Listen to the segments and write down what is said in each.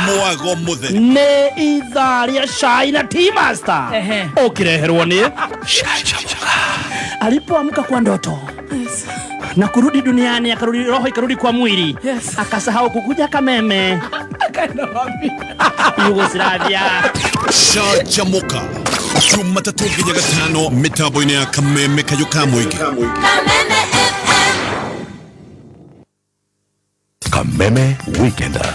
Mwago muthe ne idharia shai na tea master. Ukireherwa ni alipoamka kwa ndoto na kurudi duniani, akarudi roho ikarudi kwa mwili, akasahau kukuja Kameme. Akaenda wapi? Yugoslavia. Shachamoka Jumatatu nginya gatano mitambo-ini ya Kameme kayuka mwingi. Kameme Weekender.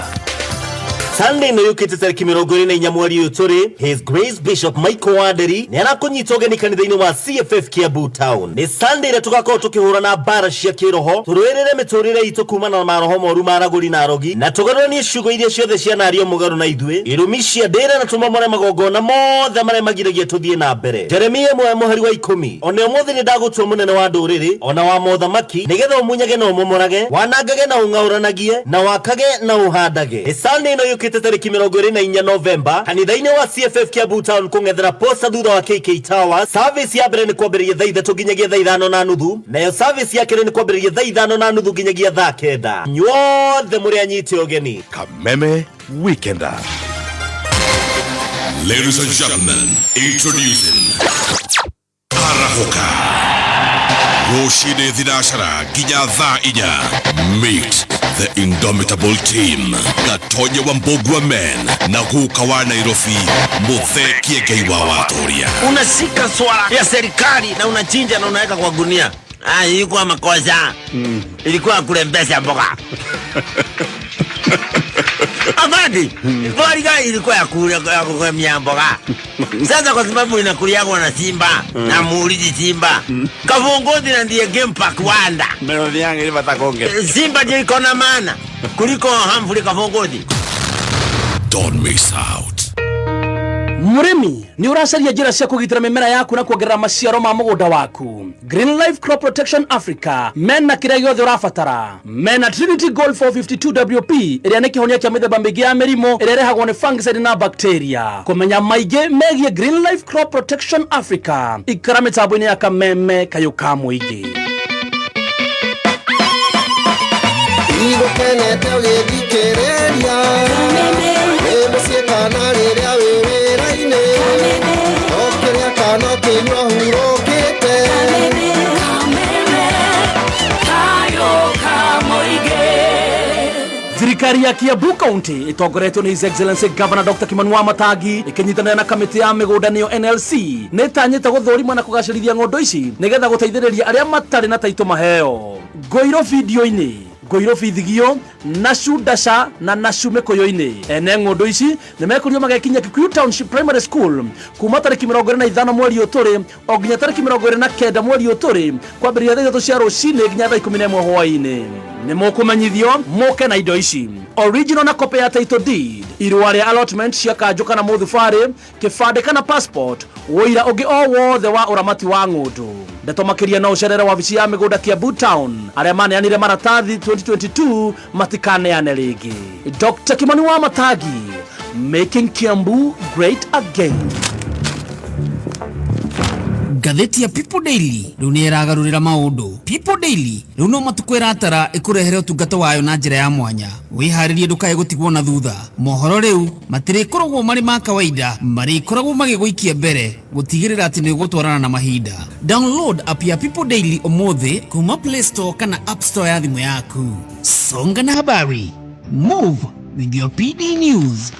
Sunday no yukite tariki 24 mweri uyu turi, His Grace Bishop Michael Waderi ni arakunyita ugeni kanitha-ini wa CFF Kiambu Town. Ni Sunday ira tugakorwo tukihura na mbara cia kiroho, turwirire miturire itu kumana na maroho moru maraguri na arogi, na tugaruranie ciugo iria ciothe cia nario mugaru na ithui, irumi cia ndira na tumamore magongona mothe maria magiragia tuthie na mbere. Jeremia 1 wa 10. Ona umuthi ni ndagutua munene wa nduriri, ona wa mothamaki, nigetha umunyage na umomorage, wanangage na ungauranagie, na wakage na uhandage. Ni Sunday no yukite tariki 24 November, kanitha-ini wa CFF Kiambu Town kungethera posta thutha wa KK Tower. Service ya mbere ni kwambĩrĩria thaa 3 nginyagia thaa 5:30, nayo service ya kerĩ ni kwambĩrĩria thaa 5:30 nginyagia thaa 9. Nyuothe mũrĩ anyite ũgeni. Kameme Weekender. Ladies and gentlemen, introducing Arahoka Roshide Thidashara nginya thaa 4. Meet the indomitable team. Gatonya wa Mbogwa Men na Guka wa Nairobi, Muthee Ngai wa Watoria. Unashika swala ya serikali na unachinja na unaweka kwa gunia. Ilikuwa makosa. Ilikuwa kulembesha mboga. Afandi, kwa ilikuwa ya kulemia mboga. Sasa kwa sababu inakuliagwa na simba na muulidi simba, Kavongozi na ndiye game park Wanda. Melodi yangu ili batakonge. Simba je iko na maana kuliko Humphrey Kavongozi. Don't miss out. Murimi ni uracaria njira cia kugitira mimera yaku na kuongerera maciaro ma mugunda waku. Green Life Crop Protection Africa mena kiria giothe urabatara. Mena Trinity Gold 452 WP iria ni kihonia kia mithemba mingi ya mirimo iria irehagwo ni fungicide na bacteria. Kumenya maingi megie Green Life Crop Protection Africa, ikara mitambo-ini ya Kameme kayuka mwingi. Igokenete ugithikiriria muciĩ kana rĩrĩa wĩ wĩra-inĩ okĩrĩa kana kĩnyua hurũkĩte Thirikari ya Kiambu County itongoretwo ni His Excellency Governor Dr. Kimani Wamatangi ikinyitanĩra na kamĩtĩ ya mĩgũnda nĩyo NLC nĩtanyĩte gũthũrima na kũgacĩrithia ng'ũndũ ici nĩgetha gũteithĩrĩria arĩa matarĩ na taitũ maheo. Ngoiro video-inĩ, Ngoiro Fithigio, Nashu Dasha na Nashu Mĩkũyũ-inĩ. Ene ng'ũndũ ici nĩmekũrio magekinyia Kikuyu Township Primary School kuma tarĩki 25 mweri ũyũ tũrĩ o nginya tarĩki 29 mweri ũyũ tũrĩ kwambĩrĩria thaa 3 cia rũcinĩ nginya thaa 11 hwaĩ-inĩ. Nĩmũkũmenyithio mũke na indo ici: original na copy ya title deed, irũa rĩa allotment cia kanjũ kana mũthubarĩ, kĩbandĩ kana passport, wũira ũngĩ o wothe wa ũramati wa ng'ũndũ. Ndeto makĩria no ũcerere wabici ya mĩgũnda Kiambu Town. Arĩa maneanire maratathi 2022 matikaneane rĩngĩ. Dr. Kimani Wamatangi, making Kiambu great again. Gatheti ya People Daily riu ni iragarurira maundu. People Daily riu no matuko iratara ikurehere utungata wayo na njira ya mwanya. Wiharirie ndukae gutigwo na thutha. Mohoro riu matirikoragwo mari ma kawaida, marikoragwo magiguikia mbere gutigirira ati ni gutwarana na mahinda. Download app ya People Daily umuthi kuma Play Store kana App Store ya thimu yaku. Songa na habari. Move with your PD News.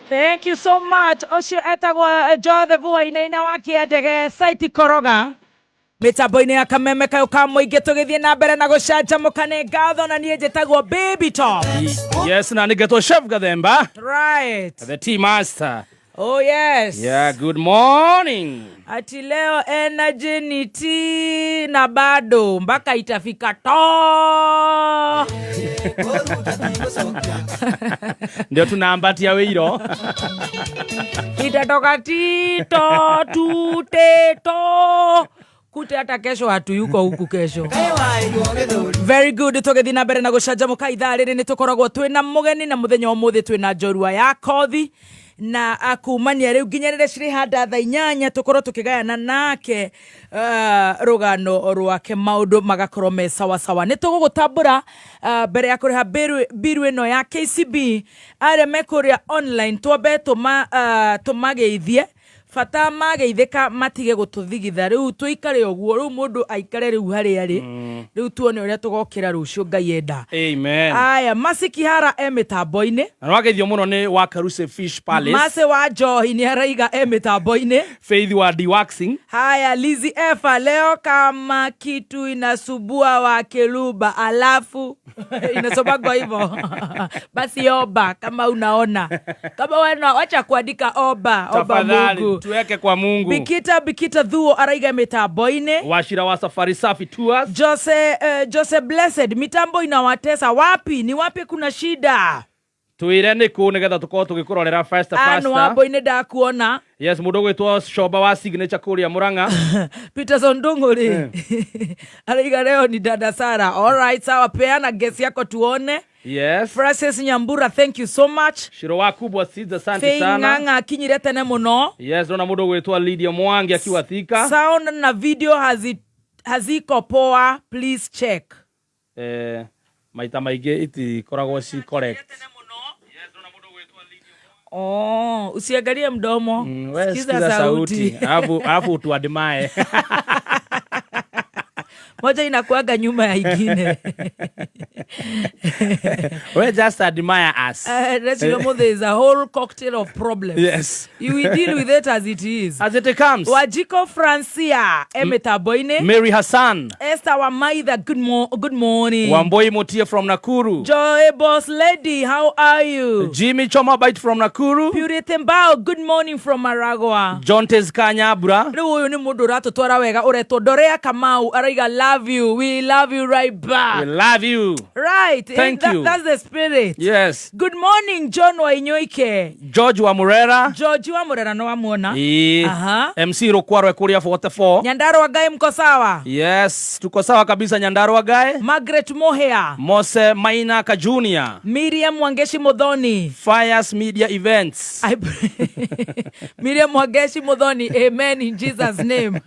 Thank you so much. Ucio etagwo Jothe Vuaine wa Kiendege Site Koroga. Mitambo-ini ya kameme kayo ka muingi tugithie na mbere na gucanjamuka ni ngatho na nie njitagwo Baby Top. Yes, na nigetwo Chef Gathemba. Right. The tea master. Oh yes. Yeah, good morning. Ati leo energy ni tea na bado mpaka itafika to. Ndio tunaambatia wiro. Itatoka tito tuteto. Kute hata kesho hatuyuko huku kesho. Very good. Tugethi na mbere na gucanjamuka ithaa riri ni tukoragwo twina mugeni na muthenya umuthi twina njorua ya kothi na akumania riu nginya rire ciri handa thaa 8 tukorwo tukigayana nake rugano rwake maundu magakorwo me sawa sawa. Ni tugugutambura mbere ya kuriha biru ino ya KCB aria mekuria online twambe tumageithie fata mageithika matige gututhigitha riu tuikare oguo riu mundu aikare riu hari ari riu tuone uria tugokira rucio Ngai enda. Amen. Aya Masiki Hara mitambo-ini na wageithio muno ni Wakaruse Fish Palace. Mase wa Johi ni araiga mitambo-ini. Faith wa Dewaxing. Haya Lizzy Efa leo kama kitu inasubua wa Keluba alafu inasobagwa hivyo basi oba kama unaona kama wewe wacha kuandika oba Mungu tuweke kwa Mungu. Bikita Dhuo araiga mitambo-ini. Washira wa Safari Safi Tours. Jose Blessed mitambo inawatesa wapi ni wapi kuna shida tuire ni ku nigetha tukorwo tugikurorera faster. Wambo-ini ndakuona. Yes, mundu gwitwo Shoba wa Signature kuria Muranga. Peterson Ndunguri araiga leo ni dada Sara. All right, sawa, peana guess yako tuone. Yes. Francis Nyambura, thank you so much. Shiro wa kubwa Siza, asante sana. Nganga kinyire tene muno. Yes, na mundu gwitwo Lydia Mwangi akiwa Thika. Sound na video haziko poa, please check. Maita maige iti koragwo si correct. Oh, usiangalie mdomo. Sikiza sauti. Alafu tuadimae. Moja inakuaga nyuma ya ingine. We just admire us. There's a whole cocktail of problems. Yes. You will deal with it as it is. As it comes. Wajiko Francia, Emeta Boyne, Mary Hassan, Esther Wamaida, good morning. Wamboi Motia from Nakuru. Joy Boss Lady, how are you? Jimmy Chomabite from Nakuru. Purity Mbao, good morning from Maragua. John Tezkanyabra. Uyu ni mundu ratutwara wega uretwo Dorea Kamau araiga love you. We love you right back. We love you. Right. Thank you. That's the spirit. Yes. Good morning, John Wainyoike. George Wamurera. George Wamurera no wamuona. MC Rokwarwe Kuria 44. Nyandarua Gae mko sawa? Yes, tuko sawa kabisa Nyandarua Gae. Margaret Mohea. Mose Mainaka Junior. Miriam Wangeshi Modhoni. Fires Media Events. Miriam Wangeshi Modhoni. Amen in Jesus name.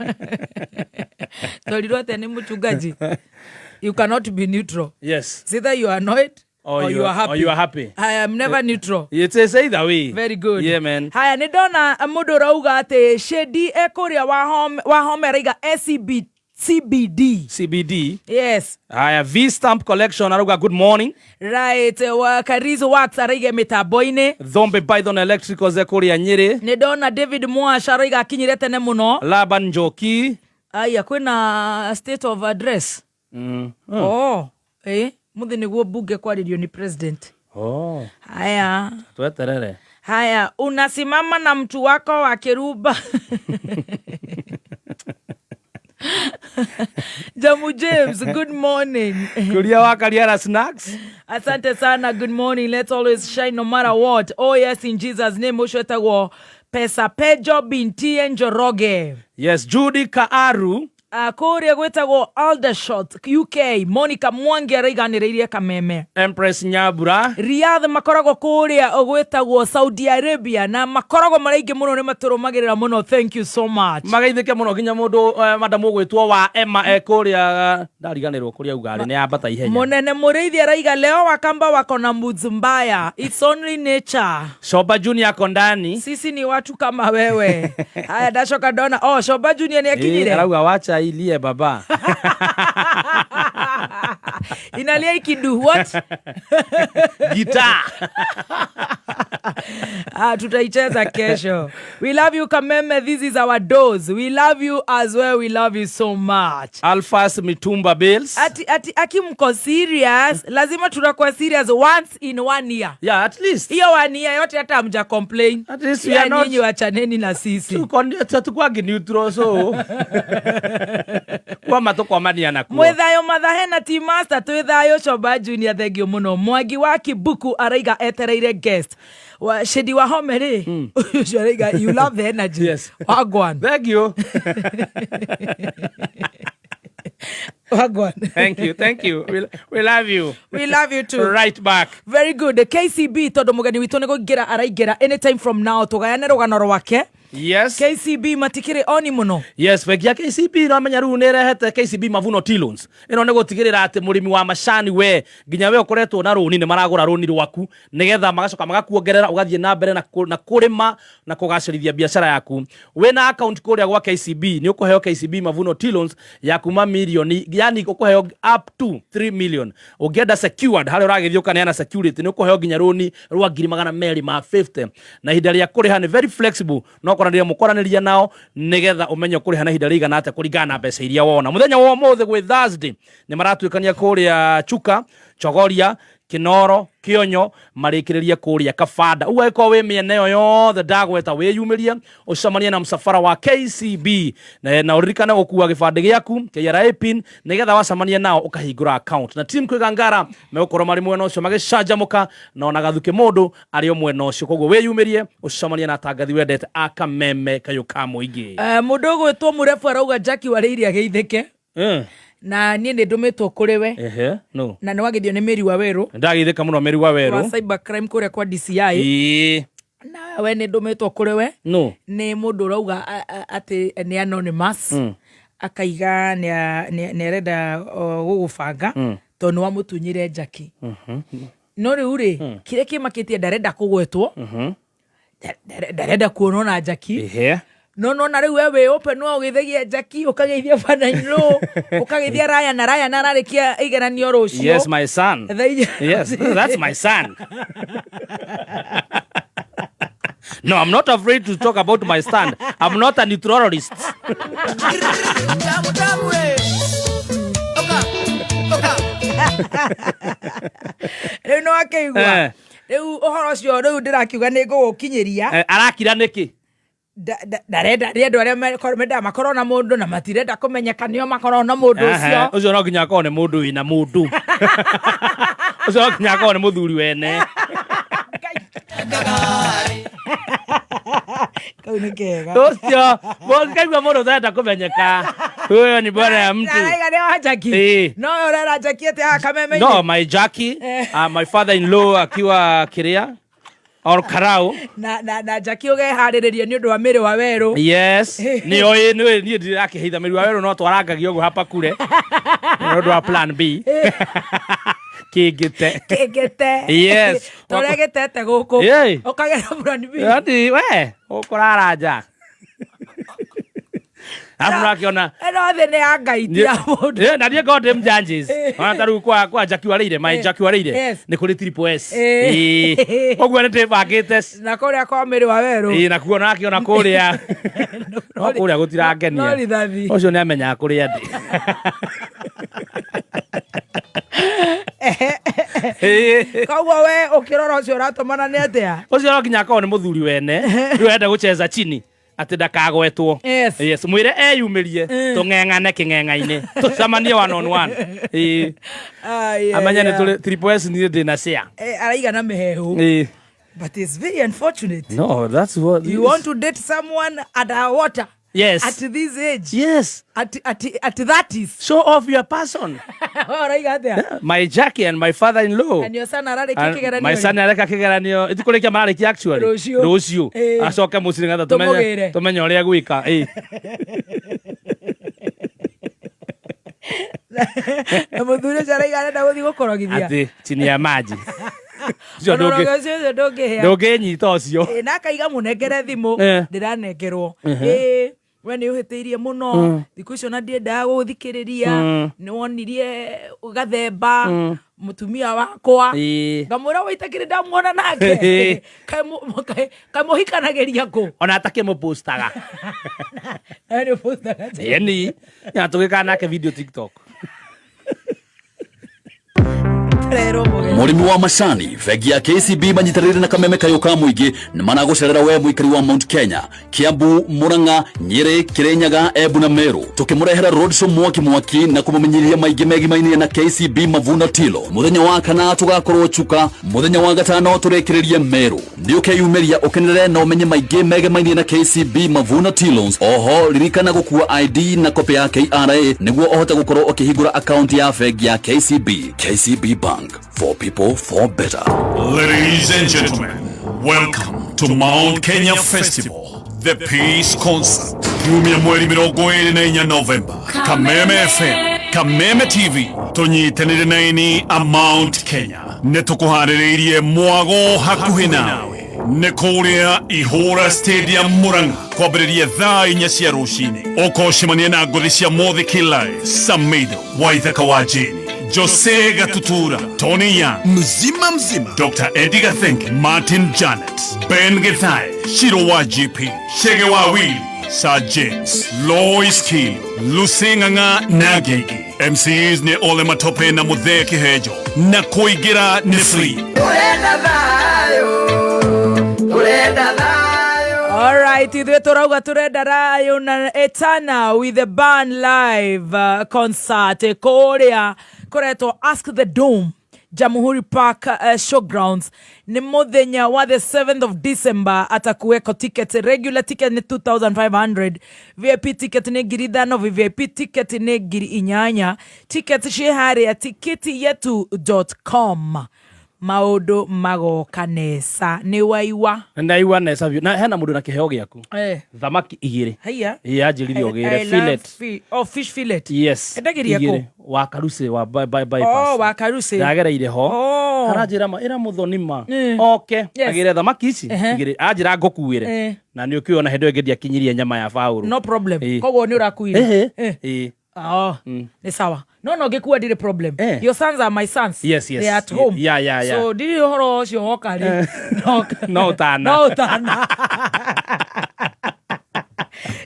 You cannot be neutral. Yes. It's either you are annoyed or you are happy. Or you are happy. I am never neutral. It's either way. Very good. Yeah, man. Haya nidona mudo rauga ate Shedi Ekoria wa home reiga CBD. CBD. Yes. Haya V-Stamp Collection aruga good morning. Right. Karizo Wax araiga Metaboine. Dhombe Python Electricals Ekoria Nyeri. Nidona David Moash araiga kinyirete ne muno. Laban Njoki. Aya kwina state of address. Muthi niguo bunge kwaririo ni president. Haya. Tweterere. Haya, unasimama na mtu wako wa Kiruba. Jamu James, good morning. Kuria wakaliara snacks. Asante sana, good morning. Let's always shine no matter what. Oh yes, in Jesus name. Ushwetago Pesa Pejo binti Njoroge. Yes, Judy Kaaru. Kuria gwetagwo Aldershot UK. Monica Mwangi araiganireirie Kameme. Empress Nyabura. Riyadh makoragwo kuria gwetagwo Saudi Arabia na makoragwo maraingi muno ni maturumagirira muno. Thank you so much. Magaithike muno ginya mundu madamu gwetwo wa Emma kuria ndariganirwo kuria ugari ni ambata ihenya. Munene Muriithi araiga leo wakamba wako na moods mbaya. It's only nature. Shoba Junior kondani. Sisi ni watu kama wewe. Haya dashoka dona. Shoba Junior ni akinyire. Arauga wacha ilie baba. Inalia ikidu what? Guitar. Tutaicheza kesho. We love you Kameme, this is our dose. We love you as well, we love you so much. Alphas Mitumba Bills. Ati mko serious, lazima tutakuwa serious once in 1 year. Yeah, at least. Hiyo 1 year yote hata hamja complain. At least we are not. Nyinyi wachaneni na sisi. Tukwa neutral so. Kwa matoko amani anakuwa. Mwethayo mathahe na team master twethayo Shoba Junior thengio muno. Mwangi wa Kibuku araiga etereire guest. Shedi wa home ri. Araiga you love the energy. Yes. Wagwan. Thank you. Wagwan. Thank you. We love you. We love you too. Right back. Very good. The KCB todo mugani witone go gira araigera anytime from now tugayane rugano rwake. Yes. KCB matikire oni muno. Yes, vegia KCB no menya ru nerehete KCB Mavuno T-Loans. Ino nego tigirira ati murimi wa macani we ginya we ukoretwo na runi ni maragura runi rwaku nigetha magacoka magakuongerera ugathie na mbere na kurima na kugacirithia biashara yaku. We na account kuria gwa KCB ni ukuheo KCB Mavuno T-Loans ya kuma milioni yani ukuheo up to 3 million. Ugenda secured hali uragithioka neana security ni ukuheo ginya runi rwa 250 na hidaria kuriha ni very flexible no ndio mukoraniria nao nigetha umenye kuri hana hinda rigana ate kuringana na mbeca iria wona muthenya wa mothe gwe Thursday ni maratwikania kuria Chuka Chogoria Kinoro Kionyo marikiriria kuria Kabanda uwe ko we mieneo yothe ndagweta wiyumiria ucamania na msafara wa KCB na uririkana gukua gibande giaku KRA pin nigetha wacamania nao ukahingura account na team kwigangara megukoro mari mwena ucio magicanjamuka na ona gathuke mundu ari o mwena ucio koguo wiyumirie ucamania na tangathi wendete Akameme kayuka muingi mundu gwetwo murefu arauga Jackie wariria geitheke na nie ni ndumitwo kuri we no na niwagithio ni Meri wa Weru ndagithika muno Meri wa Weru wa cyber crime kuria kwa DCI na we ni ndumitwo kuri we no ni mundu rauga ati ni anonymous akaiga ni arenda gugubanga tondu wa mutunyire Jackie no riu ri kire kimakitie ndarenda kugwetwo ndarenda kuonona Jackie No na riu wewe open no githagia Jackie ukageithia Fanaino ukageithia Ryan na Ryan ararikia igeranio rucio. Yes, my son. Yes, that's my son. No, I'm not afraid to talk about my stand. I'm not a neutralist. Riu no akeigua. Riu uhoro ucio riu ndirakiuga ni ngugukinyiria. Arakira niki? Ndarenda riendo aria menda makorwo na mundu na matirenda kumenyeka nio makorwo na mundu ucio. Ucio no nginya akorwo ni mundu wina mundu. Ucio no nginya akorwo ni muthuri wene. Kau ni kega. Ucio kaigua mundu ndenda kumenyeka. Huyo ni bwana ya mtu. Ndaraiga ni wa Jackie. No urera Jackie ate akameme. No, my Jackie, my father-in-law akiwa Kiria. Or Karau. Na Jackie uge haririria ni undu wa miri wa weru. Yes. Ni ndirakihitha miri wa weru no twarangagio guo hapa kure. Ni undu wa plan B. Kigite. Yes. Toregete guku. Ukagera plan B. Ati we ukuraraja. Amunakiona. Eno thene ya Ngai ti ya mundu. Na die God them judges. Ona taru kwa Jackie Wareire, my Jackie Wareire. Ni kuri triple S. Ogwo ni tebagite. Na kuria kwa miri wa weru. Na kuona akiona kuria. No kuria gutirangenia. No rithathi. Ucio ni amenya kuria ndi. Kagwa we ukirora ucio ratomana ni atia. Ucio no nginya akorwo ni muthuri wene. Riu enda gucheza chini. Ati ndakagwetwo. Yes, mwire eyumirie tung'eng'ane king'eng'aine tucamanie one on one. Amanya ni tuli triple S ni ndina share. Araiga na mehehu. But it's very unfortunate. No, that's what you want to date someone underwater. Yes. At this age. Yes. At that is. Show off your person. My Jackie and my father-in-law. And your son arare kigeranio. My son areka kigeranio. Itikulekia mariki actually. Rucio. Acoke muciri ngatha tumenye uria gwika. Na muthuri araiga arenda guthi gukorogithia. Ati chini ya maji. Ndũngĩnyita ũcio. Na akaiga mũnengere thimũ ndĩranengerwo. We nĩ ũhĩtĩirie mũno thikũ icio na ndiendaga gũthikĩrĩria nĩ wonirie gathemba mũtumia wakwa ngamwĩra waitakĩrĩ ndamuona nake kamũhikanagĩria kũ ona atakĩmũpostaga yani tũgĩkaa nake video TikTok. Murimi wa macani fegi ya KCB manyitarire na kameme kayo ka muingi ni managucerera we muikari wa Mount Kenya, Kiambu, Murang'a, Nyeri, Kirinyaga, Embu na Meru tukimurehera roadshow mwaki na kumumenyiria maingi megimaini na KCB Mavuno Tilo. Muthenya wa kana tugakorwo Chuka, muthenya wa gatano turekererie Meru. Ndi ukeyumeria ukenere na umenye maingi megimaini na KCB Mavuno Tilos. Oho ririkana gukua ID na kopi ya KRA niguo ohote gukorwo ukihingura account ya fegi ya KCB. KCB Bank, for people, for better. Ladies and gentlemen, welcome to Mount Kenya Festival, the Peace Concert. Kiumia mweri 24 November. Kameme FM, Kameme TV, tunyitanire naini a Mount Kenya. Netukuharĩrĩirie mwago hakuhĩ nawe. Nĩ kũrĩa Ihũra Stadium Murang'a kwambĩrĩria thaa 4 cia rũcinĩ. Ũkoocemania na ngũthi cia Mũthiki Live, Samido, Waithaka wa Jane, Jose Gatutura, Tony Young, Mzima, Dr. Eddie Gathenki, Martin Janet, Ben Githai, Shiro wa GP, Shege wa Willy, Sir James, Lois Key, Lucy Ng'ang'a na Gigi. MCs ni Ole Matope na Muthee Kihejo. Na kuingira ni free. Alright, ithuĩ turauga turenda rayo na Etana with the band live concert kũrĩa kũretwo Ask the Dome Jamhuri Park Showgrounds. Ni muthenya wa the 7th of December. Atakuweko ticket. Regular ticket ni 2,500. VIP ticket ni 5,000. VIP ticket ni 8,000. Ticket shihari ya tiketiyetu.com. maundu magoka nesa ni waiwa Ndaiwa nesa biũ. Na hena mũndũ na kĩheo gĩaku. Thamaki 2. Haya. Yanjĩrire ũgĩre fillet. Fish fillet. Yes. Endagiria kũ? Wa Karuse wa bypass. Wa Karuse. Ndagereire ho. Aranjĩra ma ĩra mũthonima. Oke. Agĩre thamaki ici. Anjĩra ngũkuĩre. Na nĩ ũkĩona hĩndĩ ĩyo ngĩndia kinyirie nyama ya Paulo. No problem. Koguo nĩ ũrakuire. Ni sawa. No ngĩkua ndirĩ problem. Your sons are my sons. Yes. They are at home. Yeah. So ndiri ũhoro ũcio woka rĩ. No tana. No tana.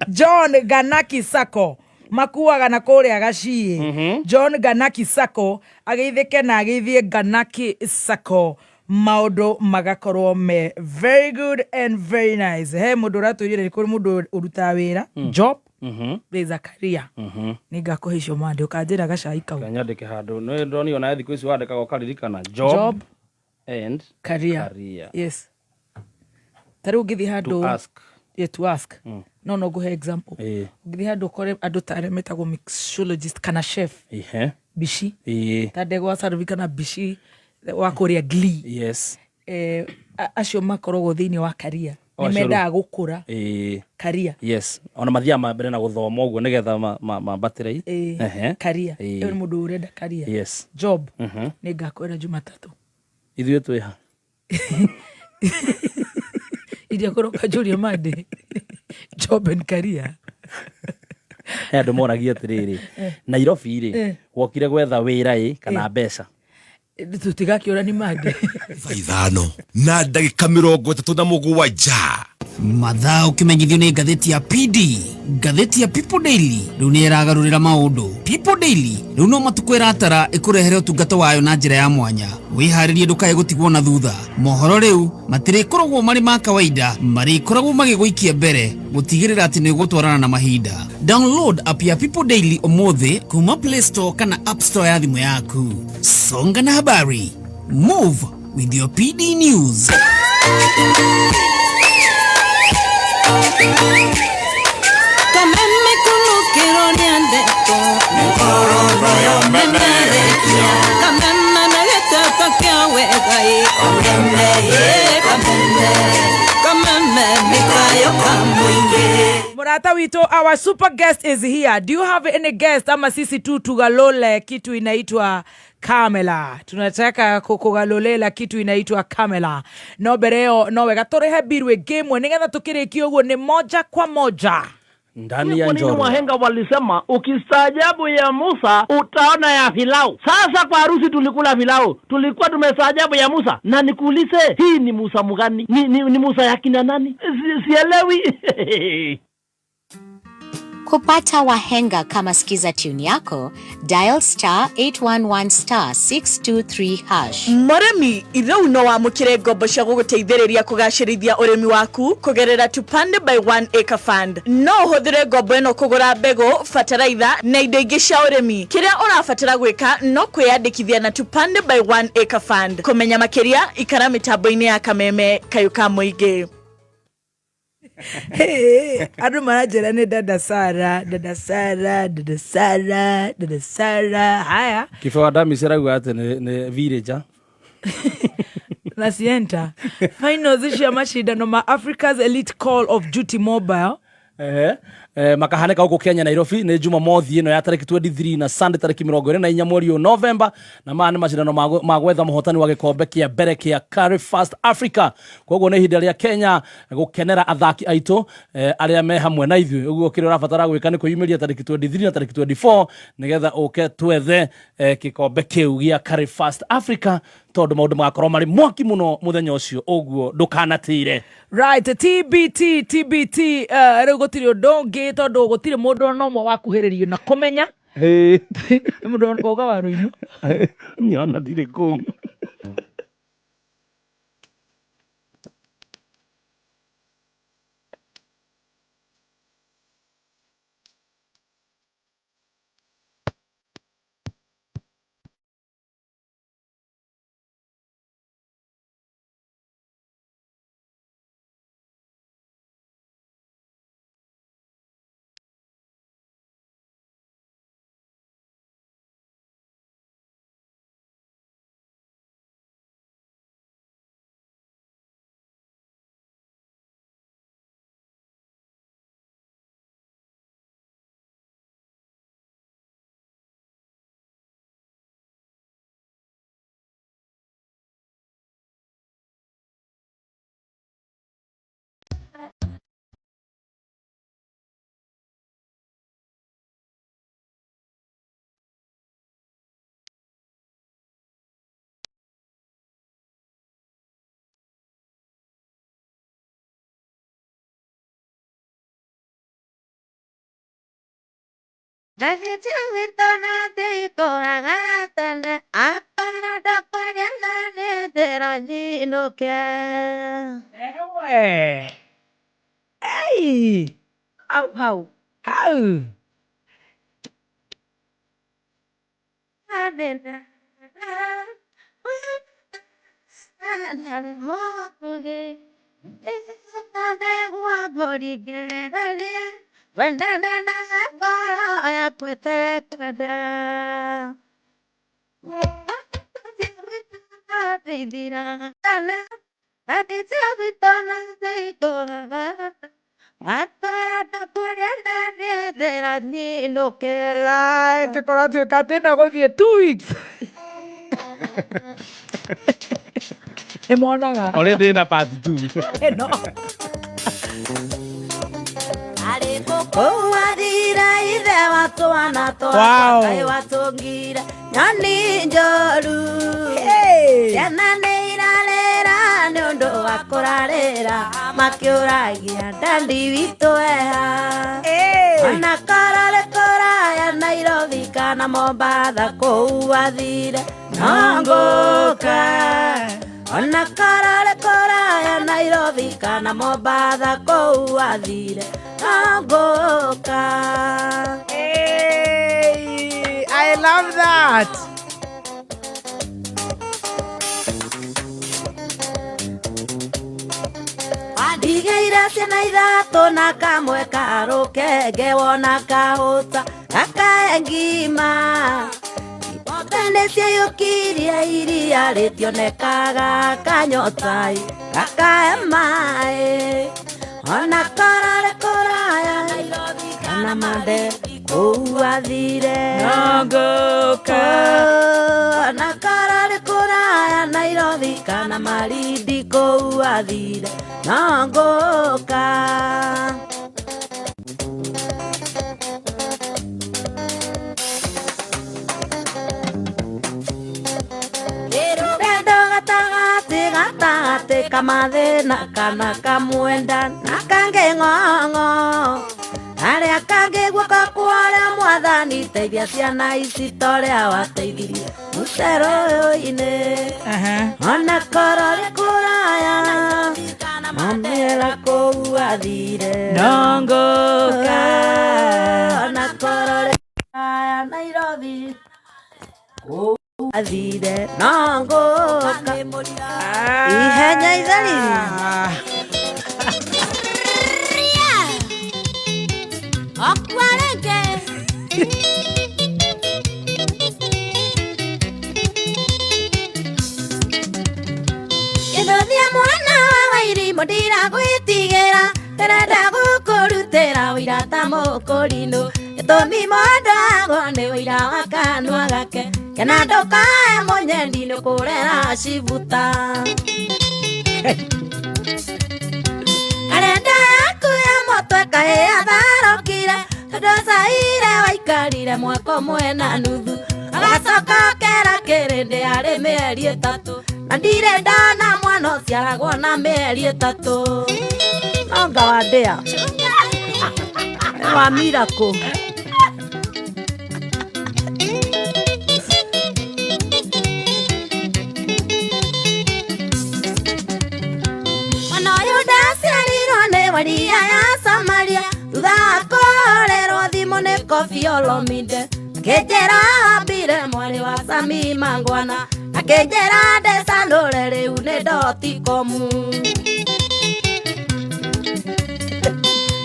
John Ganaki Sako makuaga na kũrĩa Gaciĩ. John Ganaki Sako ageithĩke na ageithie Ganaki Sako maũndũ magakorwo me very good and very nice. He mũndũ ũratwĩrire kũrĩ mũndũ ũrutaga wĩra job there's a career. Nĩngakũhe icio mande ũkanjĩra gacai kau. Kanyandĩke handũ. Nĩ ndoniona thikũ ici wandĩkaga ũkaririkana job and career. Yes. Tarĩu ũngĩthiĩ handũ to ask. No ngũhe example. Ũngĩthiĩ handũ ũkore andũ tarĩ metagwo mixologist kana chef. Bici. Ta ndegwa sarvi kana bici wa kũrĩa glee. Yes. Acio makoragwo thĩinĩ wa career. Nĩ mendaga gũkũra. Career. Yes. Ona mathiaga mbere na gũthoma ũguo nĩgetha mambatĩre. Career. Ũyũ nĩ mũndũ ũrenda career. Yes. Job. Nĩngakwĩra Jumatatũ. Ithuĩ twĩ ha. Idia kũroka Julia Mande. Job and career. Andũ moragia atĩrĩrĩ. Nairobi rĩ wokire gwetha wĩra kana mbeca. Tutigakiora ni Mande. Thaa 5 na ndagĩka 37 mathaa ũkĩmenyithio nĩ ngathĩti ya PD. Ngathĩti ya People Daily rĩu nĩ ĩragarũrĩra maũndũ. People Daily rĩu no matukũ ĩratara ĩkũrehere ũtungata wayo na njĩra ya mwanya. Wĩharĩrie ndũkae gũtigwo na thutha. Mohoro rĩu matirĩkoragwo marĩ ma kawaida, marĩkoragwo magĩgũikia mbere gũtigĩrĩra atĩ nĩ ũgũtwarana na mahinda. Download app ya People Daily ũmũthĩ kuma Play Store kana App Store ya thimũ yaku. Songa na habari. Move with your PD News. Kameme kulukiro niandeko Mekoro yo memerekia Kameme megete pakia wegai Kameme mikayo kamwingi. Murata wito, our super guest is here. Do you have any guest ama sisi tu tugalole kitu inaitwa Kamela? Tunataka kukugalolela kitu inaitwa Kamela. No bereo no wega torehe birwe game nigetha tukirikio uguo ni moja kwa moja. Ndani ya Njoro. Wahenga walisema ukistaajabu ya Musa utaona ya Filau. Sasa kwa harusi tulikula Filau. Tulikuwa tumestaajabu ya Musa. Na nikuulize hii ni Musa mgani? Ni Musa ya kina nani? Sielewi. Kupata wahenga kama sikiza tune yako, dial *811*623#. Moremi, irau no wamukire ngombo cia guguteithĩrĩria kugacĩrithia ũrĩmi waku kugerera Tupande by 1 Acre Fund. No ũhũthĩre ngombo ĩno kũgũra mbegũ, fertilizer na indo ingĩ cia ũrĩmi. Kĩrĩa ũrabatara gwĩka no kwĩyandĩkithia na Tupande by 1 Acre Fund. Kũmenya makĩria ikara mĩtambo-inĩ ya Kameme Kayuka Mũingĩ. Adu manajera ni dada Sara. Haya Kifewa dami sira guate ne villager. Nasienta Finals ishi ya mashindano ma Africa's Elite Call of Duty Mobile. Makahaneka huko Kenya Nairobi ni Jumamothi ino ya tariki 23 na Sunday tariki 24 mweri wa November, na maana mashindano magwetha muhotani wa gikombe kia mbere kia Carry Fast Africa. Koguo ni ihinda ria Kenya gukenera athaki aitũ aria me hamwe na ithuĩ. Ũguo kĩrĩa ũrabatara gwĩka nĩ kwĩyumĩria tariki 23 na tariki 24 nigetha ũke twethe gikombe kĩu gia Carry Fast Africa, tondũ maũndũ magakorwo marĩ mwaki mũno mũthenya ũcio. Ũguo ndũkanatĩre. Right, TBT rĩu gũtirĩ ũndũ ũngĩ tondũ gũtirĩ mũndũ no mo wakuhĩrĩrio na kũmenya mũndũ ngoga waru-inĩ nyona ndirĩ kũu. Hey! How? Tukoratuĩka tĩna gũthiĩ 2 weeks. Nĩmonaga Ole ndĩna part 2. no. Wow. Nyoni njoru ciana nĩ irarĩra nĩ ũndũ wa kũrarĩra makĩũragia ndandi witũ eha ona korore kũraya Nairobi kana Mombasa kũu athire no ngũka ona korore kũraya Nairobi kana Mombasa kũu athire no ngũka. I love that. Ndigeire ciana ithatũ na kamwe karũkenge wona kahũta gakae ngima ibote nĩ ciayũkirie iria rĩtionekaga kanyotai gakae maĩ ona korore kũraya kana mande kũu athire no ngũka ona korore kũraya Nairobi kana Malindi kũu athire no ngũka. Rũgendo gatagatĩ kamathĩna kana kamwenda na kangĩ ng'ong'o arĩa kangĩ guoko kwarĩa Mwathani teithia ciana ici torĩa wateithirie mũcero-inĩ ona korore kũraya mamĩra kũu athire no ngũka ona korore kũraya Nairobi kũu athire no ngũka ihenya ithariri Okwareke Kĩndothia mwana wa Wairimu ndiragwĩtigĩra ndĩrenda gũkũrutĩra ũira ta mũkũrinũ gĩtũmi mũndũ agwo nĩ ũira wa kanua gake kena ndũkae mũnyendi nĩ kũrera cibuta arenda yaku ya mũtwe kaĩ atharũkire tondũ caire waikarire mwaka ũmwe na nuthu agacoka kera kĩrĩndĩ arĩ mĩeri 3 na ndirĩ ndona mwana ũciaragwo na mĩeri 3 nonga wa ndĩa wa miracle Maria ya Samaria thutha wa kũhorerwo thimũ nĩ Koffi Olomide akĩnjĩra hambire mwarĩ wa Sami Mangwana akĩnjĩra ndecandũre rĩu nĩ .com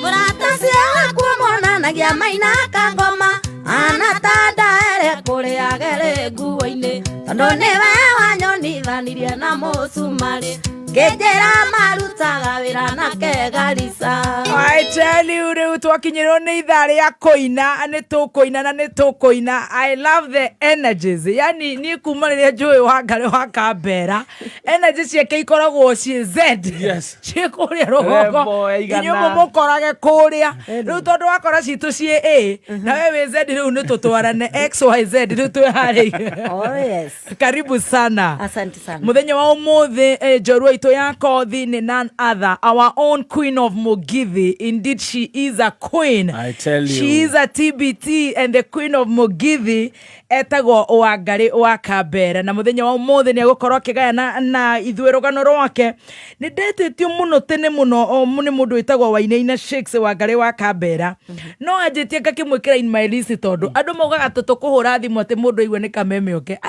mũrata ũcio wakuo monanagia maina kangoma ana ta ndaere kũrĩa agere nguo-inĩ tondũ nĩwe wanyonithanirie na mũcumarĩ ngĩnjĩra marutaga wĩra nake Garissa. I tell you, rĩu twakinyĩrwo nĩ ithaa rĩa kũina nĩtũkũina na nĩtũkũina. I love the energies. Yani niĩ kuma rĩrĩa njũĩ Wangari wa Kambera energy ciake ikoragwo ciĩ Z. Yes. Ciĩ kũrĩa rũgongo inyuĩ mũkorage kũrĩa rĩu tondũ wakora citũ ciĩ A na wewe Z rĩu nĩtũtwarane XYZ rĩu twĩ harĩa. Oh yes. Karibu sana. Asante sana. Mũthenya wa ũmũthĩ Njorua itu ya kothi ni none other, our own Queen of Mugithi. Indeed, she is a queen. I tell you. She is a TBT and the Queen of Mugithi etagwo Wangari wa Kambere. Na muthenya wa umuthi ni agukorwo akigaya na ithuĩ rũgano rwake. Ni ndetĩtio mũno tene mũno ni mũndũ wĩtagwo Wainaina Shakes Wangari wa Kambere. No anjĩtie ngakĩmwĩkĩra in my list tondũ andũ maugaga tũkũhũra thimũ atĩ mũndũ aigua nĩ kameme oke.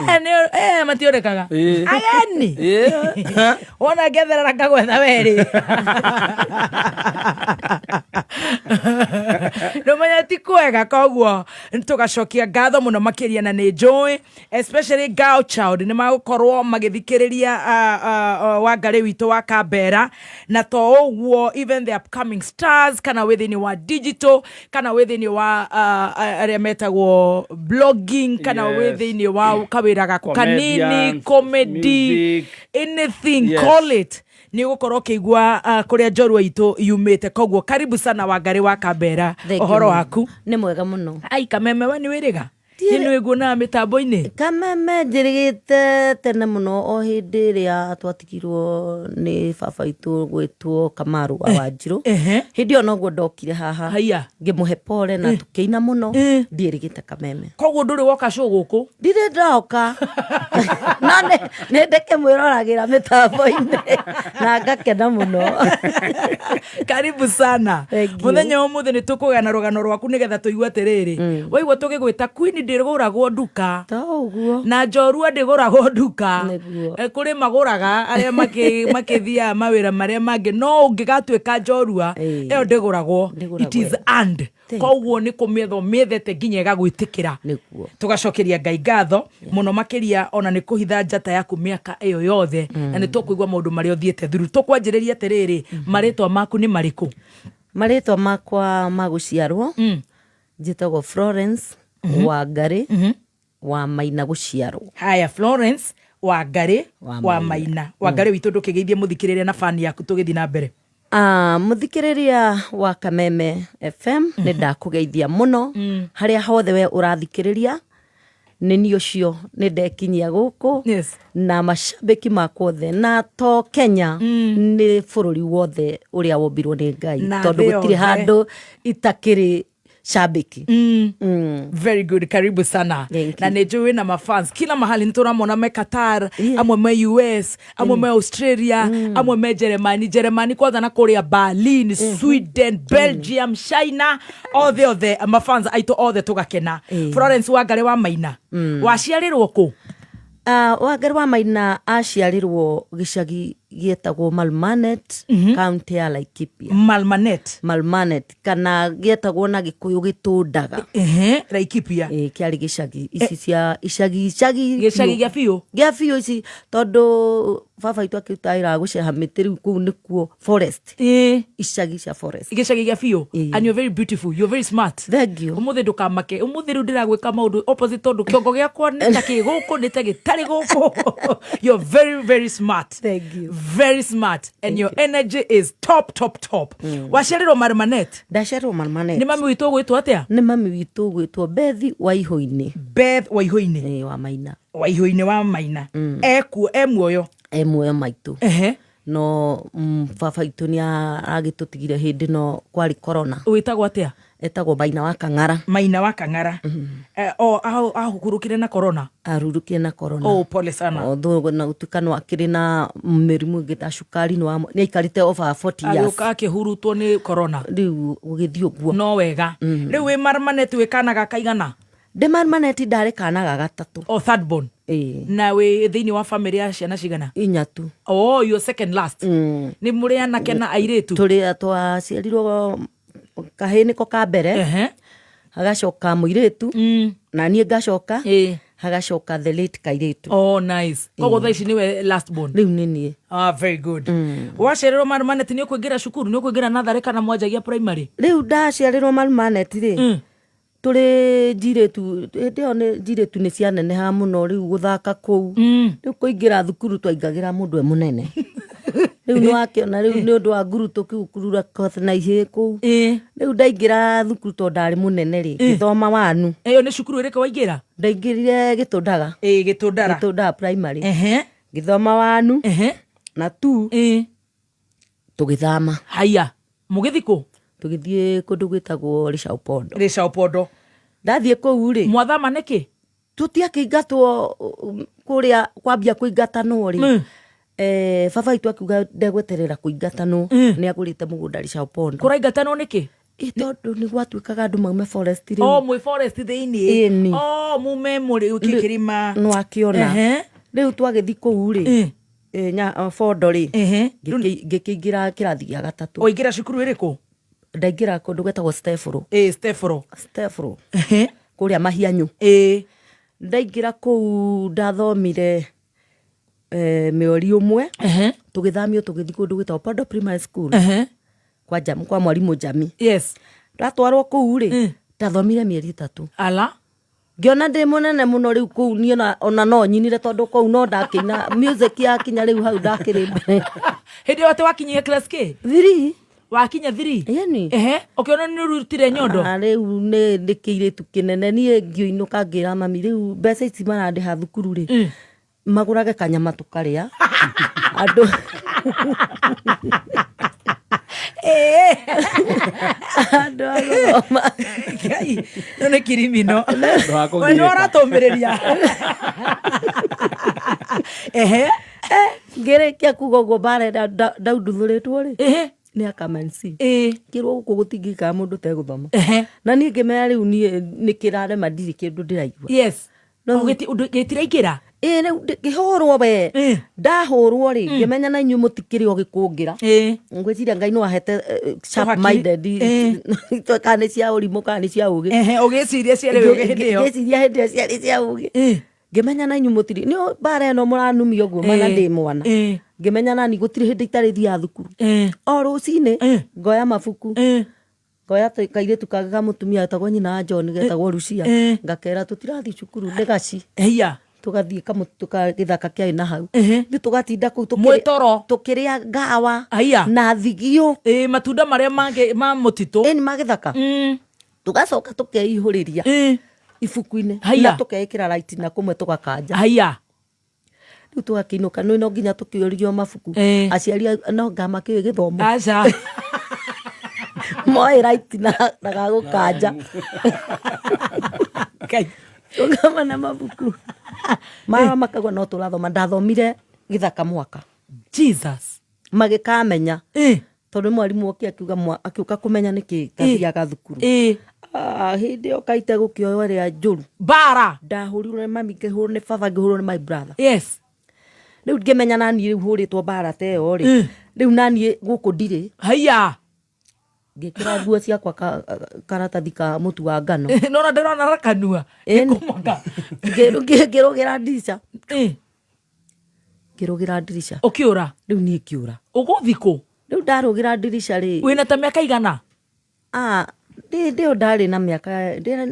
Aya mationekaga. Ageni. Wona ngetherera ngagwetha werĩ. Nomanya ti kwega koguo tugacokia ngatho muno makĩria na nĩ njũĩ especially Girl Child nĩ magũkorwo magĩthikĩrĩria Wangari witũ wa Kambere na to ũguo even the upcoming stars kana within wa digital kana within wa arĩa metagwo blogging kana within wa kawĩra gaku kanini comedy anything call it ni gukorwo kĩigua kũrĩa njorua itũ yumĩte koguo karibu sana Wangari wa Kambere ohoro waku nĩ mwega mũno ai kameme we nĩ wĩrĩga nĩ nguona mitambo-inĩ kameme njĩrĩgĩte tene mũno o hĩndĩ ĩrĩa twatigirwo nĩ baba itũ gwĩtwo Kamaru wa Wanjirũ hĩndĩ ĩyo noguo ndokire haha ngĩmũhe pole na tũkĩina mũno ndiĩrĩgĩte kameme koguo ndũrĩ woka show gũkũ ndirĩ ndoka no nĩ ndĩkĩmwĩroragĩra mĩtambo-inĩ na ngakena mũno karibu sana mũthenya ũmũthĩ nĩ tũkũgĩa na rũgano rwaku nĩgetha tũigue atĩrĩrĩ waigua tũgĩgwĩta Queen ndĩgũragwo nduka na njorua ndĩgũragwo nduka kũrĩ magũraga arĩa makĩthiaga mawĩra marĩa mangĩ no ũngĩgatuĩka njorua ĩyo ndĩgũragwo it is earned koguo nĩ kũmĩetha mĩethete nginya ĩgagwĩtĩkĩra tũgacokeria Ngai ngatho mũno makĩria ona nĩ kũhitha njata yaku mĩaka ĩyo yothe na nĩ tũkũigua maũndũ marĩa ũthiĩte through tũkwanjĩrĩria atĩrĩrĩ marĩtwa maku nĩ marĩkũ marĩtwa makwa ma gũciarwo njĩtagwo Florence Wangari wa Maina gũciarwo haya Florence Wangari wa Maina Wangari witũ ndũkĩgeithie mũthikĩrĩria na fan yaku tũgĩthiĩ na mbere mũthikĩrĩria wa Kameme FM nĩ ndakũgeithia mũno harĩa hothe we ũrathikĩrĩria nĩ niĩ ũcio nĩ ndekinyia gũkũ na macambĩki makwa othe na to Kenya nĩ bũrũri wothe ũrĩa wombirwo nĩ Ngai tondũ gũtirĩ handũ itakĩrĩ shabiki very good karibu sana na nĩjũĩ na mafans kila mahali nĩtũramona me Qatar amwe me US amwe me Australia amwe me Germany kwanza na kũrĩa Berlin Sweden Belgium China othe mafans aitũ othe tũgakena Florence Wangari wa Maina waciarĩrwo kũ Wangari wa Maina aciarĩrwo gĩcagi gĩetagwo Malmanet county ya Laikipia Malmanet kana gĩetagwo na Gĩkũyũ Gĩtũndaga Laikipia kĩarĩ gĩcagi ici cia icagi gĩa biũ ici tondũ baba itũ akĩrutaĩra gũceha mĩtĩ rĩu kũu nĩkuo forest icagi cia forest gĩcagi gĩa biũ and you're very beautiful you're very smart thank you ũmũthĩ ndũkamake ũmũthĩ rĩu ndĩragwĩka maũndũ opposite tondũ kĩongo gĩakwa nĩ ta kĩgũkũ nĩ ta gĩtarĩ gũkũ you're very very smart thank you very smart and your energy is top waciarĩrwo Malmanet ndaciarĩrwo Malmanet nĩ mami witũ gwĩtwo atĩa nĩ mami witũ gwĩtwo Beth Waihũinĩ wa Maina Waihũinĩ wa Maina muoyo maitũ no baba itũ nĩ agĩtũtigire hĩndĩ no kwarĩ corona wĩtagwo atĩa etagwo Maina wa Kang'ara ahurũkire na corona arurũkire na corona pole sana though na gũtuĩka no akĩrĩ na mĩrimũ ĩngĩ ta cukari nĩ aikarĩte over 40 years akĩhurutwo nĩ corona rĩu gũgĩthiĩ ũguo no wega rĩu wĩ Malmanet wĩ kana gakaigana ndĩ Malmanet ndarĩ kana ga gatatũ third born na wĩ thĩinĩ wa family ya ciana cigana 4 tu your second last nĩ mũrĩ anake na airĩtu tũrĩa twaciarirwo kahĩ nĩko ka mbere hagacoka mũirĩtu na niĩ ngacoka hagacoka the late kairĩtu nice koguo thaa ici nĩwe last born rĩu nĩ niĩ very good waciarĩrwo Malmanet nĩ ũkũingĩra cukuru nĩ ũkũingĩra natharĩ kana mwanjagia primary rĩu ndaciarĩrwo Malmanet rĩ tũrĩ njirĩtu hĩndĩ ĩyo njirĩtu nĩ cianeneha mũno rĩu gũthaka kũu rĩu kũingĩra thukuru twaingagĩra mũndũ mũnene rĩu nĩ wakĩona rĩu nĩ ũndũ wa nguru tũkĩkurura koth na ihĩ kũu rĩu ndaingĩra thukuru tondũ ndarĩ mũnene rĩ ngĩthoma wanu ĩyo nĩ cukuru ĩrĩkũ waingĩra ndaingĩrire Gĩtũndaga Gĩtũndaga primary ngĩthoma wanu na tu tugithama haya mugithiko tugithie kundu gwitagwo Rĩca Opondo ndathie kuu ri mwathama niki tutiakĩingatwo kuria kwambia kũingatanwo ri baba itu akiuga ndegweterera kũingatanwo nĩ agũrĩte mũgũnda Rĩca Opondo kũraingatanwo nĩkĩ tondu nĩ gwatuĩkaga andũ maume forest rĩu mwĩ forest thĩinĩ mume mũrĩ kĩrĩma nĩwakĩona rĩu twagĩthi kũu rĩ Bondo rĩ ngĩkĩingĩra kĩrathi gĩa gatatũ waingĩra cukuru ĩrĩkũ ndaingĩra kũndũ gwetagwo Stefro kũrĩa Mahianyũ ndaingĩra kũu ndathomire mĩeri ũmwe tũgĩthamio tũgĩthi kũndũ gwetagwo Opondo Primary School kwa mwarimũ Jami ndatwarwo kũu rĩ ndathomire mĩeri 3 ala ngĩona ndĩ mũnene mũno rĩu kũu niĩ ona no nyinire tondũ kũu no ndakĩina music yakinya rĩu hau ndakĩrĩ mbere hĩndĩ ĩyo wakinyire class K 3 wakinya 3 yani ũkĩona nĩ ũrutire nyondo rĩu nĩ kĩirĩtu kĩnene niĩ ngĩinũka ngĩra mami rĩu mbeca ici marandĩha thukuru rĩ magũrage kanyama tũkarĩa andũ andũ agũthoma no nĩ kirimino we nĩ ũratũmĩrĩria ngĩrĩkia kuga ũguo mbarenda ndaunduthũrĩtwo rĩ nĩ akamensi kĩrwo gũkũ gũtingĩkaga mũndũ tegũthoma na niĩ ngĩmenya rĩu niĩ nĩ kĩrarema ndirĩ kĩndũ ndĩraigua gĩtiraingĩra rĩu ngĩhũrwo we ndahũrwo rĩ ngĩmenya na inyuĩ mũtikĩrĩ o gĩkũngĩra ngwĩciria Ngai no ahete sharp minded kana nĩ cia ũrimũ kana nĩ cia ũgĩ ũgĩciria ciarĩ ũgĩ hĩndĩ ĩyo ngĩciria hĩndĩ ĩyo ciarĩ cia ũgĩ ngĩmenya na inyuĩ mũtirĩ nĩ mbara ĩno mũranumia ũguo mana ndĩ mwana ngĩmenya nani gũtirĩ hĩndĩ itarĩ thia thukuru o rũcinĩ ngoya mabuku ngoya kairĩtu kangĩ ka mũtumia getagwo nyina wa John getagwo Lucia ngakera tũtirathi cukuru nĩ gaci tugathiĩ gĩthaka kĩarĩ na hau nĩ tũgatinda kũu tũkĩrĩa ngawa na thigio matunda marĩa ma mũtitũ nĩ ma gĩthaka tũgacoka tũkeihũrĩria ibuku-inĩ na tũkeĩkĩra raiti na kũmwe tũgakanja rĩu tũgakĩinũka no nginya tũkĩũrio mabuku aciari no ngamakĩũĩ gĩthomo moĩ raiti na gagũkanja tũgama na mabuku mara makagwa no tũrathoma ndathomire gĩthaka mwaka Jesus magĩkamenya tondũ mwarimũ akiuka kũmenya nĩkĩ gathiaga thukuru hĩndĩ ĩyo kaite gũkĩoywo rĩa njũru bara ndahũrirwo nĩ mami ngĩhũrwo nĩ baba ngĩhũrwo nĩ my brother rĩu ngĩmenya naniĩ rĩu hũrĩtwo bara ta ĩyo rĩ rĩu naniĩ gũkũ ndirĩ ngĩkĩra nguo ciakwa karatathi ka mũtu wa ngano nona ndĩrona rakanua ngĩrũgĩra ndirisha ũkĩũra rĩu niĩ kĩũra ũgũthikũ rĩu ndarũgĩra ndirisha rĩ wĩna ta mĩaka igana ndĩyo ndarĩ na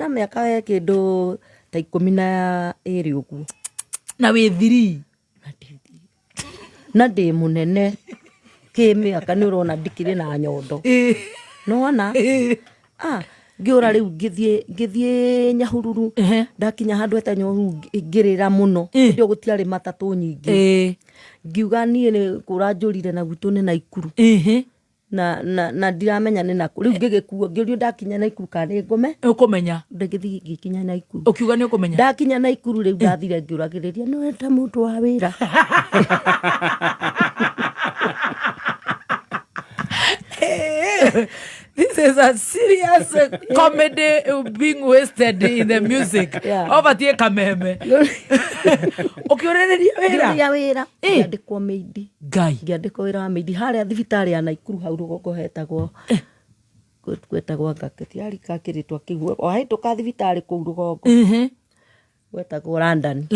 mĩaka kĩndũ ta 12 ũguo na wĩ 3 na ndĩ mũnene kĩmĩaka nĩ ũrona ndikĩrĩ na nyondo nona ngĩũra rĩu ngĩthiĩ Nyahururu ndakinya handũ eta Nyahururu ngĩrĩra mũno ndio gũtiarĩ matatũ nyingĩ ngiuga niĩ nĩ kũranjũrire na gwitũ nĩ Naikuru na ndiramenya nĩ nakũ rĩu ngĩgĩkuo ngĩũrio ndakinya Naikuru kana nĩ ngũme ũkũmenya ndagĩthiĩ ngĩkinya Naikuru ũkiuga nĩ ũkũmenya ndakinya Naikuru rĩu ndathire ngĩũragĩrĩria nĩ weta mũndũ wa wĩra This is a serious comedy being wasted in the music. Obatie kameme. Ũkĩũrĩrĩria wĩra ngĩandĩkwo Meidi. Ngai. Ngĩandĩkwo wĩra wa Meidi harĩa thibitarĩ ya Naikuru hau rũgongo hetagwo gwetagwo gaketiari kakĩrĩtwa kĩguo o hĩtũka thibitarĩ kũu rũgongo gwetagwo London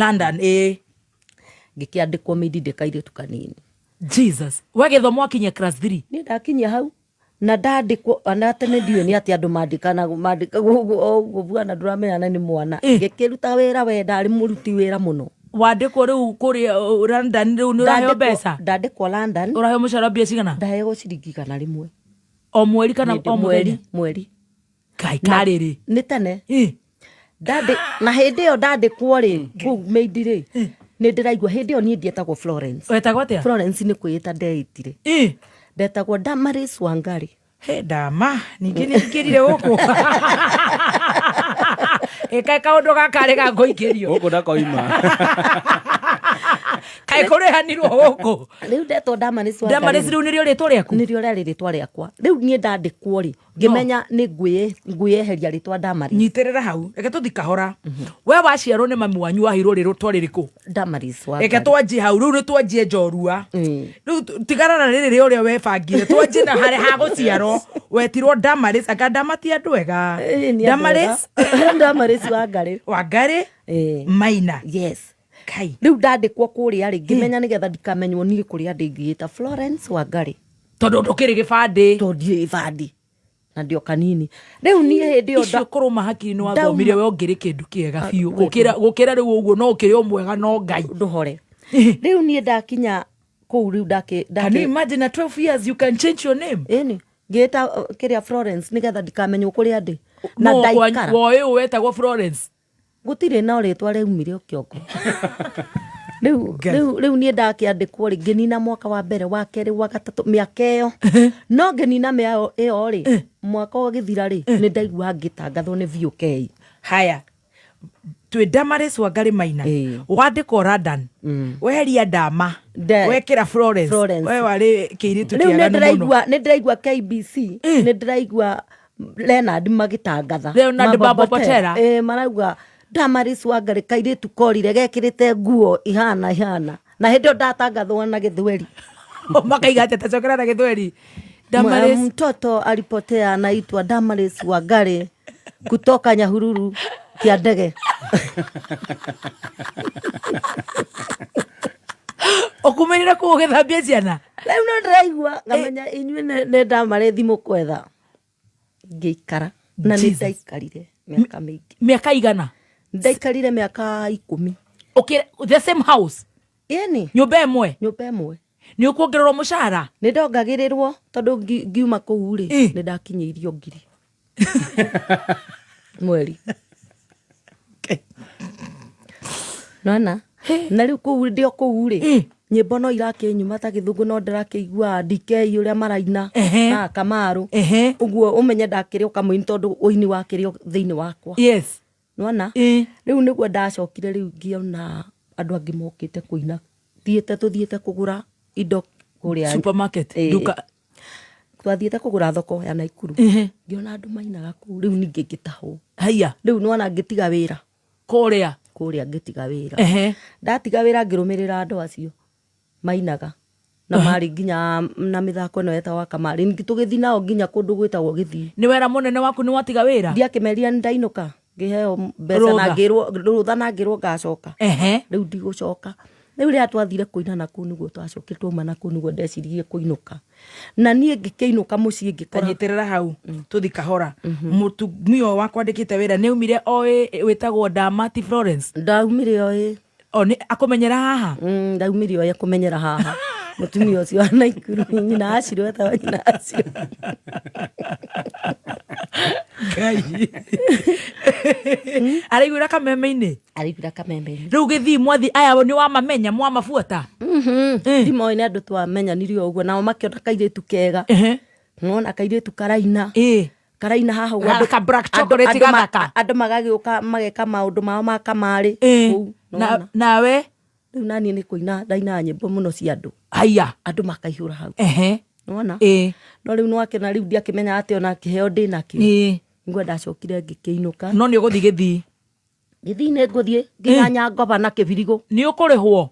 ngĩkĩandĩkwo Meidi ndĩkairĩtu kanini. Jesus. Wagĩthoma wakinya class 3? Niĩ ndakinyia hau na ndandĩkwo ona tene ndiũĩ nĩ atĩ andũ mandĩka ũguo bwana ndũramenya nĩ mwana ngĩkĩruta wĩra we ndarĩ mũruti wĩra mũno. Wandĩkwo rĩu kũrĩa London rĩu nĩ ũraheo mbeca? Ndandĩkwo London. Ũraheo mũcara mbia cigana? Ndaheo ciringi 100 o mweri kana o mũthenya? Mweri. Kai karĩrĩ. Nĩ tene. Na hĩndĩ ĩyo ndandĩkwo rĩ kũu Meidi rĩ nä ndä raigua hä ndä ä yo niä ndietagwo Florence. Wetagwo atä? Florence nä kwä ta ndeätire. Ndetagwo Damaris Wangari. He ndama ningä nä ingä rire gå kå ä kaå ndå gakarä ga ngå ingä rio gå kå ndakoima kaä kå rä hanirwo gå kå rä u ndetwo Damaris Damaris rä u nä rä o rä two rä aku nä rä o rä rä twa rä akwa rä u niä ndandä kwo rä ngä menya nä ngwä yeheria rä twa Damaris. nyitä rä ra hau reke tå thikahora we waciarwo nä mami wanyu wahirwo rä rå twa rä rä kå Damaris reke twanjie hau rä u nä twanjie njorua rä u tigarana rä rä rä o rä a webangire twanjie na harä ha gå ciarwo wetirwo Damaris anga ndamati andå ega Damaris Wangari Maina. Yes. Rä u ndandä kwo kå rä a rä ngä menya nä getha ndikamenywo niä kå rä a ndä ingä ta Florence Wangari tondå ndå kä rä gä bandä tondå ndirä gä bandä na ndä o kanini rä u niä hä ndä ä yo icio kå rå ma hakiri nä wathomire we å ngä rä kä ndå kä ega biå gå kä ra rä u å guo no å kä rä o mwega no ngai ndå hore rä u niä ndakinya kå u rä u can you imagine at 12 years you can change your name ĩnĩ ngä ta kä rä a Florence nä getha ndikamenywo kå rä a ndä na ndaikara woä å wetagwo Florence gå tirä na rä twa rä umire å kä ongo rä u niä ndakä andä kwo rä ngä nina mwaka wa mbere wa kerä wa gatatå mä aka ä yo no ngä nina mä ä yo rä mwaka å gä thira rä nä ndaigua ngä tangathwo nä VOK haya twä Damaris Wangari Maina wandä ko London weheria ndama wekĩra Florence we warĩ kĩirĩtu kĩaganu mũno nĩ ndĩraigua KBC nĩ ndĩraigua Leonard magĩtangatha Leonard Babotera marauga Damaris Wangari kairĩtu korire gekĩrĩte nguo ihana na hĩndĩ ĩyo ndatangathwo na gĩthweri makaiga atĩ tacokera na gĩthweri Damaris mtoto alipotea anaitwa Damaris Wangari kutoka Nyahururu kia ndege okumenire kå gä thambia ciana rä u no ndĩraigua ngamenya inyuĩ nĩ ndamarĩ thimũ kwetha ngĩikara na nĩ ndaikarire mĩaka mĩingĩ mĩaka igana ndaikarire mĩaka 10 okay the same house ĩni nyũmba ĩmwe nĩ ũkuongererwo mũcara nĩ ndongagĩrĩrwo tondũ ngiuma kũu rĩ nĩ ndakinyĩirio 1000 mweri nona na rĩu kũu ndĩ o kũu rĩ nyĩmbo no irakĩnyuma ta gĩthũngũ no ndĩrakĩigua DK ũrĩa maraina na Kamaru ũguo ũmenye ndakĩrĩ o kamũini tondũ ũini wakĩrĩ o thĩinĩ wakwa yes nona rĩu nĩguo ndacokire rĩu ngĩona andũ angĩ mokĩte kũina tũthiĩte kũgũra indo kũrĩa supermarket duka twathiĩte kũgũra thoko ya Naikuru ngĩona andũ mainaga kũu rĩu ningĩ ngĩtahwo haya rĩu nĩwona ngĩtiga wĩra kũrĩa ngĩtiga wĩra ndatiga wĩra ngĩrũmĩrĩra andũ acio mainaga na marĩ nginya na mĩthako ĩno yetagwo Kamarĩ ningĩ tũgĩthiĩ nao nginya kũndũ gwĩtagwo Gĩthii nĩ wera mũnene waku nĩ watiga wĩra ndiakĩmeria nĩ ndainũka ngĩheo mbeca na ngĩrwo rũtha na ngĩrwo ngacoka rĩu ndigũcoka rĩu rĩrĩa twathire kũina na kũu nĩguo twacokire twauma na kũu nĩguo ndeciririe kũinũka na niĩ ngĩkĩinũka mũciĩ ngĩkora kanyitĩrĩra hau tũthi kahora mũtumia ũyũ wakwandĩkĩte wĩra nĩ aumire oĩ wĩtagwo Damati Florence ndaumire oĩ nĩ akũmenyera haha ndaumire oĩ akũmenyera haha mũtumia ũcio wa Naikuru nyina Acirũ wetagwo nyina Acirũ Ngai araiguĩra kameme-inĩ rĩu Gĩthii mwathi aya nĩ wamamenya mwamabuata ndimoĩ nĩ andũ twamenyanire ũguo nao makĩona kairĩtu kega nona kairĩtu karaina haha andũ magagĩũka mageka maũndũ mao ma Kamarĩ nawe rĩu naniĩ nĩ kũina ndaina nyĩmbo mũno cia andũ haya andũ makaihũra hau nona no rĩu nĩwakĩona rĩu ndiakĩmenya atĩ ona kĩheo ndĩ nakĩo nĩguo ndacokire ngĩkĩinũka no nĩ ũgũthiĩ Gĩthii nĩ ngũthiĩ nginya Nyangova na Kĩbirigũ nĩ ũkũrĩhwo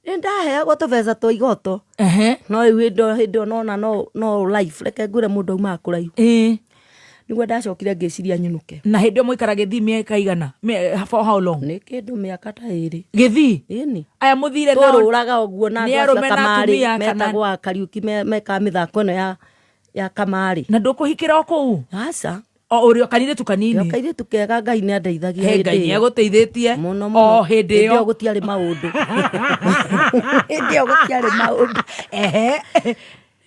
nĩ ndaheagwo tũbeca twa igoto no rĩu hĩndĩ nona no life reke ngwĩre mũndũ aumaga kũraihu nĩguo ndacokire ngĩciria nyũnũke na hĩndĩ ĩyo mũikara Gĩthii mĩaka igana for how long nĩ kĩndũ mĩaka ta 2 Gĩthii ĩni aya mũthire nao tũrũraga ũguo na andũ a Kamarĩ metagwo Kariuki meka mĩthako ĩno ya Kamarĩ na ndũkũhikĩra o kũu aca o ũrĩ o kairĩtu kanini kairĩtu kega Ngai nĩ andeithagia Ngai nĩ agũteithĩtie mũno hĩndĩ ĩyo gũtiarĩ maũndũ hĩndĩ ĩyo gũtiarĩ maũndũ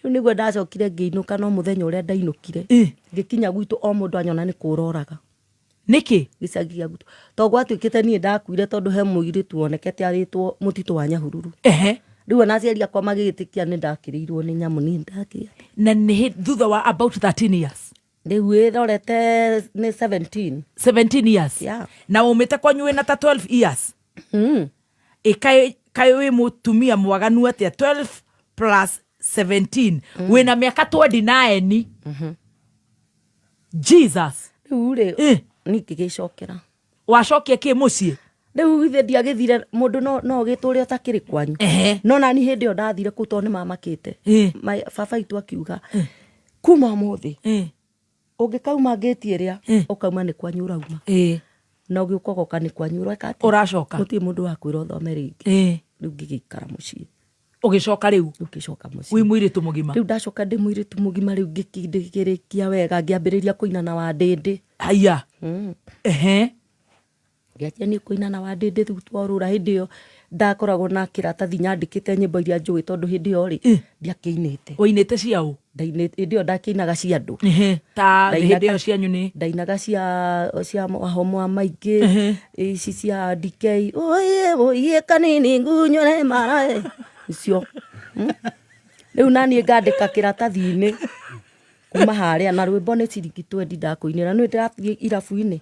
rĩu nĩguo ndacokire ngĩinũka no mũthenya ũrĩa ndainũkire ngĩkinya gwitũ o mũndũ anyona nĩ kũũroraga Niki gicagi gĩa Gutu to gwatuĩkĩte niĩ ndakuire tondũ he mũirĩtu wonekete arĩtwo Mũtitũ wa Nyahururu. Rĩu ona aciari akwa magĩgĩtĩkia nĩ ndakĩrĩirwo nĩ nyamũ niĩ ndakĩrĩa. Na nĩ thutha wa about 13 years. Rĩu ĩrorete nĩ 17 years. Yeah. Na umĩte kwanyu wĩna ta 12 years. Kaĩ wĩ mũtumia mwaganu atĩa 12 plus 17 wĩna mĩaka 29. Jesus. Rĩu rĩ nĩngĩgĩcokera. Wacokia kĩ mũciĩ? Rĩu ithe ndiagĩthire mũndũ no gĩtũũre ũtakĩrĩ kwanyu. No nani hĩndĩ ĩyo ndathire kũu tondũ nĩmamakĩte. Baba itu akiuga kuma mũthĩ ũngĩkauma ngĩti ĩrĩa ũkauma nĩ kwanyu ũrauma. Na ũgĩũka ũgoka nĩ kwanyu ũroka atĩ ũracoka. Gũtirĩ mũndũ wa kwĩra ũthome rĩngĩ. Rĩu ngĩgĩikara mũciĩ. Ũgĩcoka rĩu? Ũgĩcoka mũciĩ. Wĩ mũirĩtu mũgima? Rĩu ndacoka ndĩ mũirĩtu mũgima rĩu ngĩkĩrĩkia wega ngĩambĩrĩria kũina na wa ndĩndĩ. Haya. Ngĩakia nĩ kũina na wa ndĩndĩ rĩu twarũra hĩndĩ ĩyo ndakoragwo na kĩratathi nyandĩkĩte nyĩmbo iria njũĩ tondũ hĩndĩ ĩyo rĩ ndiakĩinĩte. Ũinĩte cia ũ? Hĩndĩ ĩyo ndakĩinaga cia andũ. Ta hĩndĩ ĩyo cianyu nĩ? Ndainaga cia mahomo maingĩ ici cia DK ũiye kanini ngunyore mara icio. Rĩu naniĩ ngandĩka kĩratathi-inĩ kuma harĩa na rwĩmbo nĩ ciringi 20 ndakũinĩra nĩ ndĩrathiĩ irabu-inĩ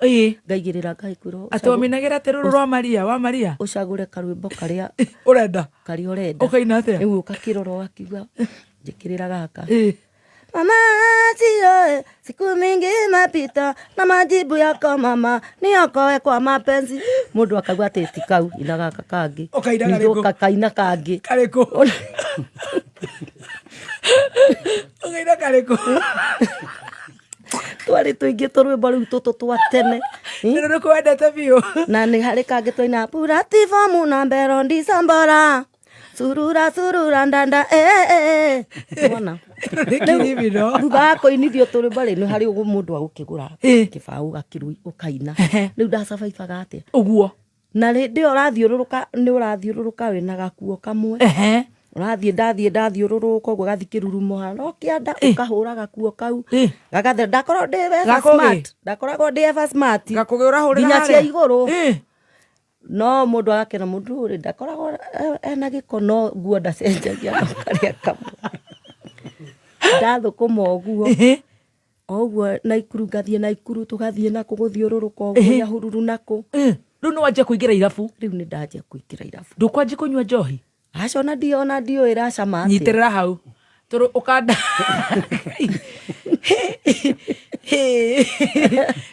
ngaigĩrĩra ngaikwĩrwo atũminagĩra terũrũ rwa Maria wa Maria ũcagũre karwĩmbo karĩa ũrenda karĩa ũrenda ũkaina atĩa rĩu ũkakĩrora akiuga njĩkĩrĩra gaka mama sio siku mingi mapita na majibu yako mama niokoe kwa mapenzi mũndũ akauga atĩ ti kau ina gaka kangĩ ũkaina kangĩ karĩkũ Ugaina karĩkũ twarĩ tũingĩ tũrwĩmbo rĩu tũtũ twa tene nĩ kwendete biũ na nĩ harĩ kangĩ twaina puratifomu na mberondi sambora surura ndanda mwana thutha wa kũinithio tũrwĩmbo rĩ nĩ harĩ mũndũ agũkĩgũra kĩbaũ ũkaina rĩu ndacabaibaga atĩa ũguo na rĩndĩ nĩ ũrathiũrũrũka wĩna gakuo kamwe ndathiũrũrũka ũguo gathi kĩrurumo no kĩanda ũkahũra gakuo kau gagathe ndakoragwo ndĩ ever smart nginya cia igũrũ no mũndũ agakena mũndũ ũrĩ ndakoragwo ena gĩko no nguo ndacenjagia karĩa kamwe ndathũkũma ũguo Naikuru ngathiĩ Naikuru tũgathiĩ nako gũthiũrũrũka ũguo Nyahururu nako rĩu nĩ wanjia kũingĩra irabu rĩu nĩ ndanjia kũingĩra irabu ndũkwanjia kũnyua njohi aca ona ndiũĩ ĩracama atĩa nyitĩrĩra hau tũrũ ũkanda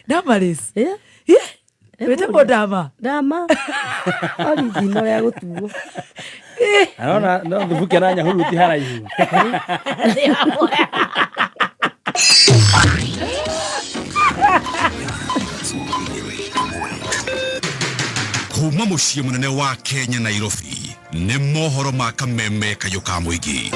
Damaris wĩtagwo Dama origino rĩa gũtuo arona no thubukia na Nyahururu ti haraihu kuma muciĩ mũnene wa Kenya Nairobi nĩ mohoro ma kameme kayo ka mũingĩ.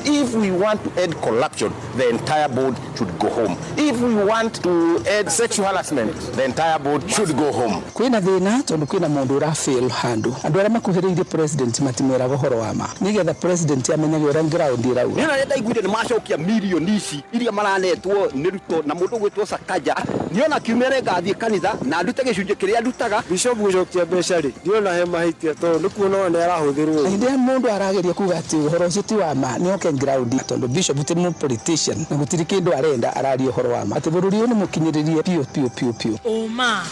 If we want to end corruption, the entire board should go home. If we want to end sexual harassment, the entire board should go home. Kwina thina tondu kwina mundu ura fail handu. Andu aria makuhiriirie president matimera gohoro wa ma. Nigetha president amenyage ura ground irau. Nina renda iguire ni macokia milioni ici iria maranetwo ni Ruto na mundu gwitwo Sakaja. Niona kiumere gathie kanitha na ndute gicunje kiria ndutaga. Bishop gucokia mbeca ri. Ndiona he mahitia tondu kuona ne arahuthirwo. Ndio mundu arageria kuga ati uhoro ucio ti wa ma ni oke ground tondu bishop ti mu politician na gutiri kindu arenda araria uhoro wa ma. Ati bururi uyu ni mukinyiririe pio. Oma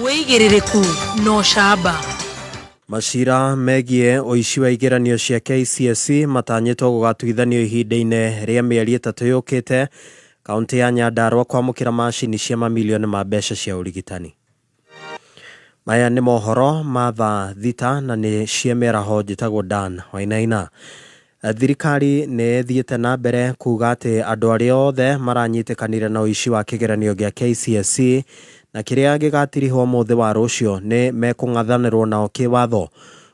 weigiririku no shaba. Macira megie ũici wa igeranio cia KCSE matanyĩtwo gũgatuithanio ihinda-inĩ rĩa mĩeri 3 yũkĩte kaunti ya Nyandarua kwamũkĩra macini cia mamilioni ma mbeca cia ũrigitani. Maya nĩ mohoro ma thaa thita na nĩ ciemeraho njĩtagwo Dan Wainaina. Thirikari nĩ thiĩte na mbere kuga atĩ andũ arĩa othe maranyitĩkanire na ũici wa kĩgeranio gĩa KCSE na kĩrĩa gĩgatirihwo mũthĩ wa rũciũ nĩ mekũng'athanĩrwo nao kĩwatho.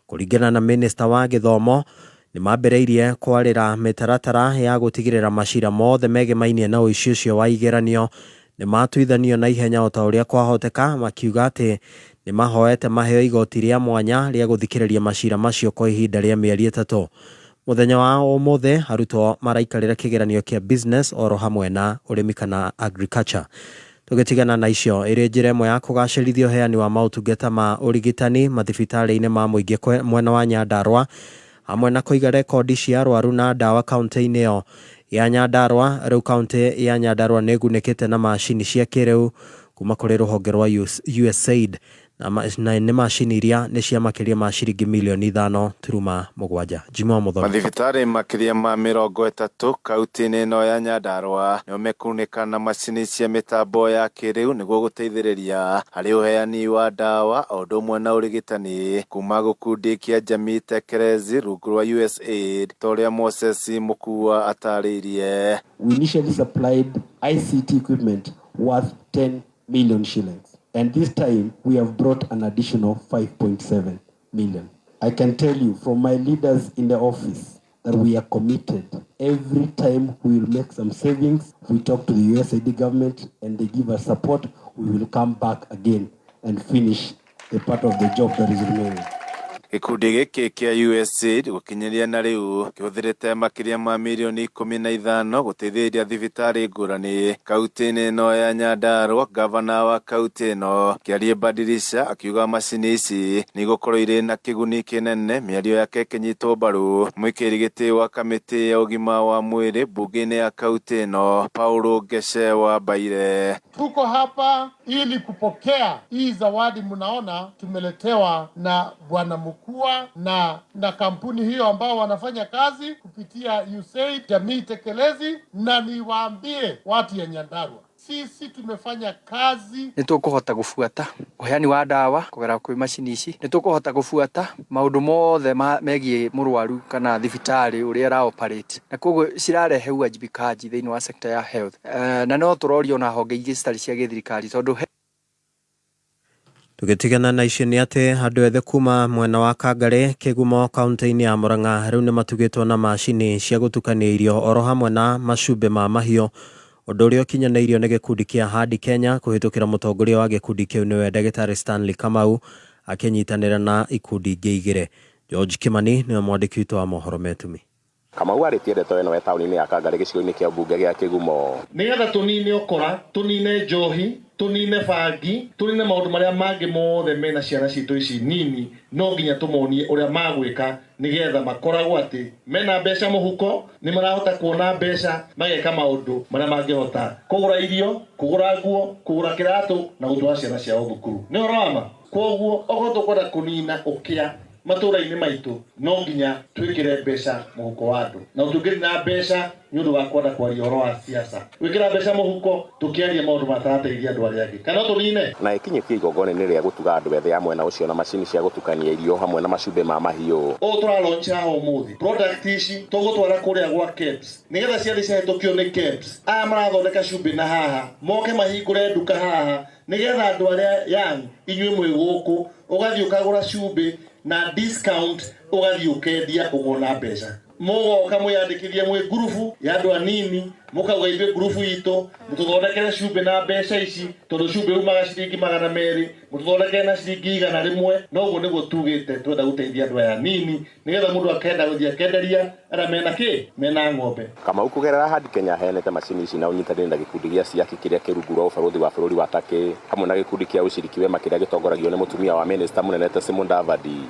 Kũringana na minista wa gĩthomo nĩ mambĩrĩirie kwarĩra mĩtaratara ya gũtigĩrĩra macira mothe megemainie na ũici ũcio wa igeranio nĩ matuithanio na ihenya o ta ũrĩa kwahoteka, makiuga atĩ nĩ mahoete maheo igoti rĩa mwanya rĩa gũthikĩrĩria macira macio kwa ihinda rĩa mĩeri 3. Mũthenya wa ũmũthĩ arutwo maraikarĩra kĩgeranio kĩa business oro hamwe na ũrĩmi kana agriculture. Tugitigana na icio iri njira imwe ya kugacirithia uheani wa mautungata ma urigitani mathibitarĩ-inĩ ma mũingĩ mwena wa Nyandarua hamwe na kũiga rekondi cia arwaru na ndawa kaunti-inĩ ĩyo ya Nyandarua. Rĩu kaunti ya Nyandarua nĩ ĩgunĩkĩte na macini cia kĩrĩu kuma kũrĩ rũhonge rwa USAID na nĩ macini iria nĩ cia makĩria ma ciringi milioni 5.7. Jimmy Muthoni. Mathibitarĩ makĩria ma 30 kaunti-inĩ ĩno ya Nyandarua nĩo mekunĩka na macini cia mĩtambo ya kĩrĩu nĩguo gũteithĩrĩria harĩ ũheani wa ndawa o ũndũ ũmwe na ũrigitani kuma gũkundi kĩa Jamii Tekelezi rungu rwa USAID ta ũrĩa Moses Mukua atarĩirie. We initially supplied ICT equipment worth 10 million shillings. And this time, we have brought an additional 5.7 million. I can tell you from my leaders in the office that we are committed. Every time we will make some savings, we talk to the USAID government and they give us support, we will come back again and finish the part of the job that is remaining. Gikundi gĩkĩ kĩa USAID gũkinyeria na rĩu kĩhũthĩrĩte makĩria ma milioni 15 gũteithĩrĩria thibitarĩ ngũrani kaunti-inĩ ĩno ya Nyandarua. Gavana wa kaunti ĩno Kĩarie Badilisha akiuga macini ici nĩ gũkorwo irĩ na kĩguni kĩnene. Mĩario yake ĩkĩnyitwo mbaru mwĩkĩrĩri gĩtĩ wa kamĩtĩ ya ũgima wa mwĩrĩ mbunge-inĩ ya kaunti ĩno Paulo Geshe Wambaire. Tuko hapa ili kupokea hii zawadi mnaona tumeletewa na Bwana Mukua na kampuni hiyo ambao wanafanya kazi kupitia USAID Jamii Tekelezi, na niwaambie watu ya Nyandarua, sisi tumefanya kazi. Nitukuhota gufuata uheani wa ndawa kugera kwi macini ici, nitukuhota gufuata maundu mothe megie murwaru kana thibitari uria ra operate, na koguo cirarehe uwajibikaji thiini wa sector ya health. Na no turorio na honge ingĩ citarĩ cia gĩthirikari tondu Tugitigana na icio nĩ atĩ andũ ethĩ kuma mwena wa Kangarĩ Kĩgumo kaunti-inĩ ya Murang'a rĩu nĩ matugĩtwo na macini cia gũtukania irio oro hamwe na macumbi ma mahiũ, ũndũ ũrĩa ũkinyanĩirio nĩ gĩkundi kĩa Hadi Kenya kũhĩtũkĩra mũtongoria wa gĩkundi kĩu nĩwe Ndagĩtarĩ Stanley Kamau akĩnyitanĩra na ikundi ingĩ igĩrĩ. George Kimani nĩwe mwandĩki witũ wa mohoro metumi. Kamau arĩtie ndeto ĩno taũni-inĩ ya Kangarĩ gĩcigo-inĩ kĩa mbunge gĩa Kĩgumo. Nĩgetha tũnine ũkora, tũnine njohi, tũnine bangi, tũnine maũndũ marĩa mangĩ mothe mena ciana citũ ici nini, no nginya tũmonie ũrĩa magwĩka nĩgetha makoragwo atĩ mena mbeca mũhuko, nĩ marahota kuona mbeca mageka maũndũ marĩa mangĩhota kũgũra irio, kũgũra nguo, kũgũra kĩratũ na gũtwara ciana ciao thukuru. Nĩ ũrama? Koguo okorwo tũkwenda kũnina ũkĩa matũra-inĩ maitũ no nginya twĩkĩre mbeca mũhuko wa andũ, na ũtũngĩrĩ na mbeca nĩ ũndũ wa kwenda kwaria ũhoro wa siasa. Gwĩkĩra mbeca mũhuko tũkĩaria maũndũ matarateithia andũ arĩa angĩ, kana tũnine. Na ikinyĩtie igongona-inĩ rĩa gũtuga andũ ethĩ ya mwena ũcio na macini cia gũtukania irio hamwe na macumbi ma mahiũ. Tũralaunch haha ũmũthĩ product ici tũgũtwara kũrĩa gwa KEBS nĩgetha ciathi cihetũkio nĩ KEBS. Aya marathondeka cumbĩ na haha moke mahingũre nduka haha nĩgetha andũ arĩa young inyuĩ mwĩ gũkũ ũgathiĩ ũkagũra cumbĩ na discount ugathiĩ ũkendia ũgona mbeca. Mũgoka mwĩyandĩkithie mwĩ ngurubu ya andũ anini mũkauga ithuĩ ngurubu itũ mũtũthondekere cumbĩ na mbeca ici tondũ cumbĩ umaga ciringi 200 mũtũthondekere na ciringi 100. Na ũguo nĩguo tugĩte twenda gũteithia andũ aya anini nĩgetha mũndũ akenda gũthiĩ akenderia arĩa mena kĩ mena ng'ombe. Kamau kũgerera Hadi Kenya heanĩte macini ici na ũnyitanĩri na gĩkundi gĩa ciaki kĩrĩa kĩrungu rwa ũbarũthi wa bũrũri wa Turkey hamwe na gĩkundi kĩa ũciriki wema kĩrĩa gĩtongoragio nĩ mũtumia wa Minister mũnene Tesi Mudavadi.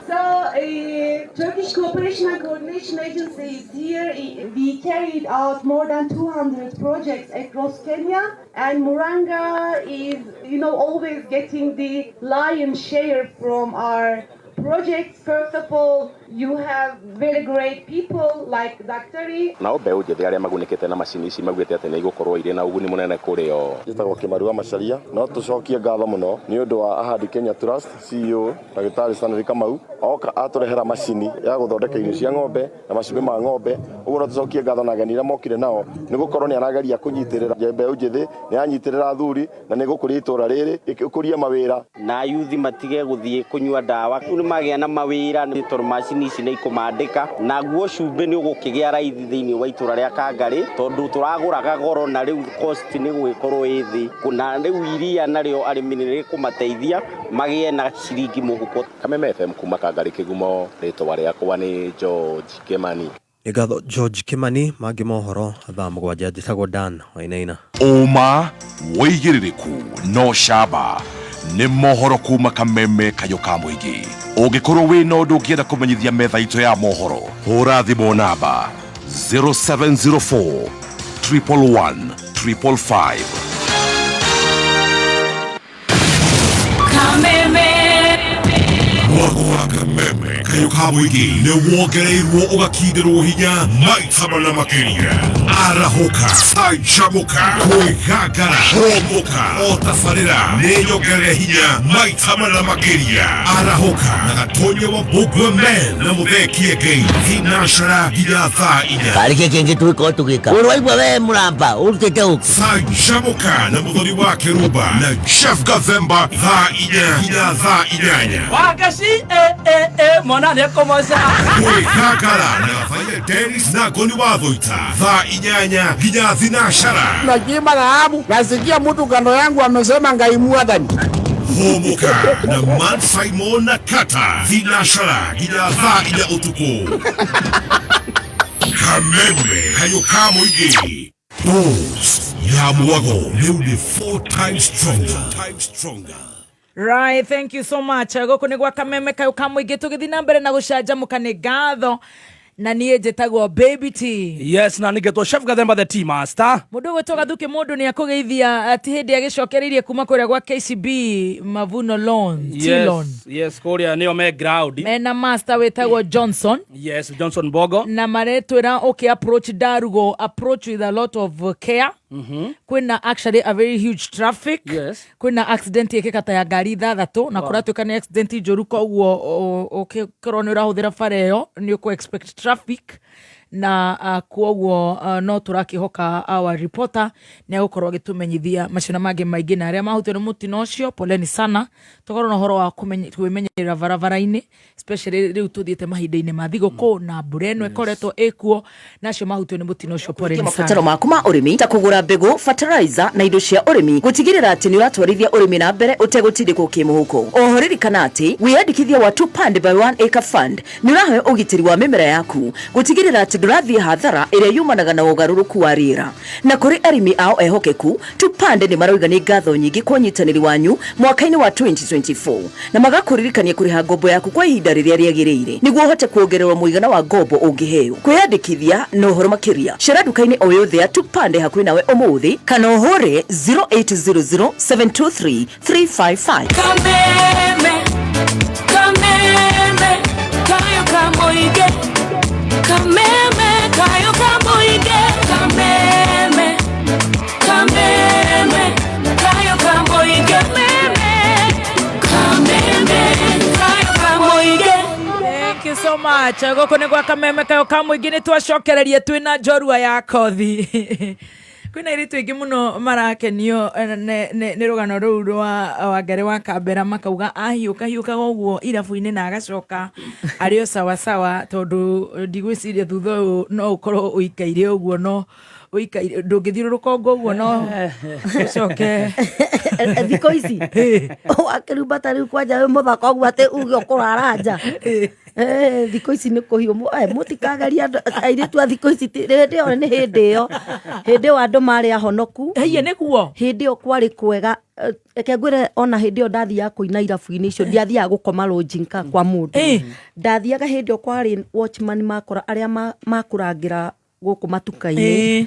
Turkish Cooperation and Coordination Agency is here. We carried out more than 200 projects across Kenya, and Murang'a is, always getting the lion's share from our projects. First of all, you have very great people like Daktari. Na mbeũ njĩthĩ arĩa magunĩkĩte na macini ici maugĩte atĩ nĩ igũkorwo irĩ na ũguni mũnene kũrĩ o. Njĩtagwo Kĩmaruga Macharia, no tũcokie ngatho mũno nĩ ũndũ wa Hadi Kenya Trust CEO Ndagĩtarĩ Stanley Kamau oka atũrehera macini ya gũthondeka irio cia ng'ombe na macumbĩ ma ng'ombe. Ũguo no tũcokie ngatho na ageni arĩa mokire nao nĩ gũkorwo nĩ arageria kũnyitĩrĩra mbeũ njĩthĩ, nĩ anyitĩrĩra athuri na nĩ gũkũria itũra rĩrĩ ĩkũrie mawĩra. Na yuthi matige gũthiĩ kũnyua ndawa, nĩ magĩa na mawĩra nĩ tondũ macini ici nĩ ikũmandĩka, na guo cumbĩ nĩ ũgũkĩgĩa raithi thĩinĩ wa itũra rĩa Kangarĩ tondũ tũragũraga goro na rĩu cost nĩ gwĩkorwo ĩ thĩ, na rĩu iria narĩo arĩmi nĩ rĩkũmateithia magĩe na ciringi mũhuko. Kameme FM kuma Kangarĩ Kĩgumo, rĩtwa rĩakwa nĩ George Kimani. Nĩ ngatho George Kimani, mangĩ mohoro thaa mũgwanja njĩtagwo Dan Wainaina. Ũma, wĩigĩrĩrĩku, no camba nĩ mohoro kuma Kameme Kayũ ka Mũingĩ. Ũngĩkorwo wĩna ũndũ ũngĩenda kũmenyithia metha itũ ya mohoro, hũra thimũ namba 0704 111 555. Mwako wa Kameme Kayũ ka Mũingĩ nĩ wongereirwo ũgakindĩrwo hinya maita mana makĩria. Arahũka, canjamũka, kwĩgangara, homoka, o tabarĩra nĩ nyongerere hinya maita mana makĩria. Arahũka na Gatonye wa Mbũgua Men na Mũthee Ngei thinacara nginya thaa 4. Karĩke kĩngĩ twĩko tũgĩka. Ũrwaigua we mũramba ũrutĩte ũkũ. Canjamũka na Mũthoni wa Kĩrumba na Chef Gathemba thaa 4 nginya thaa 8. Wagaci mwana nĩ kũmoca. Kwĩgangara na Gathaiya Dennis na Ngoni wa Thũita thaa 8 nginya thinacara. Najima Rahabu, nasikia mtu kando yangu amesema Ngai Mwathani. Homoka na Man Simon na Kata thinacara nginya thaa 4 ũtukũ. Kameme Kayũ ka Mũingĩ. Dose ya Mwago rĩu nĩ 4 times stronger. Right, thank you so much. Gũkũ nĩ gwa Kameme Kayũ ka Mũingĩ, tũgĩthiĩ na mbere na gũcanjamũka nĩ ngatho na niĩ njĩtagwo Baby T. Yes, na nĩngetwo Chef Gathemba the Tea Master. Mũndũ gwĩtwo Gathuki mũndũ nĩ akũgeithia ati hĩndĩ agĩcokereirie kuma kũrĩa gwa KCB Mavuno Loan, T-Loan. Yes, kũrĩa nĩo me ground. Mena master wĩtagwo Johnson. Yes, Johnson Bogo. Na maretwĩra approach Darugo, approach with a lot of care. Kwĩna actually a very huge traffic. Yes. Kwĩna accident ĩkĩkata ya ngari 6 na kũratuĩka nĩ accident njũru, koguo ũkĩkorwo nĩ ũrahũthĩra bara ĩyo nĩ ũkũ expect traffic na koguo no tũrakĩhoka our reporter nĩ agũkorwo agĩtũmenyithia maciana mangĩ maingĩ na arĩa mahutio nĩ mũtino ũcio. Poleni sana, tũkorwo na ũhoro wa kwĩmenyerera barabara-inĩ, especially rĩu tũthiĩte mahinda-inĩ ma thigũkũ na mbura ĩno ĩkoretwo ĩkuo, nacio mahutio nĩ mũtino ũcio. Poleni sana. Mabataro maku ma ũrĩmi ta kũgũra mbegũ, fertilizer na indo cia ũrĩmi, gũtigĩrĩra atĩ nĩ ũratwarithia ũrĩmi na mbere ũtegũtindĩkwo kĩmũhuko. Oho ririkana atĩ wĩyandĩkithia wa Tupande by 1 Acre Fund nĩ ũrahe ũgitĩri wa mĩmera yaku, gũtigĩrĩra atĩ ndũrathiĩ hathara ĩrĩa yumanaga na ũgarũrũku wa rĩera. Na kũrĩ arĩmi ao ehokeku, Tupande nĩ marauga nĩ ngatho nyingĩ kwa ũnyitanĩri wanyu mwaka-inĩ wa 2024 na magakũririkania kũrĩha ngombo yaku kwa ihinda rĩrĩa rĩagĩrĩire nĩguo ũhote kuongererwo mũigana wa ngombo ũngĩheo. Kwĩyandĩkithia na ũhoro makĩria, cera nduka-inĩ o yothe ya Tupande hakuhĩ nawe ũmũthĩ kana ũhũre 0800 723 355. Kameme Kayũ ka Mũingĩ. Kameme Kayũ ka Mũingĩ. Kameme Kayũ ka Mũingĩ. Kameme Kayũ ka Mũingĩ. Thank you so much. Gũkũ nĩ gwa Kameme Kayũ ka Mũingĩ, nĩ twacokererie twĩna njorua ya kothi. Kwĩna iritu ingĩ mũno marakenio nĩ rũgano rũu rwa Wangari wa Kambera, makauga ahiũka ũguo irabu-inĩ na agacoka arĩ o sawa tondũ ndigwĩciria thutha ũyũ no ũkorwo ũikaire ũguo, no ndũngĩthiũrũrũka ũguo no ũcoke thikũ ici wakĩrumbata rĩu kwanja wĩ mũthaka ũguo atĩ uge ũkũrara nja. Thikũ ici nĩ kũhiũ mũtikageria airĩtu a thikũ ici hĩndĩ ĩyo nĩ hĩndĩ ĩyo andũ marĩ ahonoku. Hĩĩ nĩguo hĩndĩ ĩyo kwarĩ kwega. Reke ngwĩre ona hĩndĩ ĩyo ndathiaga kũina irabu-inĩ icio, ndiathiaga gũkoma lodging kwa mũndũ. Ndathiaga hĩndĩ ĩyo kwarĩ watchman makora arĩa makũrangĩra gũkũ matuka-inĩ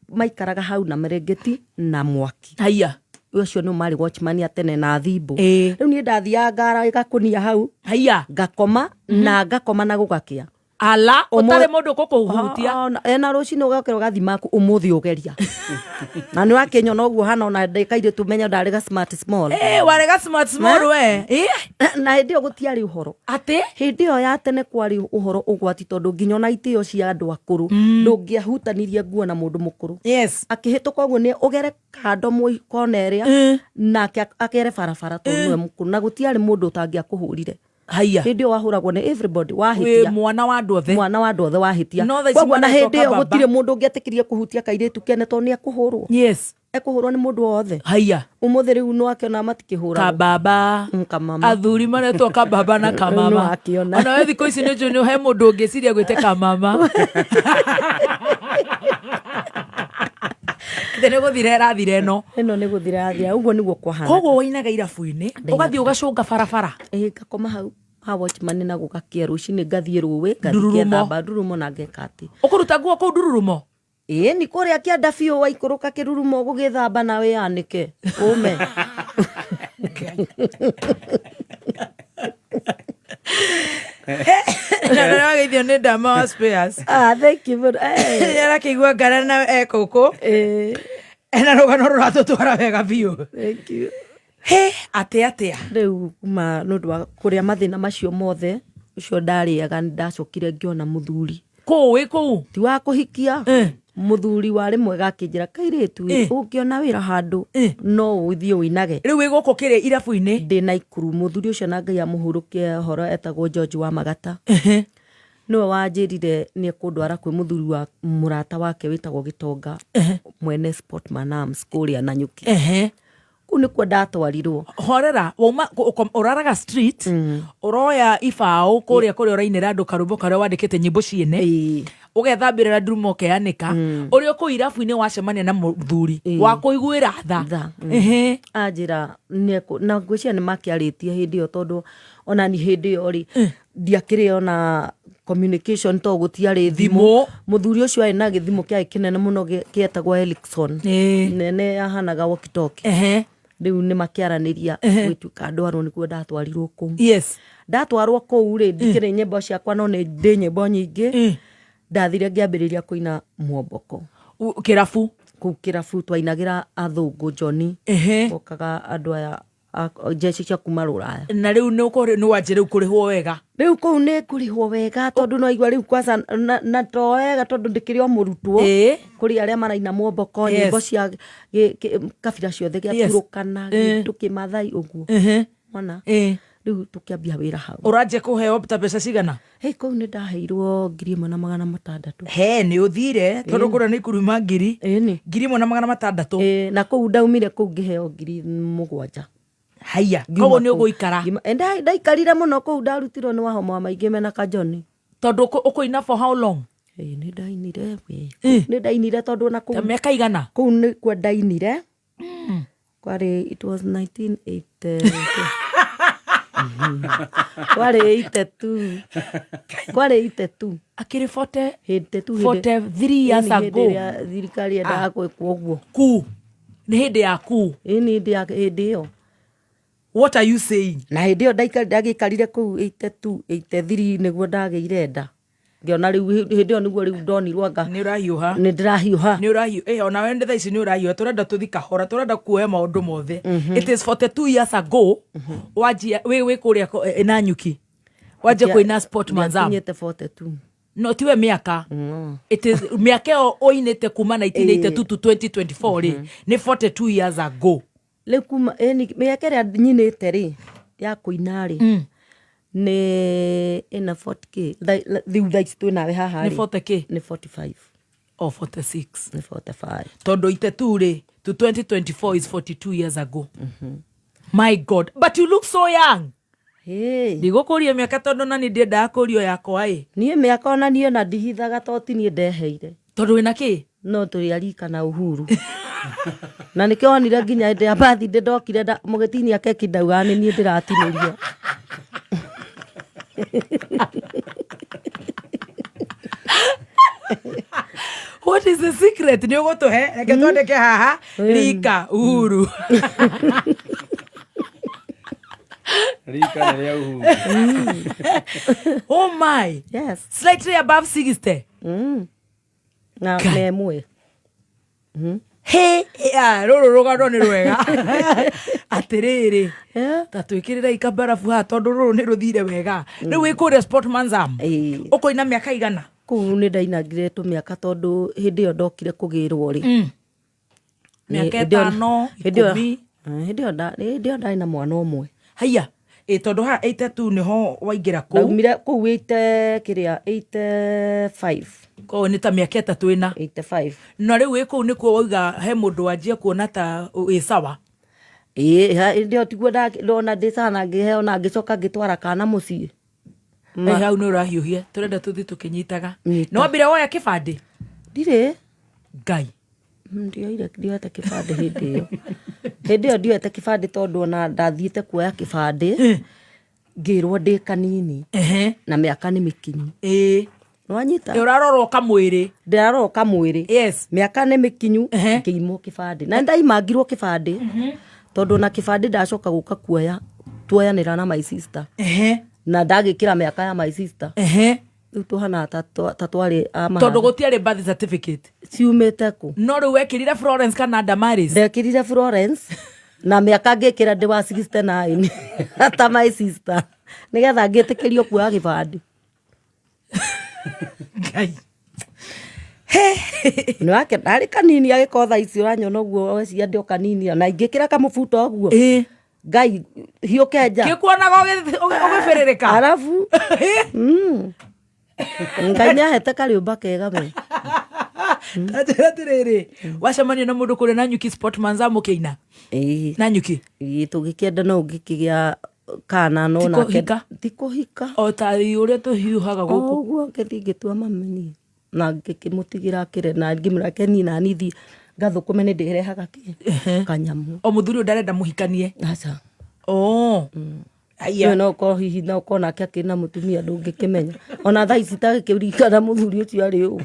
maikaraga hau na merengeti na mwaki. Haiya ũcio nĩ marĩ watchman atene na thimbo. Rĩu niĩ ndathiaga ngara ĩgakũnia hau. Haiya ngakoma na ngakoma na gũgakĩa. Ala ũtarĩ mũndũ gũkũhutia. Na rũcinĩ ũgakĩra ũgathi maku ũmũthĩ ũgeria. Na nĩ wakenya no ũguo hana ona ndĩkaire tumenya ndarega smart small. Warega smart small we. Na hĩndĩ ĩyo gũtiarĩ ũhoro. Atĩ hĩndĩ ĩyo ya tene kwarĩ ũhoro ũgwati tondũ nginya ona itĩo cia andũ akũrũ ndũngĩahutanirie nguo na mũndũ mũkũrũ. Yes. Akĩhĩtũka ũguo nĩ ũgere kando kona ĩrĩa nake akere barabara tondũ nĩwe mũkũrũ na gũtiarĩ mũndũ ũtangĩakũhũrire. Haiya hĩndĩ ĩyo wahũragwo nĩ everybody wahitia. Mwana wa andũ othe wahitia. Koguo na hĩndĩ ĩyo gũtirĩ mũndũ ũngĩetĩkirie kũhutia kairĩtu kene tondũ nĩ akũhũrwo. Yes. ekuhurwo ni mundu wothe haya umuthi riu no akiona matikihura kababa kamama athuri maretwo kababa na kamama ona we thiko ici ni he mundu ungiciria gwite kamama Kithene guthire rathire no ni guthire rathire uguo niguo kwahana koguo wainaga irabu-ini ugathii ugacunga barabara ngakoma hau watchman na gugakia rucini ngathie ruwe ngathie thamba ndurumo na ngekati ukuruta nguo kuu ndururumo ni kuria kianda biu waikuruka kirurumo gugithamba nawe yanike ume na geithio ni ndama wa spares thank you but yara kigwa ngara na ekoko ena rugano ruratutwara wega biu thank you atia riu kuma nundu wa kuria mathina macio mothe ucio ndariaga ndacokire ngiona muthuri kuu ti wa kuhikia muthuri wari mwega akinjira kairitu ungiona wira handu no uthie uinage riu wiguko kire irabu-ini ndina ikuru muthuri ucio na Ngai amuhurukie horo etagwo George wa Magata no wanjirire ni kundwara kwi muthuri wa murata wake witagwo Gitonga mwene Sportman Arms kuria na Nyuki kuni kwa ndatwarirwo horera wauma uraraga street uroya ibao kuria urainira andu karumbo karia wandikite nyimbo ciene ugethambirira ndurumo keanika urio ku irabu-ini wacemania na muthuri wa kuiguira tha anjira na ngwiciria ni makiaritie hindi yo tondu ona ni hindi yo ri ndiakire ona communication to gutiari thimu muthuri ucio ari na githimo kia kinene muno kietagwo Erickson nene ahanaga walkie talkie riu ni makiaraniria gwituka ndwarwo niguo ndatwarirwo kuu ndatwarwo kuu ri ndikire nyimbo ciakwa no ni ndi nyimbo nyingi ndathire ngiambiriria kuina mwomboko kirabu kuu kirabu twainagira athungu Johnny okaga andu aya jeshi cia kuma Ruraya na riu ni wanjire riu kurihwo wega riu kuu ni kurihwo wega tondu no igwa riu kwanza na to wega tondu ndikiri o murutwo kuri aria maraina mwomboko nyimbo cia kabira ciothe giaturukana tukimathai uguo mona riu tukiambia wira hau uranje kuheo ta mbeca cigana kuu ni ndaheirwo 1,600 ni uthire tondu kura ni kuruma 1,600 na kuu ndaumire kuu ngiheo 7,000 haya koguo ni uguikara ndaikarire muno kuu ndarutirwo ni wahoma maingi mena kajoni tondu ukuina for how long ni ndainire tondu na kuu miaka igana kuu ni kwa ndainire kwari it was 1980 kwari 82 akiri 43 years ago thirikari endaga gwikwo uguo kuu ni hindi ya kuu ni hindi yo what are you saying na hindi yo ndagikarire kuu 82 83 niguo ndageire nda ngiona riu hindi yo niguo riu ndonirwo anga ni urahiuha ni ndirahiuha ona wende tha ici ni urahiuha turenda tuthika hora turenda kuoya maundu mothe it is 42 years ago wajia we kuria na Nyuki wajia kuina Sportman Arms 42 no tiwe miaka it is miaka yo oinete kuma 1982 to 2024 ni 42 years ago le kuma miaka ria nyinite ri ya kuina ri ni ina 40k thiu thaici twinawe haha ni 40k ni 45 or 46 ni 45 tondu itetu ri to 2024 is 42 years ago my god but you look so young ndigũkũria miaka tondu na ni ndiendaga kũrio yakwa nie miaka ona nie na ndihithaga toti nie ndeheire tondu wina ki no turi arika na Uhuru na nikio onire nginya ndi abathi ndokire mugitinia keki ndauga ni nie ndiratiniria what is the secret ni ugutuhe reke twandike haha rika Uhuru rika ya Uhuru oh my yes slightly above 60 na memwe rũrũ rũgano nĩ rwega atĩrĩrĩ ta twĩkĩrĩra ikambarabu haha tondũ rũrũ nĩ rũthire wega rĩu wĩ kũrĩa Sportman Arms ũkũina mĩaka igana kũu nĩ ndainagire tũmĩaka tondũ hĩndĩ ĩyo ndokire kũgĩrwo rĩ mĩaka 5 10 hĩndĩ ĩyo ndarĩ na mwana ũmwe haiya tondu ha 82 niho waingira ku ndaumire kuu 85 ko ni ta miaka 3 ina 85 no riu iku nikuo wauga he mundu wanjia kuona ta wi sawa ndio tiguo ndona ndi sana ngiheo na ngicoka ngitwara kana mucii hau no rahiuhia turenda tuthi tukinyitaga no ambire woya kibande ndire ngai ndioete kibande hindi iyo ndioete kibande tondu ona ndathiite kuoya kibande ngirwo ndi kanini na miaka ni mikinyu nwanyita urarorwo kamwiri ndirarorwo kamwiri yes miaka ni mikinyu ngiimwo kibande na ndaimangirwo kibande tondu na kibande ndacoka guka kuoya tuoyanira na my sister na ndagikira miaka ya my sister riu tuhana tatwari ama tondu gutiari birth certificate ciumite ku no riu wekirire Florence kana Damaris ndekirire Florence na miaka ngikira ndi wa 69 ata my sister nigetha ngitikirio kuoya kibande ngai no ake ndari kanini agikotha icio ranyona guo weciria ndio kanini na ingikira kamubuto guo ngai hiukenja gikuonaga ugibiririka arafu ngai nyahete kariumba kega me atiriri wacemania na mundu kuri na nyuki sportman za mukiina na nyuki tugikienda no ngikigia kana no na tikuhika o tari uria tuhiuhaga guku guo ngitua mameni na ngikimutigira kire na ngimurake ni na nithi ngathukume ni ndirehaga kanyamu o muthuri ndarenda muhikanie acha aya no ko hihi no ko nake akina mutumia ndungikimenya ona thaa ici tagikirikana muthuri ucio ari u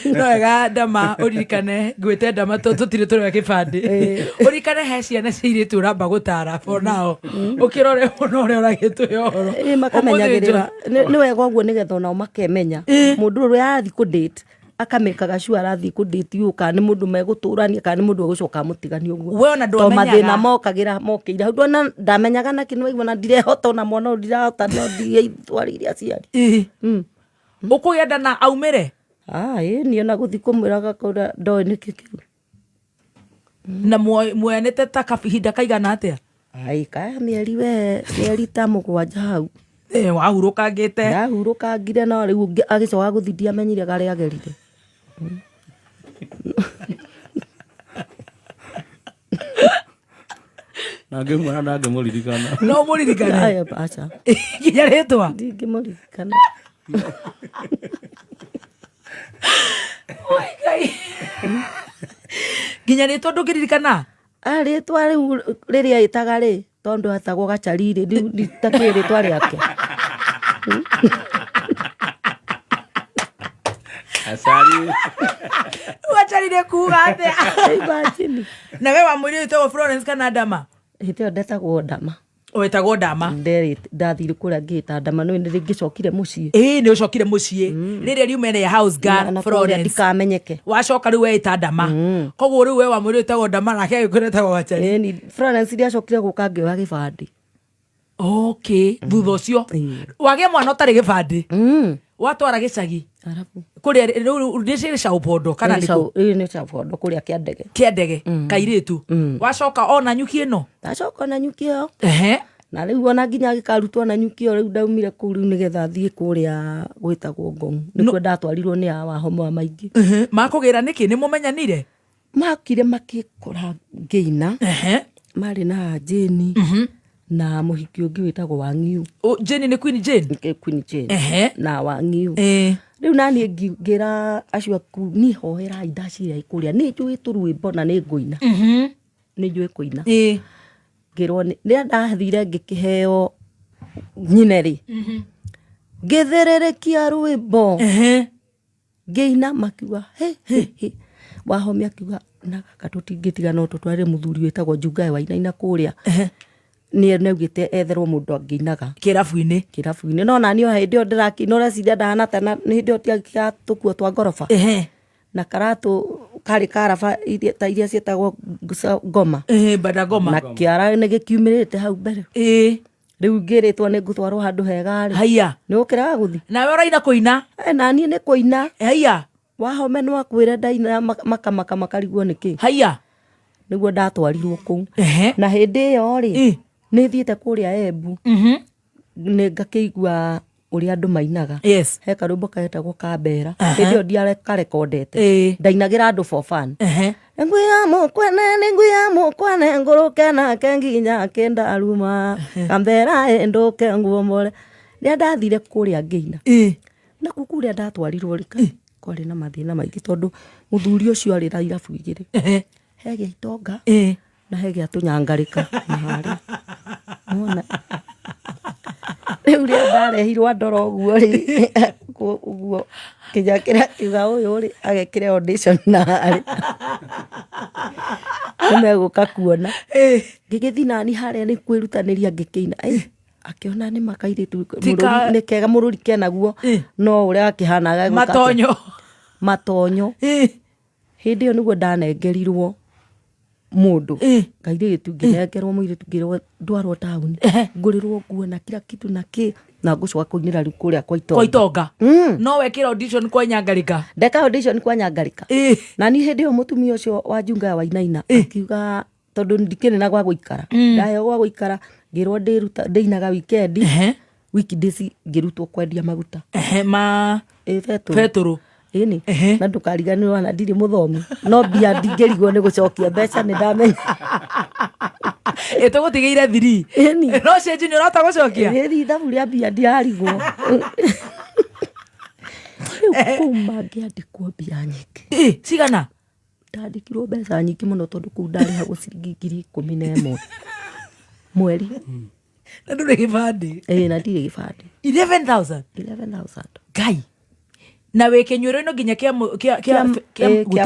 noega ndama uririkane ngwite ndama tutire turi kibande uririkane he ciana ciire turamba gutara for now ukirore onore uragitwe horo makamenyagira ni wega uguo nigetha ona makemenya mundu uria arathi ku date akamekaga sure arathi ku date yuka ni mundu meguturania kana ni mundu egucoka mutigani uguo we ona ndo mathina mokagira mokeira hau ndona ndamenyaga na kinwa igona ndirehota ona mwana ndirahota no ndiitwariria ciari ukuyenda na aumire ni ona guthi kumwiraga kura ndoe nikikiru na muenete ta kahinda kaigana atia kaya mieri ta mugwanja hau wahurukangite ndahurukangire no riu agicoka guthi ndiamenyire garia agerire nangimwana nangimuririkana no muririkana aya acha nginya ritwa ndingimuririkana nginya ritwa ndungiririkana ritwa riu riria itaga ri tondu atagwo gacariri nditakire ritwa riake acari wacarire kuga atia imagine na we wamwire witagwo Florence kana Dama hitio ndetagwo Dama wetagwo Dama ndathire kuria ngita Dama no ndi ngicokire mucii ni ucokire mucii riria riumene ya house girl Florence ndikamenyeke wacoka riu weta Dama koguo riu we wamwire witagwo Dama nake agikuretagwo wacari ni Florence ndiacokire guka ngioya gibandi thutha ucio wage mwana utari gibandi watwara gicagi arabu kuria riu ndicire Chaupondo kana ni Chaupondo kuria kiandege kairitu wacoka ona nyuki ino ndacoka na nyuki yo na riu ona nginya gikarutwo na nyuki yo riu ndaumire ku riu nigetha thie kuria gwitagwo Ngong nikuo ndatwarirwo ni awa homo maingi makugira niki ni mumenyanire makire makikora ngeina mari na Jane na muhiki ungi witagwo Wangiu Jane ni Queen Jane na Wangiu riu nani ngira acio ku ni hohera indacira ikuria ni njui turwimbo na ni nguina ni njui kuina ngirwo ni ndathire ngikiheo nyineri ngithirerekia rwimbo ngeina makiuga wahomia kiuga na katutingitiga no tutware muthuri witagwo Njungae Wainaina kuria ni neugite etherwo mundu anginaga kirafu-ini no nani o hindi o ndirakinora ciria ndahana tana ni hindi o tia tukuo twa ngoroba na karatu kari karaba ta iria cietagwo ngoma bada ngoma na kiara ni gikiumirite hau mbere riu ngiritwo ni ngutwarwo handu hega ri haya ni ukiraga guthi nawe uraina kuina nani ni kuina haya wahome no akwire ndaina makamaka makarigwo niki haya niguo ndatwarirwo kuu na hindi iyo ri ni thiete kuria Embu ni ngakigua uria andu mainaga he karumbo kaetagwo Kambera hindi iyo ndiare karekondete ndainagira andu for fun nguya mukwene nguruke nake nginya kindaruma Kambera enduke nguomore ria ndathire kuria ngiina na kukuria ndatwarirwo rika kwari na mathina maingi tondu muthuri ucio ari ra irabu igiri hege itonga na hege atunyangarika mahari mona riu ria ndarehirwo ndoro guo ri guo kija kira kiuga uyu ri agekire audition na ari nimeguka kuona ngigithii nani haria ni kwirutaniria ngikina akiona ni makairitu mururi ni kega mururi kenaguo no uria akihanaga matonyo hindi iyo niguo ndanengerirwo mundu kairitu ngirengerwo muiritu ngirwo ndwarwo town ngurirwo nguo na kila kitu na ki na ngucoka kuinira riu kuria kwa itonga no wekira audition kwa Nyangarika ndeka audition kwa Nyangarika na ni hindi iyo mutumia ucio wa Njunga wa Inaina akiuga tondu ndikire na gwa guikara ndayo gwa guikara ngirwo ndiruta ndeinaga weekend weekdays ngirutwo kwendia maguta Petro ini na ndukariganirwo na ndiri muthomi no bia ndingerigwo ni gucokia mbeca ni ndamenya tugutigire 3 no cenji ni urata gucokia ni thabu ria bia ndiarigwo kuma ngiandikwo bia nyingi cigana ndandikirwo mbeca nyingi muno tondu kuu ndarihagwo ciringi 11 mweri na ndure gibandi na ndire gibandi 11,000 gai na weke nyoro ino ginya kia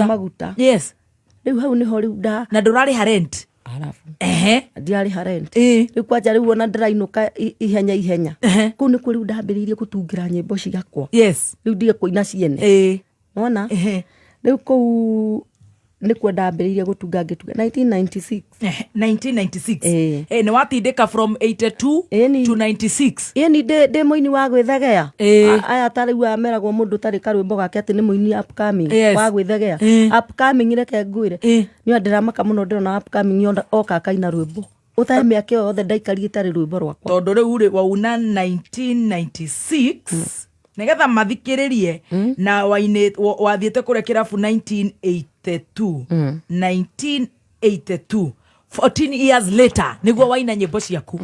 maguta yes riu hau niho riu na ndurari ha rent alafu ndiari ha rent riu kwanja riu ona ndirainũka ihenya kuu ni kuri ndambiriirie gutungira nyimbo ciakwa yes riu ndige kuina ciene wona riu kuu ni kwendambiriirie gutunga ngituga 1996 ni watindika from 82 to 96 ni de muini wa gwithegea aya tariu ameragwo mundu tari karwimbo gake ati ni muini upcoming wa gwithegea upcoming reke ngwire ni ndiramaka muno ndirona upcoming yonda oka kaina rwimbo utai miake yothe ndaikarie tari rwimbo rwakwa tondu riu ri wauna 1996 nigetha mathikiririe na waine wathiete kuria kirabu 1982 14 years later niguo waina nyimbo ciaku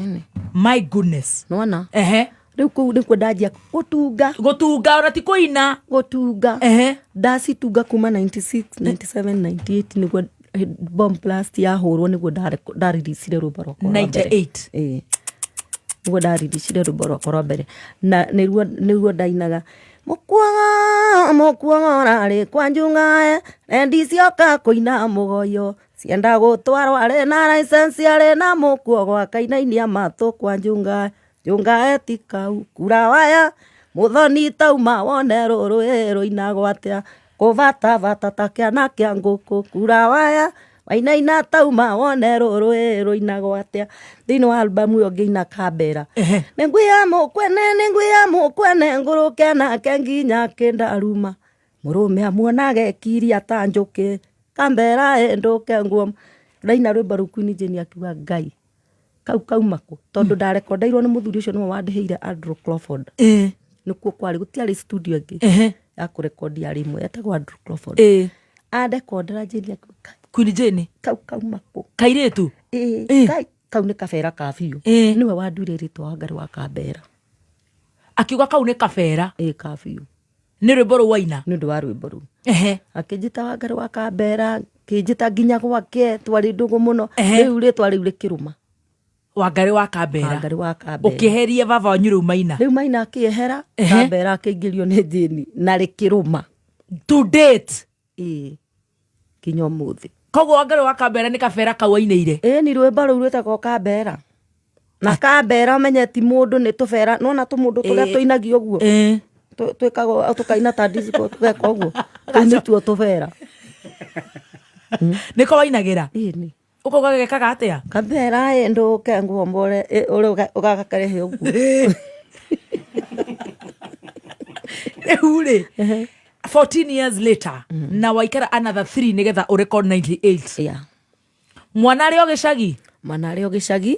my goodness nona riu kuu ni kwendajia gutunga ona ti kuina gutunga ndacitunga kuma 96 97 98 niguo bomb blast yahurwo niguo ndaririicire rwimbo rwakwa 98 niguo ndaririicire rwimbo rwakwa rwa mbere na niguo ndainaga mukuanga rari kwa Njunga endi cioka kuina mugoyo cienda gutwarwo ari na license ari na mukuo gwa kainainia matu kwa Njunga etikau kura waya muthoni tauma wone ruru inagwo atia kuvata takiana kia nguku kura waya wainaina tauma wone ruru inagwo atia thiini wa album yo ngiina Kambera ningwia mukwene nguruke nake nginya kindaruma murume amuonage kiria ta njuki Kambera enduke nguo ndaina rwimbo ruku ni jeni akiuga ngai kau mako tondu ndarekondairwo ni muthuri ucio no wandiheire Andrew Crawford nikuo kwari gutiari studio ingi ya kurekondia rimwe etagwo Andrew Crawford andekondera jeni akiuga Queen Jane kau mako kairetu kau ni kabera ka biu niwe wandure ritwa Wangari wa Kambera akiuga kau ni kabera ka biu ni rwimbo rwaina ni ndu wa rwimbo ru akijita Wangari wa Kambera kijita nginya gwake twari ndugu muno riu ritwa riu rikiruma Wangari wa Kambera ukiherie baba wanyu riu maina akihera Kambera akiingirio ni jeni na rikiruma to date kinyo muthi koguo Wangari wa Kambera ni kabera kawainire ni rwimbo ru rwetagwo Kambera na Kambera menyeti mundu ni tubera nona tumundu turia tuinagio guo twikago tukaina ta disco tweka guo ni tuo tubera niko wainagira ni uko gagekaga atia Kambera enduke nguombore uri ugakarehe uguo ure 14 years later na waikara another 3 nigetha u record 98. Yeah. Mwana rĩ o gĩcagi? Mwana rĩ o gĩcagi.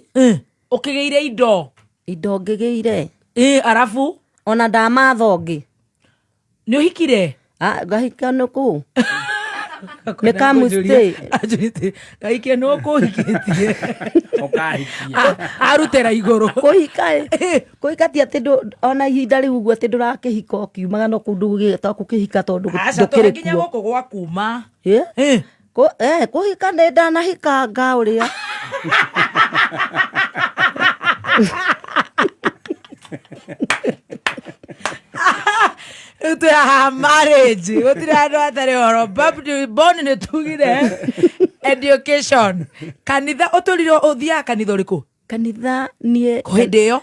Ũkĩgĩire indo ngĩgĩire. Arabu ona ndamatha ũngĩ. Nĩ ũhikire? Ngahika nũkũ. Nĩ kamustay. Gaikia no kũhikĩtie. Ũkahikia. Arutĩra igũrũ. Kũhika ti atĩ ona ihinda rĩu ũguo atĩ ndũrakĩhika ũkiumaga no kũndũ gũgĩta gũkĩhika tondũ ndũkĩrĩ nginya gũkũ gwa kuma. Kũhika nĩ ndanahikanga ũrĩa. Utu ya marriage. Gũtirĩ andũ atarĩ horo. Born nĩ tugire education. Kanitha ũtũrirwo ũthiaga kanitha ũrĩkũ? Kanitha niĩ hĩndĩ ĩyo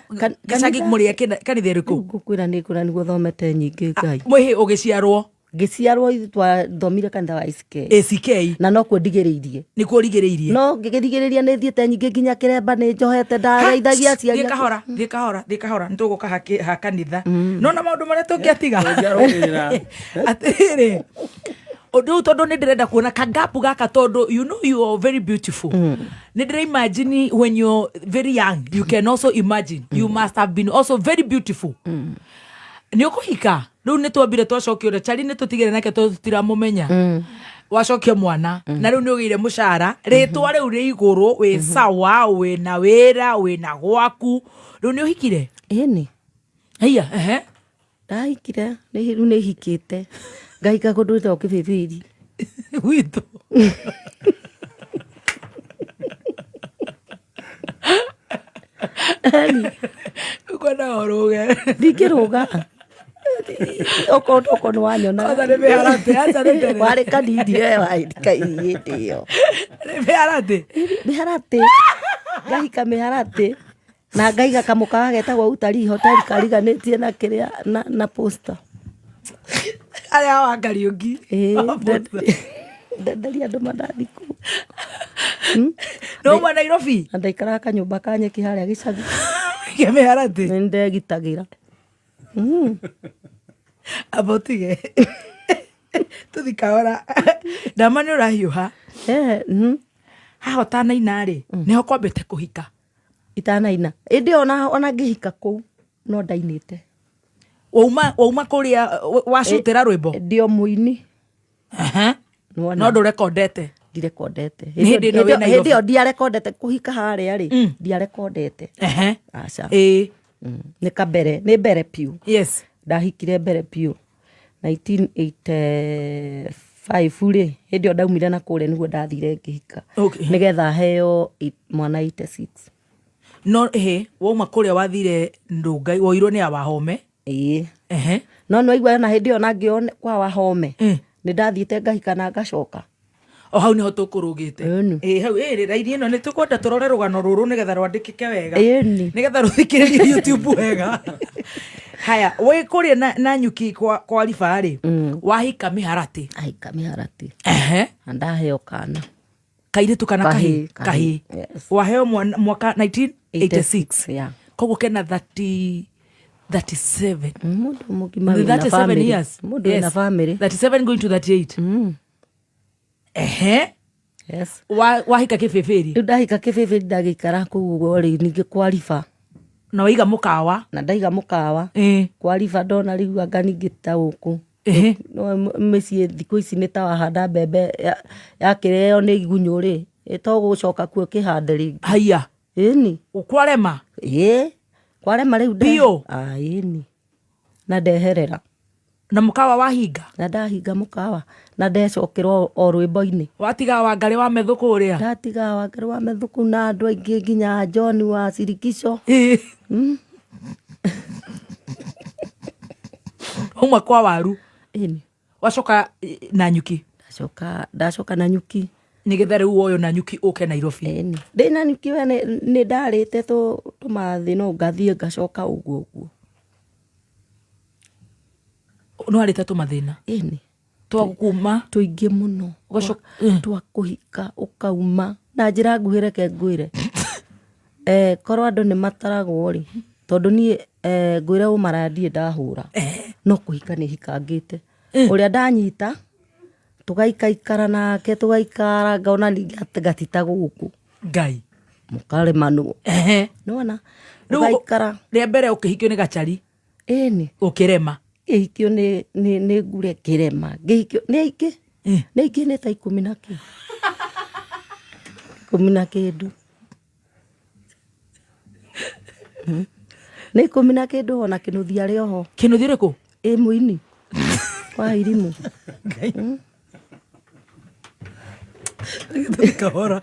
gĩcagi mũrĩ kanitha ũrĩkũ? Ngũkwĩra nĩ kũra nĩguo thomete nyingĩ Ngai. Mwĩhĩ ũgĩciarwo? Ngĩciarwo twathomire kanitha wa ACK. Na no kuo ndigĩrĩirie. Nĩ kuo rigĩrĩirie? No ngĩgĩrigĩrĩria nĩ thiĩte nyingĩ nginya Kĩremba nĩ njohete ndageithagia aciari. Thiĩ kahora nĩ tũgũka ha kanitha. No na maũndũ marĩa tũngĩatiga. Atĩrĩ. Ũndũ tondũ nĩ ndĩrenda kuona kagapu gaka tondũ you know you are very beautiful. Nĩ ndĩra imagine when you're very young you can also imagine you must have been also very beautiful. Nĩ ũkũhika? Rĩu nĩ twambire twacokio ũrĩa Charlie nĩ tũtigire nake tũtiramũmenya. Wacokio mwana na rĩu nĩ ũgĩire mũcara rĩtwa rĩu rĩ igũrũ wĩ sawa wĩ na wĩra wĩ na gwaku rĩu nĩ ũhikire? Ĩni. Haiya ndahikire rĩu nĩ hikĩte ngahika kũndũ gwĩtagwo Kĩbĩbĩri gwitũ. Kwenda ũrũge. Ndingĩrũga. Oko nĩ wanyona. Nĩ mĩharatĩ. Warĩ kanini waĩhĩndĩ ĩyo. Nĩ mĩharatĩ. Mĩharatĩ. Ngahika mĩharatĩ. Na ngaiga kamũkawa getagwo Utalii hoteli kariganĩtie na kĩrĩa na posta. Arĩa wa Kariũki. Ndenderia andũ mandathi kũu. No mwa Nairobi? Na ndaikaraga kanyũmba ka nyeki harĩa gĩcagi. Kĩa mĩharatĩ? Nĩ ndegitagĩra. Abotige. Tuthikahora. Ndama nĩ ũrahiũha. Haha ũtanaina-rĩ nĩho kwambĩte kũhika? Itanaina. Ĩndĩ ona ngĩhika kũu no ndainĩte. Wauma kũrĩa wacutĩra rwĩmbo? Ndĩ o mũini. No ndũrekondete? Ndirekondete. Hĩndĩ ĩyo ndiarekondete kũhika harĩa-rĩ. Ndiarekondete. Aca. Nĩ kabere. Nĩ mbere piũ. Yes. Ndahikire mbere piũ 1985-rĩ. Hĩndĩ ĩyo ndaumire na kũrĩa nĩguo ndathire ngĩhika. Nĩgetha heo mwana 86. No wauma kũrĩa wathire Ndũngai woirwo nĩ ya Wahome? No nĩwaigua na hĩndĩ ĩyo nangĩ kwa Wahome nĩ ndathiĩte ngahika na ngacoka. O hau nĩho tũkũrũgĩte. Hau raini ĩno nĩ tũkwenda tũrore rũgano rũrũ nĩgetha rwandĩkĩke wega. Nĩgetha rũthikĩrĩrie YouTube wega. Haya, wĩ kũrĩa na Nyuki kwa Riba-rĩ wahika mĩharatĩ? Ahika mĩharatĩ. Na ndaheo kana. Kairĩtu kana kahĩ? Waheo mwaka 1986. Koguo kena 37. Mũndũ mũgima wĩna 37 years. Mũndũ wĩna family. 37 going to 38. Yes. Wahika Kĩbĩbĩri? Rĩu ndahika Kĩbĩbĩri ndagĩikara kũu ũguo rĩ ningĩ kwa Riba. Na waiga mũkawa? Na ndaiga mũkawa. Kwa Riba ndona rĩu anga ningĩ ta gũkũ. Mĩciĩ thikũ ici nĩ ta wahanda mbembe yakĩreo nĩ igunyũ-rĩ ĩtogũcoka kuo kĩhande rĩngĩ. Haiya. Ĩni. Kwarema? Kwarema rĩu biũ? Ĩni. Na ndeherera. Na mũkawa wahinga? Na ndahinga mũkawa na ndecokerwo o rwĩmbo-inĩ. Watiga Wangarĩ wa Methũkũ ũrĩa? Ndatiga Wangarĩ wa Methũkũ na andũ aingĩ nginya John wa Sirikisho. Uma kwa Waru? Ĩni. Wacoka na Nyuki? Ndacoka na Nyuki. Nĩgetha rĩu woyo na Nyuki ũke Nairobi? Ĩni. Ndĩ na Nyuki we nĩ ndarĩte tũmathĩ no ngathiĩ ngacoka ũguo. No arĩte tũmathĩna? Ĩni. Twagũkuma? Tũingĩ mũno. Twakũhika ũkauma na njĩra nguhĩ reke ngwĩre. Korwo andũ nĩ mataragwo-rĩ tondũ niĩ ngwĩre ũmara ndiĩ ndahũra no kũhika nĩ hikangĩte uria ndanyita tugaikaikara nake tugaikara ngaona gatita guku ngai mukaremanu nona tugaikara ria mbere ukihikio ni gachari eni ukirema ihikio ni ngure kirema ngihikio ni aiki ni aiki ni ta 10 kindu ni 10 kindu ona kinuthia rioho kinuthia riku muini kwa irimu kahora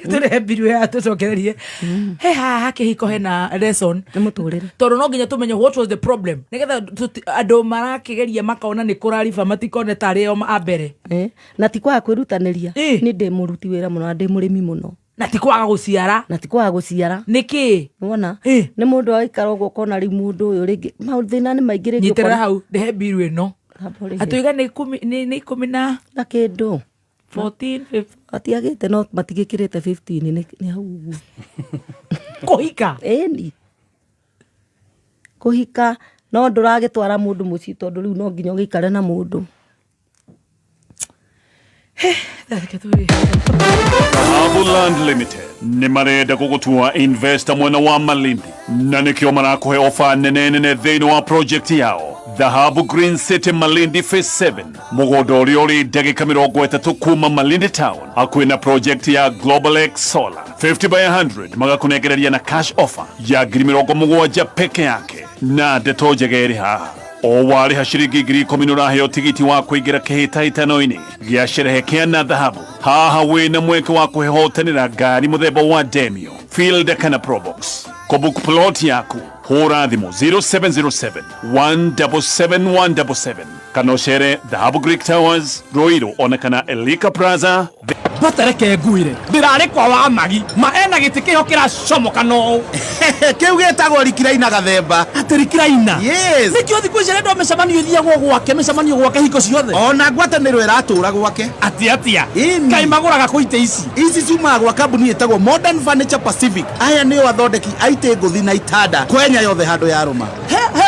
tũrehe mbiru ya tũcokererie he haha kĩhiko hena lesson nĩ mũtũrĩre tondũ no nginya tũmenye what was the problem nĩgetha andũ marakĩgeria makona nĩ kũrariba matikone tarĩ o a mbere na ti kwaga kwĩrutanĩria nĩ ndĩ mũruti wĩra mũno na ndĩ mũrĩmi mũno na ti kwaga gũciara nĩkĩ wona nĩ mũndũ aikara ũguo kona rĩu mũndũ ũyũ rĩngĩ mathĩna nĩ maingĩ rĩngĩ nyitĩrĩra hau ndehe mbiru ĩno atũiga nĩ 10 na kĩndũ 14 15 atiagĩte no matigĩkĩrĩte 15 nĩ hau ũguo kũhika ĩni kũhika no ndũragĩtwara mũndũ mũciĩ tondũ rĩu no nginya ũgĩikare na mũndũ Dhahabu Land Limited nĩ marenda gũgũtua investor mwena wa Malindi na nĩkĩo marakũhe ofa nene thĩinĩ wa project yao Dhahabu Green City Malindi Phase 7 mũgũnda ũrĩa ũrĩ ndagĩka 30 kuma Malindi Town hakuhĩ na project ya Global X Solar 50 by 100 magakũnengereria na cash offer ya 70,000 peke yake na ndeto njega ĩrĩ haha o warĩha ciringi 10,000 ũraheo tigiti wa kũingĩra kĩhĩtahĩtano-inĩ gĩa sherehe kĩa na dhahabu haha wĩna mweke wa kũhehotanĩra ngari mũthemba wa Demio Fielder kana Probox kũbook plot yaku hũra thimũ 0707 177 177 kana ũcere Dhahabu Greek Towers Ruiru ona kana Elika Plaza batareke nguire ndirarĩ kwa wa magi maena gĩtĩ kĩho kĩracomoka no kĩu gĩtagwo rikiraina gathemba atĩ rikiraina yes nĩkĩo thikũ ici rĩndwo mĩcemanio ithiagwo gwake mĩcemanio gwake hingo ciothe ona ngwatanĩro ĩratũra gwake atia kaĩ magũraga kũ itĩ ici ciumaga gwa kambuni ĩtagwo Modern Furniture Pacific aya nĩo athondeki a itĩ ngũthi na itanda Kenya yothe handũ ya rũma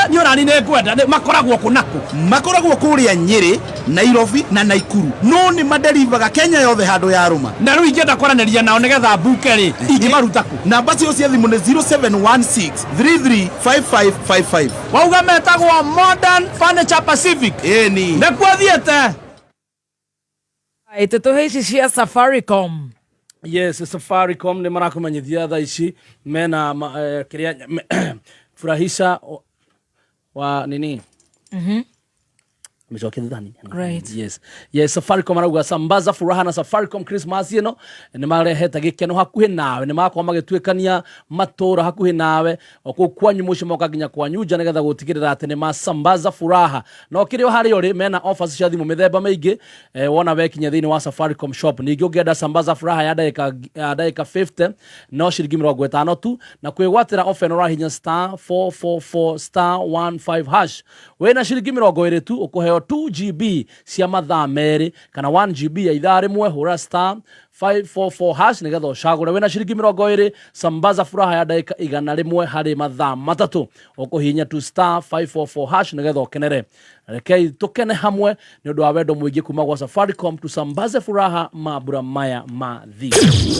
nĩ onani nĩ ngwenda makoragwo kũ nakũ makoragwo kũrĩa Nyĩrĩ Nairobi na Naikuru no nĩ maderivaga Kenya yothe handũ ya rũma na rĩu ingĩenda kwaranĩria nao nĩgetha mbuke rĩ ingĩmaruta kũ namba cio cia thimũ nĩ 0716 335555 wauga metagwo Modern Furniture Pacific ĩni nĩkuo thiĩte tũtũhe ici cia Safaricom yes Safaricom nĩ marakũmenyithia thaa ici mena kĩrĩa furahisha wa nini right. yes Safaricom arauga sambaza furaha na Safaricom Christmas ino nĩ mareheta gĩkeno hakuhĩ nawe nĩ makorwo magĩtuĩkania matũra hakuhĩ nawe okũ kwanyu mũciĩ moka nginya kwanyu nja nĩgetha gũtigĩrĩra atĩ nĩ masambaza furaha no kĩrĩa harĩ ũrĩ mena offers cia thimũ mĩthemba mĩingĩ wona wekinya thĩinĩ wa Safaricom shop ningĩ ũngĩenda sambaza furaha ya dakika 50 no ciringi 50 tu na kwĩgwatĩra offer no rahinya *444*15# wĩna ciringi 20 tu ũkũheo 2GB cia mathaa merĩ kana 1GB ya ithaa rĩmwe hũra *544# nĩgetha ũcagũre wĩna ciringi 20 sambaza furaha ya dakika 100 harĩ mathaa matatũ ũkũhihinya tu *544# nĩgetha ũkenere rekei tũkene hamwe nĩ ũndũ wa wendo mũingĩ kuma gwa Safaricom tusambaze furaha mambura maya mathi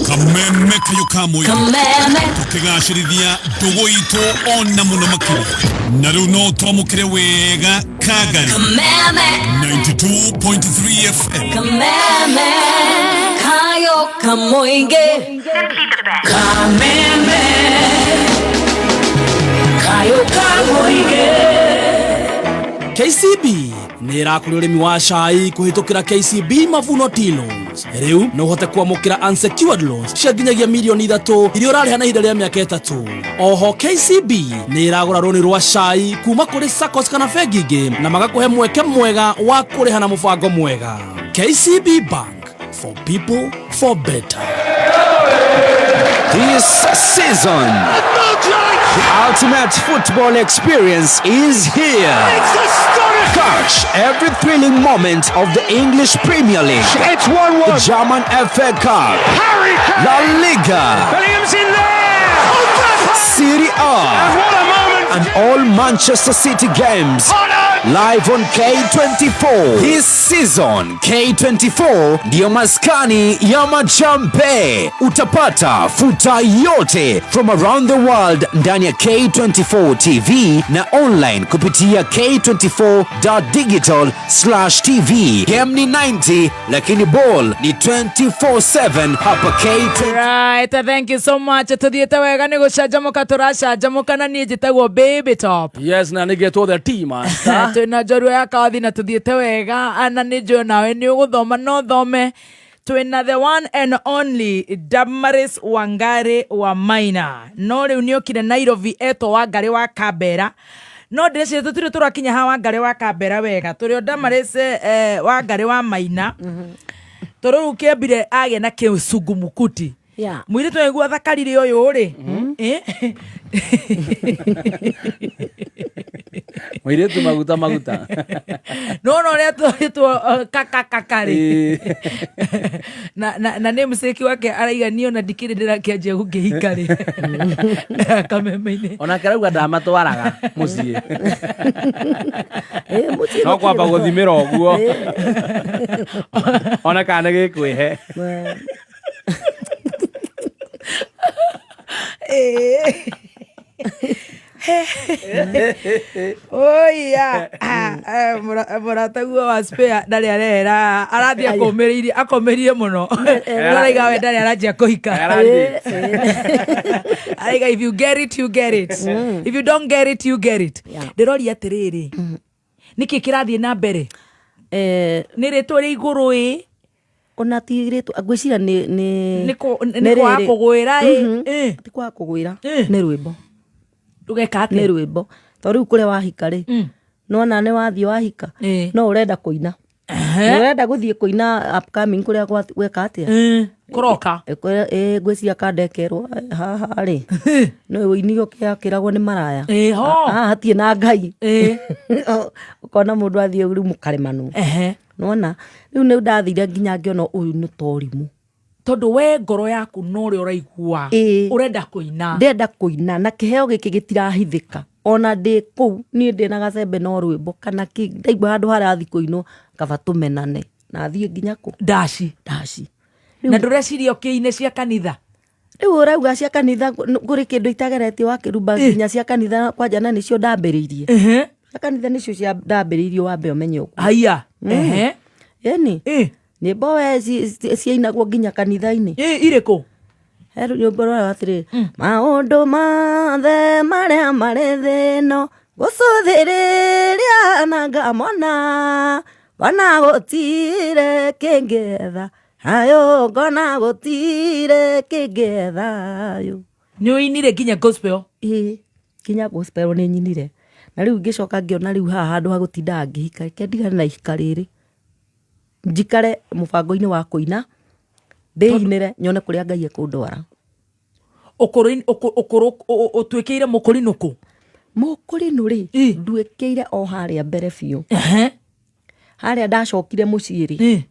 kameme kayo kamwe tukigacirithia ndugu itu ona muno makĩria na rĩu no twamũkĩre wega Kagari 92.3 FM Kameme kayo kamoige Kameme kayo kamoige KCB nĩ ĩrakũrĩ ũrĩmi wa cai kũhĩtũkĩra KCB Mavuno Tea Loans. Rĩu no ũhote kwamũkĩra unsecured loans cia nginyagia $3,000,000 iria ũrarĩha na ihinda rĩa mĩaka 3. Oho KCB nĩ ĩragũra rũni rwa cai kuma kũrĩ SACCOS kana bengi ingĩ na magakũhe mweke mwega wa kũrĩha na mũbango mwega. KCB Bank, for people, for better. This season, the ultimate football experience is here. Catch every thrilling moment of the English Premier League. It's 1-1. The German FA Cup. La Liga. Williams in there. Serie A. all Manchester City games live on K24. This season K24 ndio maskani ya majambe. Utapata futa yote from around the world ndani ya K24 TV na online kupitia k24.digital/tv. Game ni 90 lakini ball ni 24/7 hapa K24. Right, thank you so much. Tuthiete wega ni gucanjamuka turacanjamuka na nie njitagwo Baby Top. Yes, na nigetwo the team master. Twina njorua ya kathi na tuthiete wega ana ni njo nawe ni uguthoma no thome. Twina the one and only Damaris Wangari wa Maina. No riu ni okire Nairobi eto Wangari wa Kambera. No ndece tutire turakinya ha Wangari wa Kambera wega. Turio Damaris Wangari wa Maina. Toro ukiambire age na kiusungumukuti. Yeah. Mwire twegua thakarire uyu ri. Mwire tu maguta. No ria kakakakari. Na name seki wake araiganio na dikire ndira kianjia gukihikari. Kameme-ini. Ona karauga ndamatwaraga mucie. No kwamba guthimira oguo. Ona kana gikwihe. Oh yeah. Murataguo wa spare ndari arera arathia akomerie muno. Araiga we ndari arajia kuhika. Araiga if you get it you get it. If you don't get it you get it. Ndirori atiriri. Niki kirathie na mbere. Ni ritwa ri iguru ona tigiritu agwicira ni kwa kugwira ti kwa kugwira ni rwimbo ndugeka ati ni rwimbo to riu kure wahika ri no na ne wathie wahika no urenda kuina urenda guthie kuina upcoming kure gweka atia kuroka gwiciria kandekerwo haha ri no uinio kiragwo ni maraya hatie na ngai ukona mundu athie uri mukaremanu nona riu ne ndathire nginya ngiona uyu ni torimu tondu we ngoro yaku no ri uraigua urenda kuina ndenda kuina na kiheo giki gitirahithika ona ndi ku ni ndi na gacembe no rwimbo kana ki ndaigua handu harathi kuinwo kaba tumenane na thie nginya ku dashi na ndureciria okiine cia kanitha riu urauga cia kanitha nguri kindu itagereti wa kirumba nginya cia kanitha kwanja na nicio ndambiriirie cia kanitha nicio cia ndambiriirie wambe umenye uguo haya yani nyimbo we ciainagwo nginya kanitha-ini iriku heru nyimbo rwa atiri maundu mothe maria mari thino gucuthiriria na ngamona wana gutire kingetha ayo ngona gutire kingetha yo ni uinire nginya gospel nginya gospel ni nyinire na riu ngicoka ngiona riu haha handu ha gutinda ngihika kendigana na ihika riri njikare mubango-ini wa kuina ndĩinĩre nyone kũrĩa Ngai ekũndwara ũtuĩkĩire mũkũrinũkũ mũkũrinũ rĩ nduĩkĩire o harĩa mbere biũ harĩa ndacokire mũciĩ rĩ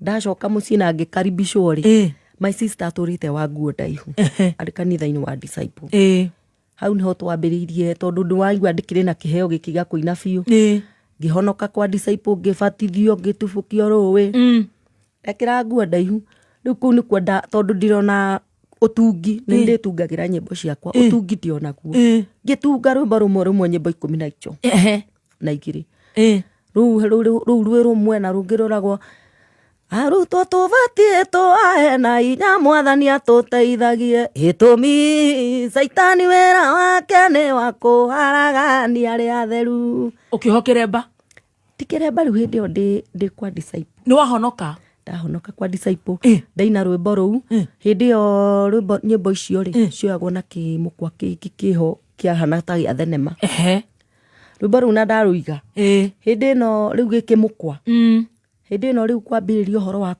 ndacoka mũciĩ na ngĩkaribicwo rĩ my sister atũrĩte wa nguo ndaihu arĩ kanitha-inĩ wa Disciple hau niho twambĩrĩirie tondũ ndĩwaigua ndĩkĩrĩ na kĩheo gĩkĩ gĩa kũina biũ ngihonoka kwa Disciple ngibatithio ngitubukio rũĩ ekĩra nguo ndaihu rĩu kũu nĩ kwenda tondũ ndirona ũtungi nĩ ndĩtungagira nyĩmbo ciakwa ũtungi ndionaguo ngĩtunga rwĩmbo rũmwe nyĩmbo 10 na igĩrĩ rĩu rwĩ rũmwe na rũngĩ rũragwo arutwo tũbatie tũahe na inya mwathani atũteithagie gĩtũmi Saitani wĩra wake nĩ wa kũharagania arĩa atheru ũkĩhokere mba tikĩremba rĩu hĩndĩ ĩyo ndĩ kwa Disciple nĩ wahonoka ndahonoka kwa Disciple ndaina rwĩmbo rũu hĩndĩ ĩyo rwĩmbo nyĩmbo icio rĩ cioyagwo na kĩmũkwa kĩho kĩahana ta gĩa thenema rwĩmbo rũu na ndarũiga hĩndĩ ĩno rĩu gĩkĩmũkwa hĩndĩ ĩno rĩu kwambĩrĩria ũhoro wa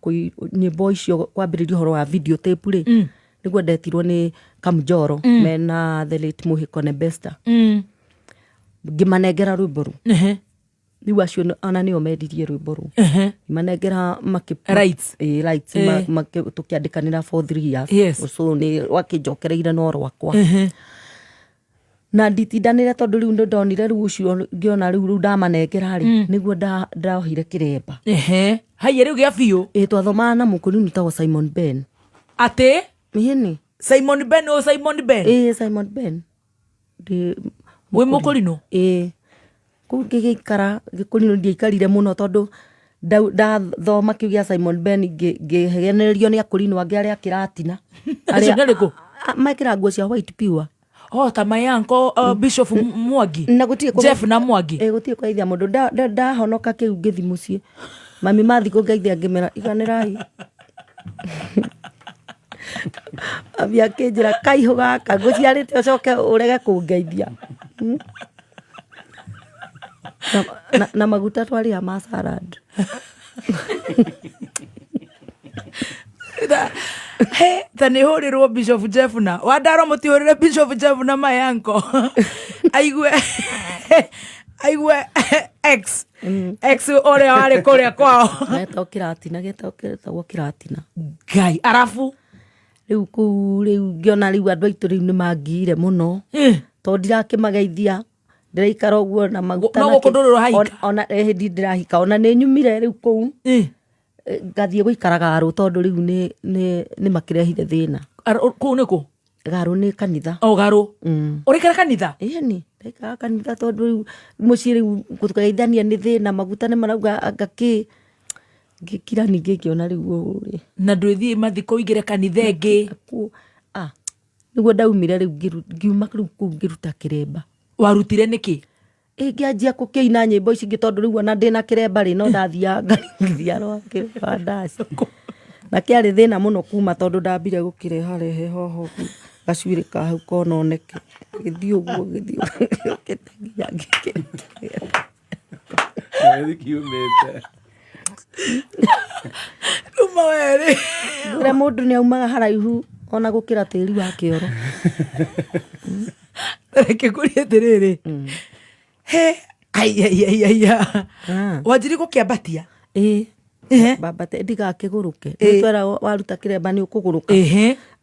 nyĩmbo icio kwambĩrĩria ũhoro wa video tape rĩ nĩguo ndetirwo nĩ Kamjoro mena the late Mũhĩko Nebesta ngĩmanengera rwĩmbo rũu rĩu acio ona nĩo mendirie rwĩmbo rũu manengera rights tũkĩandĩkanĩra for 3 years ũcũ nĩ rwakĩnjokereire no rwakwa na nditindanire tondu riu ndonire riu ucio ngiona riu ndamanengera ri niguo ndaohire kiremba hai riu gia biu twathomana na mukuru nitagwo Simon Ben ate mihini Simon Ben o Simon Ben Simon Ben we mukurino ku ngigikara gikurino ndiikarire muno tondu ndathoma kiu gia Simon Ben ngihegenererio ni akurino angi aria kiratina aria makira nguo cia white pure ta mayanko Bishop Mwangi na gutie Jeff na Mwangi gutie kwa ithia mundu ndahonoka kiu ngithi mucie mami mathi ku ngeithia ngimera iganirai abia kinjira kaihu gaka nguciarite ucoke urege kungeithia na maguta twari ya salad tani hurirwo Bishop Jeff na wadaro mutihurire Bishop Jeff na mayanko aigwe ex ore wale kore kwao geta kiratina ngai arafu riu ngiona riu andu aitu riu ni mangire muno to ndirakimageithia ndiraikara uguo na maguta no gukundurura haika ona hindi ndirahika ona ni nyumire riu kuu ngathie guikaraga aru tondu riu ni makirehire thina kuu niku garu ni kanitha garu urikara kanitha ni ndeka kanitha tondu riu mucii riu kutukaithania ni thina maguta ni marauga ngaki ngikira ningi ngiona riu uri na ndwithie mathiko igire kanitha ingi niguo ndaumire riu ngiuma riu kuu ngiruta kiremba warutire niki ngianjia kukiina nyimbo ici ngi tondu riu ona ndina kiremba ri no ndathia ngarithia rwa ndaci na kiari thina muno kuma tondu ndambire gukireharehe hoho gacuiri ka hau kononeke githii uguo githii kiumite uma weri ure mundu ni aumaga haraihu ona gukira tiri wa kioro reke kuria tiriri ai wajiri gukiambatia babate ndigakiguruke twera waruta kiremba ni ukuguruka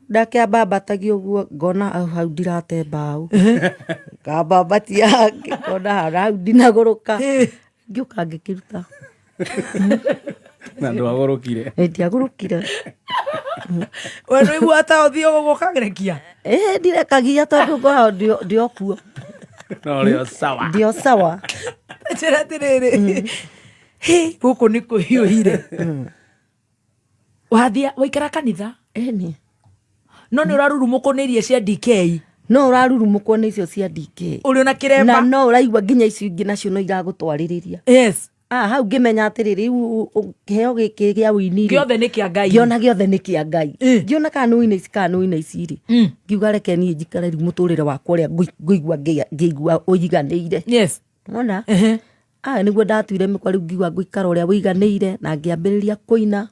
ndakiambambatagia uguo ngona hau ndirate mbau ngambambatia ngona hau ndinaguruka ngiuka ngikiruta na ndwagurukire ndiagurukire we no igua ta uthio gukagerekia ndirekagia tondu ngoragwo ndiokuo no sawa ndio sawa njira tiriri guku ni kuhiuhire wathia waikara kanitha ni no ni urarurumukunirie cia DK no urarurumukwo ni icio cia DK uri ona kiremba na no uraigua nginya icio ingi nacio no iragutwaririria hau ngimenya atiriri kiheo giki gia wini giothe ni kia Ngai ngiona giothe ni kia Ngai ngiona kanui-inĩ ici ri ngiuga reke niĩ njikare riu muturire wakwa uria ngĩigua ũiganĩire ona niguo ndatuire mikwa riu ngiuga ngũikara uria ũiganĩire na ngĩambĩrĩria kũina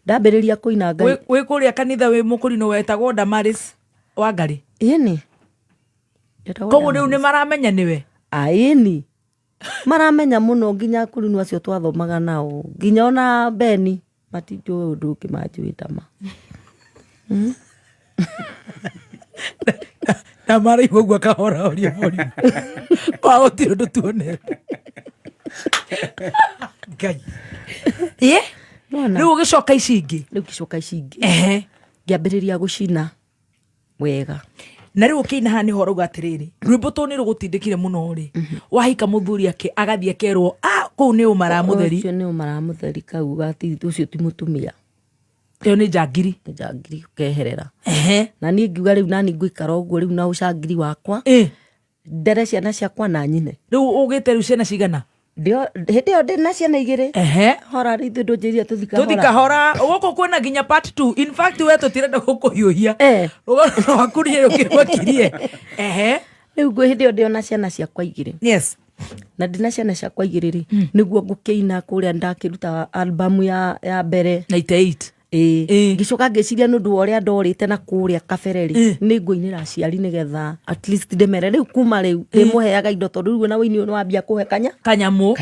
ndambĩrĩria kũina Ngai wĩ kũrĩa kanitha wĩ mũkũrino wetagwo Damaris Wangari ni koguo rĩu nĩ maramenya nĩwe ni maramenya muno nginya kurinu acio twathomaga nao nginya ona Beni matinjũĩ ũndũ ũngĩ manjũĩ tama na maraigua ũguo kahora ũria bori wa gũtirĩ ũndũ tuonete Ngai rĩu ũgĩcoka ici ingĩ ngĩambĩrĩria gũcina wega na riu ukina hani horo gatiriri rwimbo to ni rugutindikire muno ri wahika muthuri ake agathie kerwo kuu ni umara mutheri ucio ni umara mutheri kau gati ucio ti mutumia iyo ni njangiri ukeherera na ni ngiuga riu nani ngũikara ũguo riu na ucangiri wakwa ndere ciana ciakwa na nyine riu ugite riu ciana cigana hindi yo ndina ciana igiri hora ri ithu ndunjiria tuthika hora guku kwina nginya part 2 in fact we tutirenda gukuhiuhia rugano wakurie ukirwakirie riu hindi yo ndiona ciana ciakwa igiri na ndina ciana ciakwa igiri ri niguo ngukiina kuria ndakiruta album ya mbere 98 ngicoka ngiciria nundu uria ndorite na kuria kabereri ni nguinira aciari nigetha at least ndemere riu kuma riu ndimuheaga indo tondu riu na wini wambia kuhe kanyamu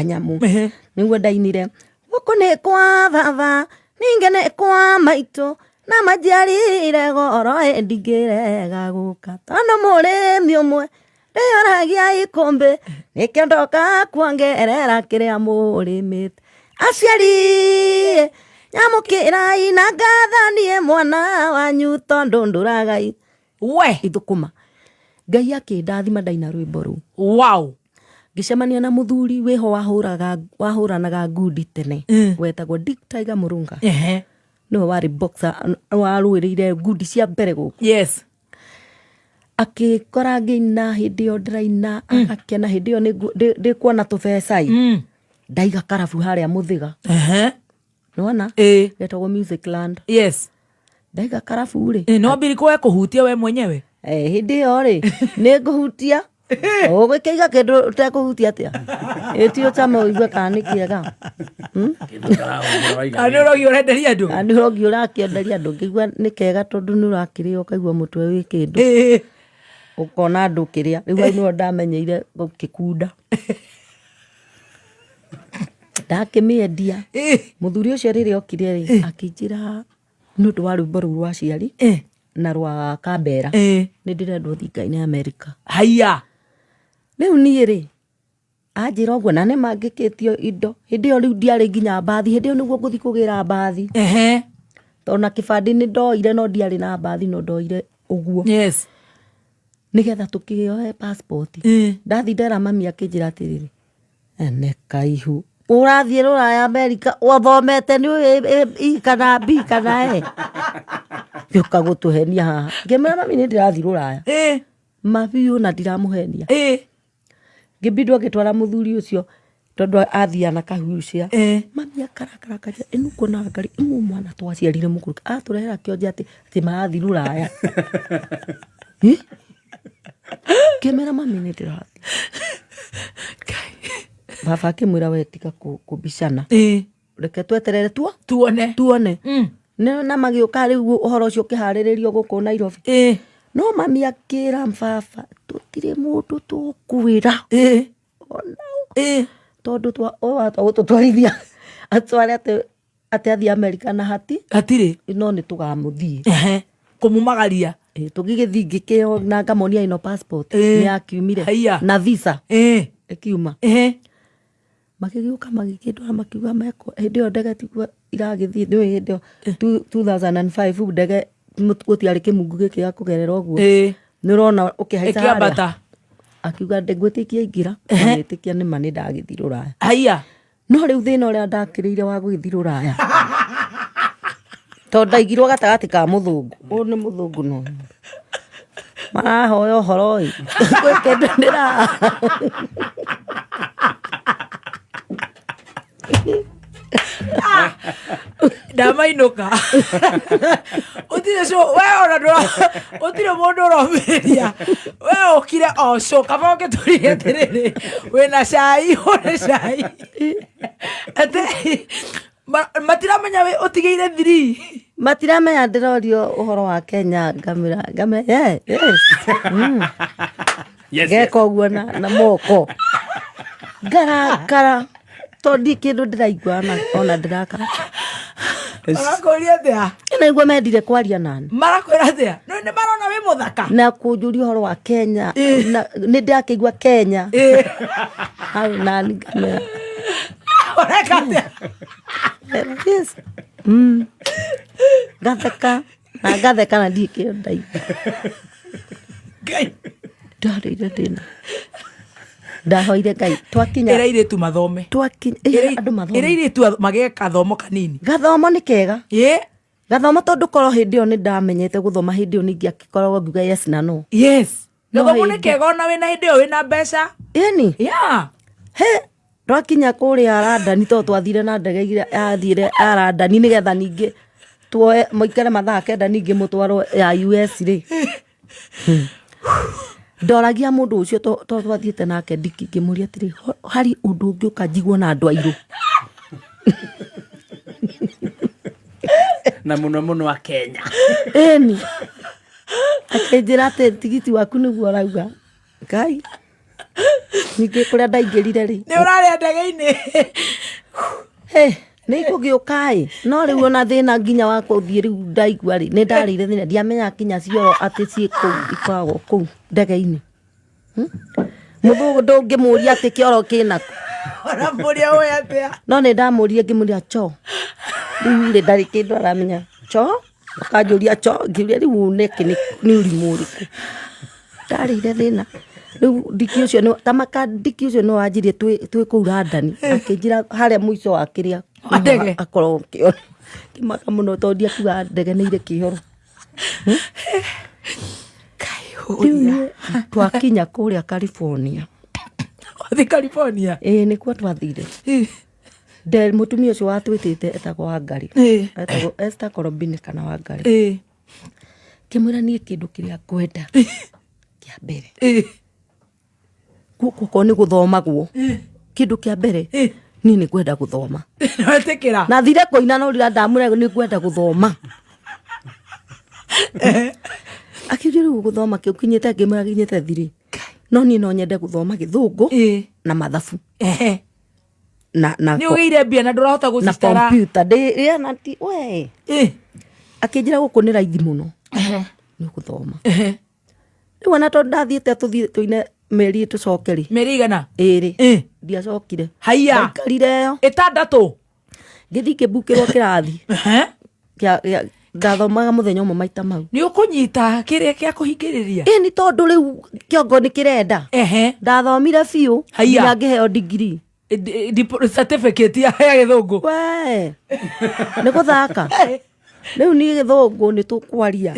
niguo ndainire guku ni kwa baba ninge ni kwa maito na majiarire goro ndigirega guka tono murimi umwe ndioragia ikumbi nikiondoka kuongerera kiria murimite aciari nyamukirai na ngathanie mwana wanyu tondu nduragai we ithukuma Ngai akindathima ndaina rwimbo ru wow ngicemania na muthuri wiho wahuranaga ngundi tene wetagwo Dick Tiger Murunga no wari boxer warwirire ngundi cia mbere guku yes akikora ngina hindi yo ndiraina akakena hindi yo ndikuona tubecai ndaiga karabu haria muthiga nona getagwo Musicland yes ndaiga karabu ri no mbiri kwe kuhutia we mwenyewe hindi yo ri ni nguhutia Ogwikeiga kindu utekuhutia atia etio chama uigwe kana kiega Anurogi urenderia andu Anurogi urakienderia andu ngigwa ni kega tondu ni urakiria ukaigwa mutwe wi kindu ukona andu kiria riu ni ndamenyeire gukikunda ndakimiendia muthuri ucio riri okire ri akinjira nundu wa rwimbo rwa ciari na rwa Kambera ni ndirendwo thikaine America haya riu ni ri anjira uguo na ne mangikitio indo hindi yo riu ndiari nginya mbathi hindi yo niguo nguthi kugira mbathi tona kibandi ni ndoire no ndiari na mbathi no ndoire uguo yes nigetha tukioe passport ndathi ndera mami akinjira atiriri ene kaihu urathie ruraya America wathomete ni kana B kana yuka gutuhenia haha ngemera mami ni ndirathi ruraya mabiu na ndiramuhenia ngibidwa gitwara muthuri ucio tondu athia na kahucia mami akarakara kaja inu kona ngari imu mwana twaciarire mukuru aturehera kionje ati marathi ruraya ngemera mami ni ndirathi baba akimwira wetika kubicana reke tweterere tuone na magiuka riu uhoro ucio kihariririo guku Nairobi no mami akira baba tutire mundu tukwira tondu tutwarithia atware ate athi America na hatiri no ni tugamuthie kumumagaria tugigithi ngikio na ngamonia ino passport ni akiumire na visa ekiuma makigiuka magikindwa makiuga meko hindi yo ndege tigwa iragithi ndio hindi 2005 ndege gutiari kimungu giki ya kugerera uguo ni urona ukihaica ikiambata akiuga ndegwitikia ingira nitikia ni mani ndagithi ruraya haya no riu thina uria ndakiriire wa gugithi ruraya to ndaigirwo gatagati ka muthungu u ni muthungu no marahoya uhoro ii gwikenda ndira ndamainuka utire so we ona ndo utire mundu uromiria we ukire oco kaba ugiturire tiriri wina cai uri cai ate matiramenya we utigeire 3 matiramenya ndirorio uhoro wa Kenya ngamira yes geko guo na moko ngarakara tondi kindu ndiraigua ona ndirakara marakwĩria atia naigua mendire kwaria nani marakwĩra atia no nĩ marona wĩ mũthaka na kũnjũria ũhoro wa Kenya nĩ ndakĩigua Kenya hau nani ngamera ũreka atia yes ngatheka na ndiĩ kĩo ndaigua ndarĩire ndĩna ndahoire Ngai twakinya ira iritu mathome andu mathome ira iritu magĩe kathomo kanini gathomo ni kega gathomo tondu korwo hindi yo ni ndamenyete guthoma hindi yo ningi akikorwo ngiuga yes na no yes gathomo ni kega ona wina hindi yo wina mbeca yani twakinya kuria London to twathire na ndege iria athire London nigetha ningi tuoe moikare mathaa kenda ningi mutwaro ya US ri ndoragia mundu ucio to twathiete nake ndiki ngimuria atiri hari undu ungi ukajigwo na andu airu na muno wa Kenya eni akenjira ati tigiti waku niguo rauga Ngai ningi kuria ndaingirire ri ni urari ndege-ini nä kå gä å kaä no rä u ona thä na nginya wa kå thiä rä u ndaigua rä nä ndarä ire thä na ndiamenya kinya cioro atä ciä kå u ikoragwo kå u ndege-inä må thå ndå ngä må ria atä kä oro kä nako no nä ndamå rie ngä må ria rä u rä ndarä kä ndå aramenya akanjå ria ngä ria rä u nä å rimå rä kå ndarä ire thä na rä u ndiki å cio tamaka ndiki å cio no wanjirie twä kå u Randani akä njä ra harä a må ico wa kä rä a akorwo kä ona kä maka må no tondå ndiakiuga ndege nä irä kä horo twakinya kå rä a California nä kuo twathire må tumia å cio watwä tä te etagwo Wangari etagwo Esther Korobini kana Wangari kä mwä ra niä kä ndå kä rä a ngwenda kä a mbere guko nä gå thomagwo kä ndå kä a mbere niä nä ngwenda gå thoma na thire kå ina no rira ndamwä ra nä ngwenda gå thoma akiuria rä u gå thoma kä u kinyä te ngä mwä ra kinyä te thirä no niä no nyende gå thoma gä thå ngå na mathabu nä å gä ire mbia na ndå rahota gå citara akä njä ra gå kå nä raithi må no nä gå thoma rä u ona tondå ndathiä te tå thiä tå ine meri tå coke rä meri igana rä ndiacokire haiya karire yo ĩtandatũ ngä thiä kä mbukä rwo kä rathi ndathomaga må thenya å mwe maita mau nä å kå nyita kä rä a kä a kå hingä rä ria nä tondå rä u kä ongo nä kä renda ndathomire biå nginya ngä heo degree certificate ya gä thå ngå nä gå thaka rä u niä gä thå ngå nä tå kwaria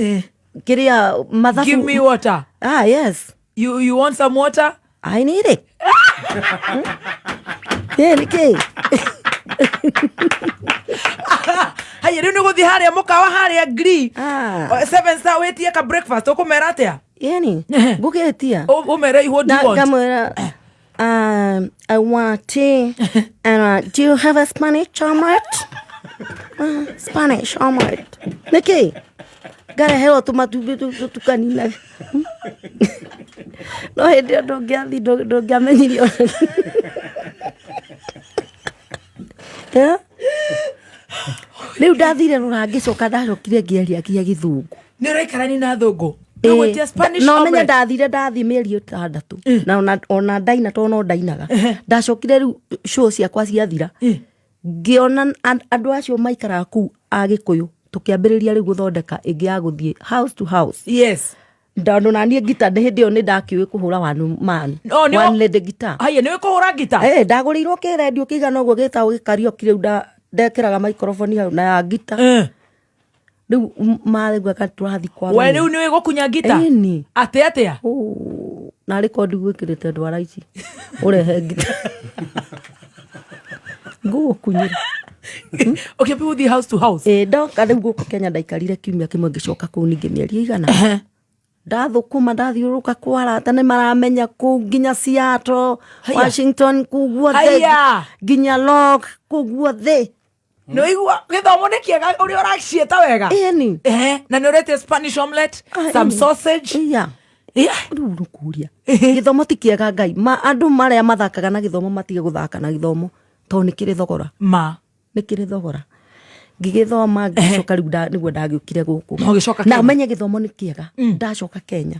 kä rä a mathabu give me water yes you want some water I need it nä kä haya rä u nä gå thiä harä a må kawa harä a ngiri 7 star wä tie ka breakfast å kå mera atä a yani ngå gä tia å mere ngamwä ra I want tea and do you have a Spanish omelette? Spanish omelette. Niki, ngareheo tumatumbĩ tukanina no hĩndĩ ndũngĩathi ndũngĩamenyirio rĩu ndathire rũrangĩcoka ndacokire ngĩaria kia gĩthũngũ nĩ ũraikarani na thũngũ no menye ndathire ndathi mĩeri 6 na ona ndaina to no ndainaga ndacokire rĩu show ciakwa ciathira ngĩona andũ acio maikaraga kũu Agĩkũyũ tũkĩambĩrĩria rĩu gũthondeka ĩngĩ ya gũthiĩ house to house ndandå naniä ngita nä hä ndä ä yo nä ndakä kå hå ra one lady guitar haya nä kå hå ra ngita ndagå rä irwo kä rendio kä igana å guo gä tagwo gä karioki rä u ndekä raga microphone hau na ya ngita rä u marä tå rathi kwa we rä u nä wä gå kunya ngita atä atä a narä kondi gwä kä rä te ndwara ici å rehe ngita ngå gå kunyä ra ũkĩthi house to house ndoka rĩu gũkũ Kenya ndaikarire kiumia kĩmwe ngĩcoka kũu ningĩ mĩeri igana ndathũkũma ndathiũrũrũka kwa arata nĩ maramenya kũu nginya Seattle Washington kũu guothe nginya Log kũu guothe nĩ ũigua gĩthomo nĩ kĩega ũrĩa ũraciĩta wega na nĩ ũrete Spanish omelette some sausage rĩu rũkũria gĩthomo ti kĩega Ngai andũ marĩa mathakaga na gĩthomo matige gũthaka na gĩthomo tondũ nĩ kĩrĩ thogora nä kä rä thogora ngä gä thoma ngäcoka rä u nä guo ndagä å kire gå kå na menye gä thomo nä kä ega ndacoka Kenya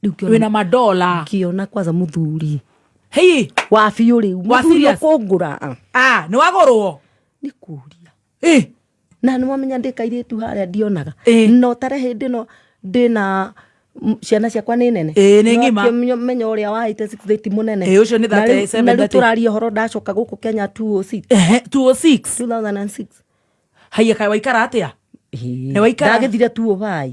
wä na madola ngĩona kwanza må thuri wa biå rä u må thuri å kå ngå ra nä wagå rwo nä kåria na nä wamenya ndä kairä tu harä a ndionaga no tare hä ndä no ndä na ciana ciakwa nä nene nä ngima menya å rä a waite 6 må nene å cio nä na rä u tå raria horo ndacoka gå kå Kenya 2006 haiya kaä waikara atä a ndagä thire 205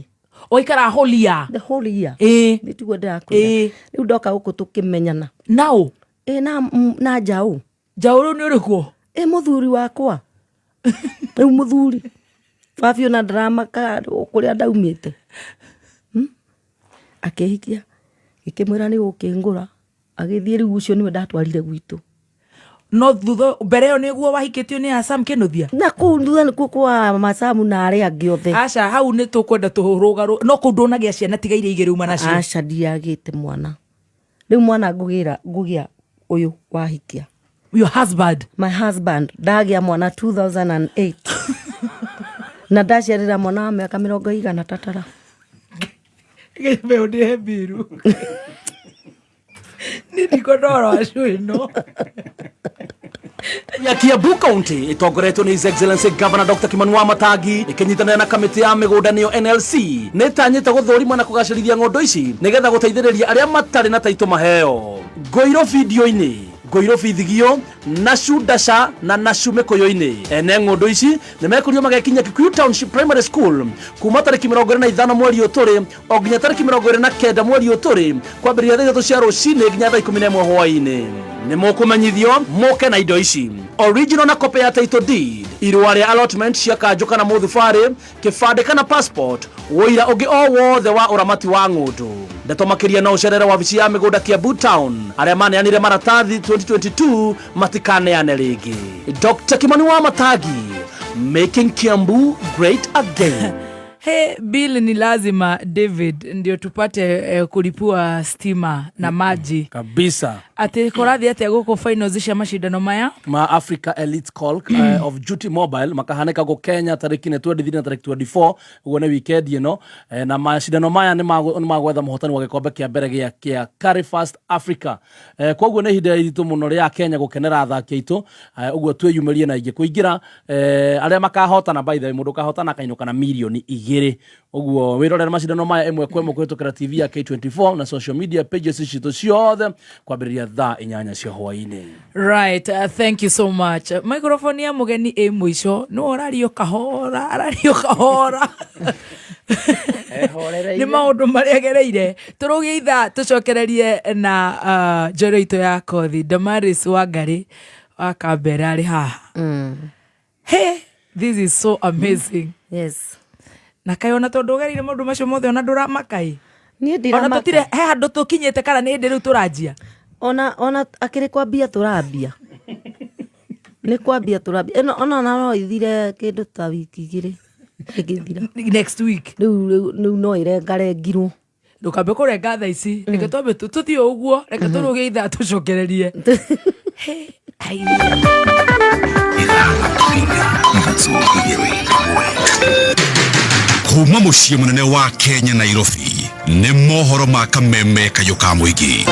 waikara holia nä tiguo ndä rakwä rä u ndoka gå kå tå kä menyana naå na njaå rä u nä å rä kuo må thuri wakwa rä u må thuri babiå na ndaramaka kå rä a ndaumä te akehikia gä mwä ra nä gå kä ngå ra agä thiä rä u å cio nä we ndatwarire gwitå no thutha mbere ĩyo nĩguo wahikĩtio nĩ Asam Kĩnuthia na kũu thutha nĩkuo kwa Masamu na arĩa angĩ othe aca hau nĩ tũkwenda tũrũgarũ no kũu ndũnagĩa ciana tigaire igĩrĩ uma nacio aca ndiagĩte mwana rĩu mwana ngũgĩa ũyũ wahikia Your husband? My husband. Ndagia mwana 2008. Na ndaciarira mwana wa miaka 100 tatara. Gĩbeo nĩ mbiru. Nĩndikondora wacui no. ya Kiambu County itongoretwo ni His Excellency Governor Dr. Kimani Wamatangi ikinyitanira na kamiti ya migunda niyo NLC nitanyite guthurima na kugacirithia ng'ondo ici nigetha guteithiriria aria matari na taito maheo ngoiro video-ini ngoiro fithigio nashu dasha na nashu mekoyo-ini ene ng'ondo ici nimekurio magakinya Kikuyu Township Primary School kuma tariki 25 mweri uturi o nginya tariki 29 mweri uturi kwambĩrĩria thaa 3 cia rũcinĩ nginya thaa 11 hwaĩ-inĩ nĩ mũkũmenyithio mũke na indo ici original na copy ya title deed irũa rĩa allotment cia kanjũ kana mũthubarĩ kĩbandĩ kana passport wĩira ũngĩ o wothe wa ũramati wa ng'ũndũ ndeto makĩria no ũcerere wabici ya mĩgũnda Kiambu Town arĩa maneanire maratathi 2022 matikaneane rĩngĩ Dr. Kimani Wamatangi making Kiambu great again. Hey, bill ni lazima David ndio tupate kulipua stima na maji kabisa. Ati korathi ati guko finals cia mashindano maya ma Africa Elite Call of Duty Mobile makahaneka go Kenya tariki 23 na tariki 24 ugo na weekend na mashindano maya ni magwetha muhotani wa gikombe kia mbere gia Carry Fast Africa koguo ni hinde iritu muno ria Kenya gukenera athaki aitu ugo tweyumerie na ingi kuingira aria makahotana by the way mundu kahotana kainuka na milioni 2 uguo wirorera mashindano maya emwe kwa kuhitukira TV ya K24 na social media pages citu ciothe kwambĩrĩria thaa 8 cia hwaĩ-inĩ. Right, thank you so much. Microphone ya mugeni mwisho no arario kahora ni maundu maria gereire turugie itha tucokererie na njoro itu ya kothi Damaris Wangari akambera ari haha. Hey, this is so amazing. Yes. Na kai ona tondu gerire maundu macio mothe ona nduramakai nie ndiramaka ona tutire he handu tukinyete kana ni ndi riu turanjia ona akiri kwambia turambia ni kwambia turambia ona no ithire kindu ta wiki 2 igithira next week riu no irengirwo ndukambe kurenga thaa ici reke twambe tuthie uguo reke turugie itha tucokererie kuma muciĩ munene wa Kenya Nairobi nĩ mohoro ma kameme kayo ka mũingĩ.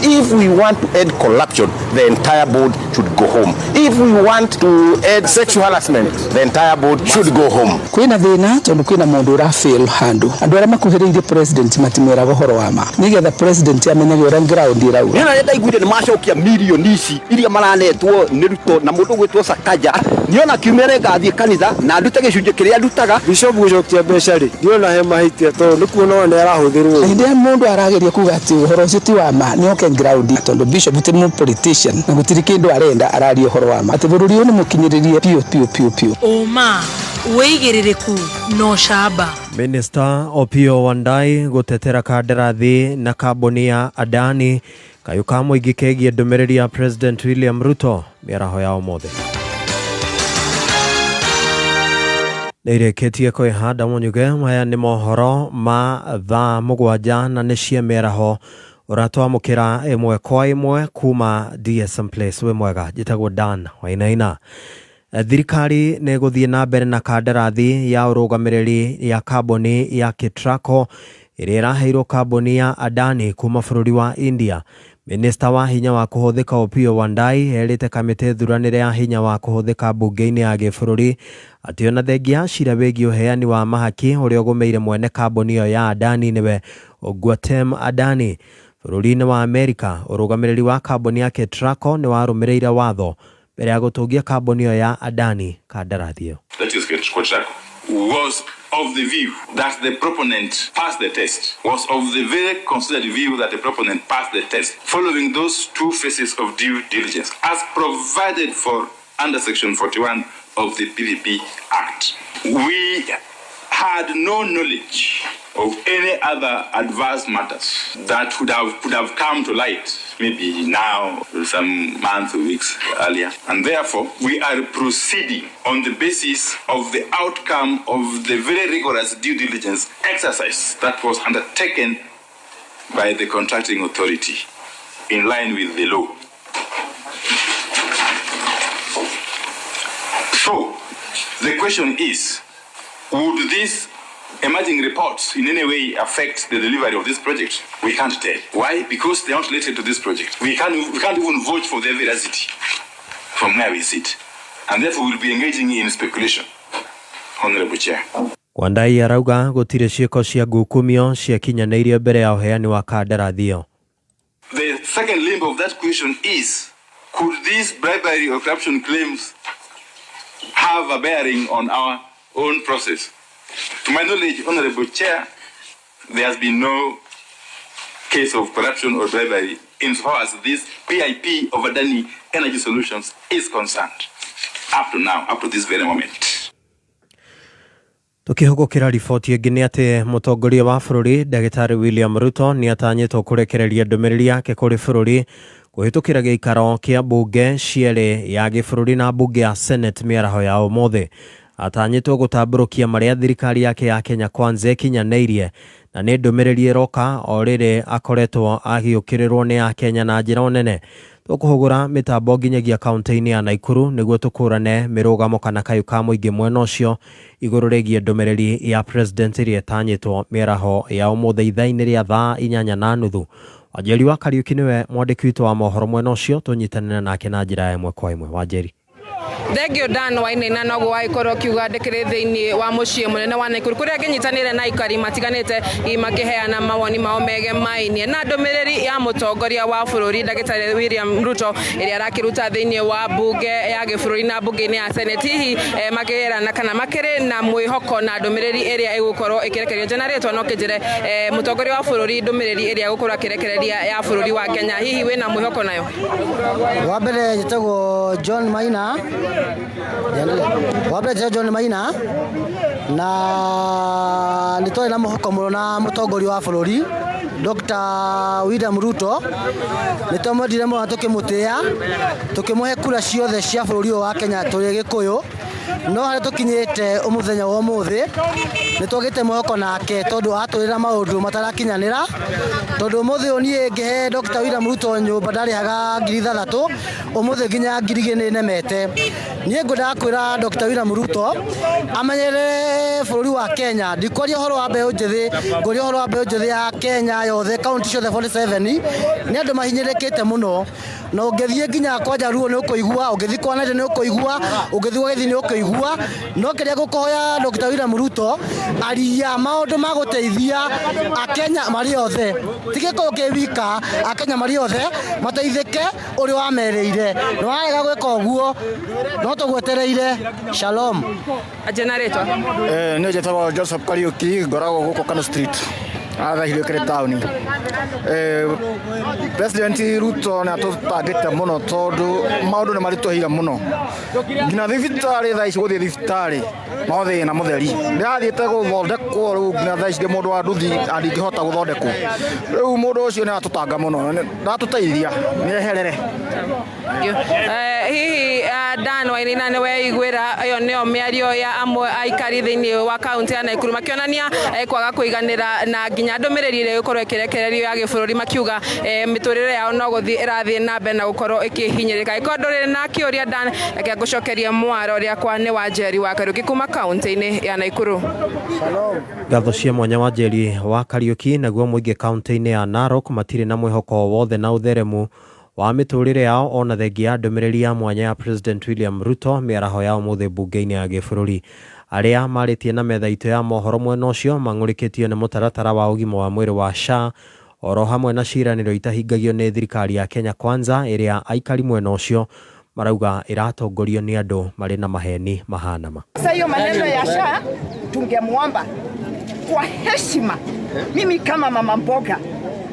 If we want to end corruption, the entire board should go home. If we want to end sexual harassment, the entire board should go home. Kwina thina tondu kwina mundu ura fail handu andu ara makuhiriire president matimera bohoro wama nigetha president amenyage ura ground irau nina yenda iguire ni macokia milioni ici iria maranetwo ni ruto na mundu gwitwo Sakaja niona kiumere gathie kanitha na ndute gicunje kiria ndutaga bishop gucokia mbeca ri ndiona he mahitia to nikuona one arahuthirwo ndia mundu arageria kuga ati uhoro ucio ti wa ma ni oke ground tondu bishop ti mu politician na gutiri kindu arenda arari uhoro wa ma ati bururi uyu ni mukinyiririe pio Oma weigiririku no shaba. Minister Opiyo Wandayi gutetera kandarathi na kambuni ya Adani kayuka muingi kegie ndumiriri ya President William Ruto miaraho ya umothe nireketie kwihanda munyuge maya ni mohoro ma thaa 7 na nicie miaraho uratwamukira imwe kwa imwe kuma DSM Place we mwega jitagwo Dan Wainaina. Thirikari nĩ gũthiĩ na mbere na kandarathi ya ũrũgamĩrĩri ya kambuni ya Ketraco ĩrĩa ĩraheirwo kambuni ya Adani kuma bũrũri wa India. Minista wa hinya wa kũhũthĩka Opiyo Wandayi erĩte kamĩtĩ thuranĩre ya hinya wa kũhũthĩka mbunge-inĩ ya gĩbũrũri atĩ ona thengia cira wĩgiĩ ũheani wa mahaki ũrĩa ũgũmĩire mwene kambuni ĩyo ya Adani nĩwe Gautam Adani. Bũrũri-inĩ wa Amerika ũrũgamĩrĩri wa kambuni ya Ketraco nĩ warũmĩrĩire watho mbere ya gũtũngia kambuni ĩyo ya Adani kandarathi ĩyo. That is Ketraco was of the view that the proponent passed the test, was of the very considered view that the proponent passed the test, following those two phases of due diligence, as provided for under Section 41 of the PVP Act. We had no knowledge of any other adverse matters that could have come to light maybe now or some months or weeks earlier, and therefore we are proceeding on the basis of the outcome of the very rigorous due diligence exercise that was undertaken by the contracting authority in line with the law. So, the question is, would these emerging reports in any way affect the delivery of this project? We can't tell. Why? Because they aren't related to this project. We can't even vote for their veracity from where we sit. And therefore we'll be engaging in speculation. Honorable Chair. Wandai arauga gutire cieko cia ngukumio ciakinyanĩirio mbere ya uheani wa kandarathi ĩyo. The second limb of that question is, could these bribery or corruption claims have a bearing on our own process? To my knowledge, Honorable Chair, there has been no case of corruption or bribery insofar as this PIP of Adani Energy Solutions is concerned. Up to now, up to this very moment. Tukihugukira riboti ĩngĩ nĩ atĩ mũtongoria wa bũrũri Ndagĩtarĩ William Ruto nĩ atanyĩtwo kũrekereria ndũmĩrĩri yake kũrĩ bũrũri kũhĩtũkĩra gĩikaro kĩa mbunge cierĩ ya gĩbũrũri na mbunge ya Senate mĩaraho ya ũmũthĩ. Atanyĩtwo gũtambũrũkia marĩa thirikari yake ya Kenya Kwanza ĩkinyanĩirie na nĩ ndũmĩrĩri ĩroka o rĩrĩ akoretwo agĩũkĩrĩrwo nĩ ya Kenya na njĩra nene. Tũkũhũgũra mĩtambo nginyagia kaunti-inĩ ya Naikuru nĩguo tũkũrane mĩrũgamo kana kayũ ka mũingĩ mwena ũcio igũrũ rĩgiĩ ndũmĩrĩri ya president ĩrĩa ĩtanyĩtwo mĩaraho ya ũmũthĩ ithaa-inĩ rĩa thaa 8:30. Wanjeri wa Kariuki nĩwe mwandĩki witũ wa mohoro mwena ũcio, tũnyitanĩre nake na njĩra ĩmwe kwa ĩmwe. Wanjeri. Thengio Dan Wainaina noguo waikorwo kiuga ndĩkĩrĩ thĩinĩ wa mũciĩ mũnene wa Naikuru kũrĩa angĩnyitanĩire na aikari matiganĩte makĩheana mawoni mao megemainie na ndũmĩrĩri ya mũtongoria wa bũrũri Ndagĩtarĩ William Ruto ĩrĩa arakĩruta thĩinĩ wa mbunge ya gĩbũrũri na mbunge-inĩ ya Senate. Hihi makĩrana kana makĩrĩ na mwĩhoko na ndũmĩrĩri ĩrĩa ĩgũkorwo ĩkĩrekererio generatwo no kĩnjĩre mũtongoria wa bũrũri ndũmĩrĩri ĩrĩa gũkorwo akĩrekereria ya bũrũri wa Kenya. Hihi wĩna mwĩhoko nayo? Wa mbere njĩtagwo John Maina wabete John Maina na nitoe na muhoko muno na mutongoria wa bũrũri Dr. William Ruto nitomwendire muno tukimutia tukimuhe kura ciothe cia bũrũri wa Kenya tũrĩ Gĩkũyũ no harĩ tũkinyĩte umuthenya wa ũmũthĩ nitwagĩte muhoko nake tondu atũrĩra maũndũ matarakinyanĩra tondu ũmũthĩ ũniĩ ngĩhe Dr. William Ruto nyũmba ndarĩhaga 3,000 ũmũthĩ nginya 2,000 nemete. Niĩ ngwenda kwĩra Dr. William Ruto amenyere bũrũri wa Kenya ndikwaria ũhoro wa mbeũ njĩthĩ ngũria ũhoro wa mbeũ njĩthĩ ya Kenya yothe kaunti ciothe 47 nĩ andũ mahinyĩrĩkĩte mũno na ũngĩthiĩ nginya kwa Jaruo nĩ ũkũigua ũngĩthiĩ kwa Nandi nĩ ũkũigua ũngĩthiĩ kwa Gĩthii nĩ ũkũigua no kĩrĩa ngũkũhoya Dr. William Ruto aria maũndũ ma gũteithia Akenya marĩ othe tige kũkĩwika Akenya marĩ othe mateithĩke ũrĩ wamerĩire nĩ warega gwĩka ũguo no tũgwetereire. Shalom. Generator. Nĩ njĩtagwo Joseph Kariuki ngoragwo gũkũ Kano Street athahirwe kĩrĩ taũni. President Ruto nĩ atũtangĩte mũno tondũ maũndũ nĩ maritũhĩire mũno nginya thibitarĩ thaa ici gũthiĩ thibitarĩ no thĩna mũtheri ndĩrathiĩte gũthondekwo rĩu nginya thaa ici ndĩ mũndũ wa nduthi ndingĩhota gũthondekwo rĩu mũndũ ũcio nĩ atũtanga mũno ndatũteithia nĩ eherere. Hihi Dan Wainaina nĩ weiguĩra ĩyo nĩyo mĩario ya amwe aikari thĩinĩ wa kaunti ya Naikuru makĩonania kwaga kũiganĩra na nginya ndũmĩrĩri ĩrĩa ĩgũkorwo ĩkĩrekererio ya gĩbũrũri makiuga mĩtũrĩre yao no gũthiĩ ĩrathiĩ na mbere na gũkorwo ĩkĩhinyĩrĩka. Ĩkorwo ndũrĩ na kĩũria Dan reke ngũcokerie mwaro rĩakwa nĩ Wanjeri wa Kariuki kuma kaunti-inĩ ya Naikuru. Ngatho cia mwanya Wanjeri wa Kariuki naguo mũingĩ kaunti-inĩ ya Narok matirĩ na mwĩhoko wothe na ũtheremu wa mĩtũrĩre yao ona thengia ndũmĩrĩri ya mwanya ya President William Ruto mĩaraho ya ũmũthĩ mbunge-inĩ ya gĩbũrũri. Arĩa marĩtie na metha itũ ya mohoro mwena ũcio mang'ũrĩkĩtio nĩ mũtaratara wa ũgima wa mwĩrĩ wa SHA oro hamwe na ciĩranĩro itahingagio nĩ thirikari ya Kenya Kwanza ĩrĩa aikari mwena ũcio marauga ĩratongorio nĩ andũ marĩ na maheni mahana ma. Sasa hiyo maneno ya SHA tungemwomba kwa heshima, mimi kama mama mboga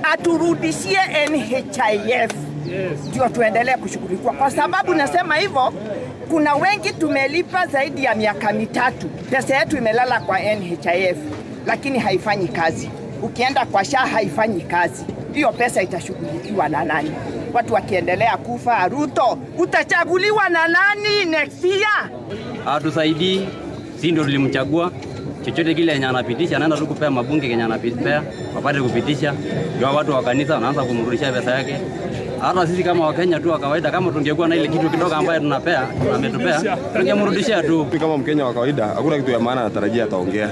aturudishie NHIF ndio tuendelee kushughulikiwa, kwa sababu nasema hivyo kuna wengi tumelipa zaidi ya miaka 3 pesa yetu imelala kwa NHIF lakini haifanyi kazi. Ukienda kwa SHA haifanyi kazi. Hiyo pesa itashughulikiwa na nani? Watu wakiendelea kufa, Ruto utachaguliwa na nani next year? Atusaidii, si ndio tulimchagua. Chochote kile yenye anapitisha anaenda tu kupea mabunge yenye anapitisha wapate kupitisha. Ndio watu wa kanisa wanaanza kumrudishia pesa yake. Hata sisi kama Wakenya tu wa kawaida, kama tungekuwa na ile kitu kidogo ambayo ametupea, tungemrudishia tu. Kama Mkenya wa kawaida, hakuna kitu ya maana anatarajia ataongea.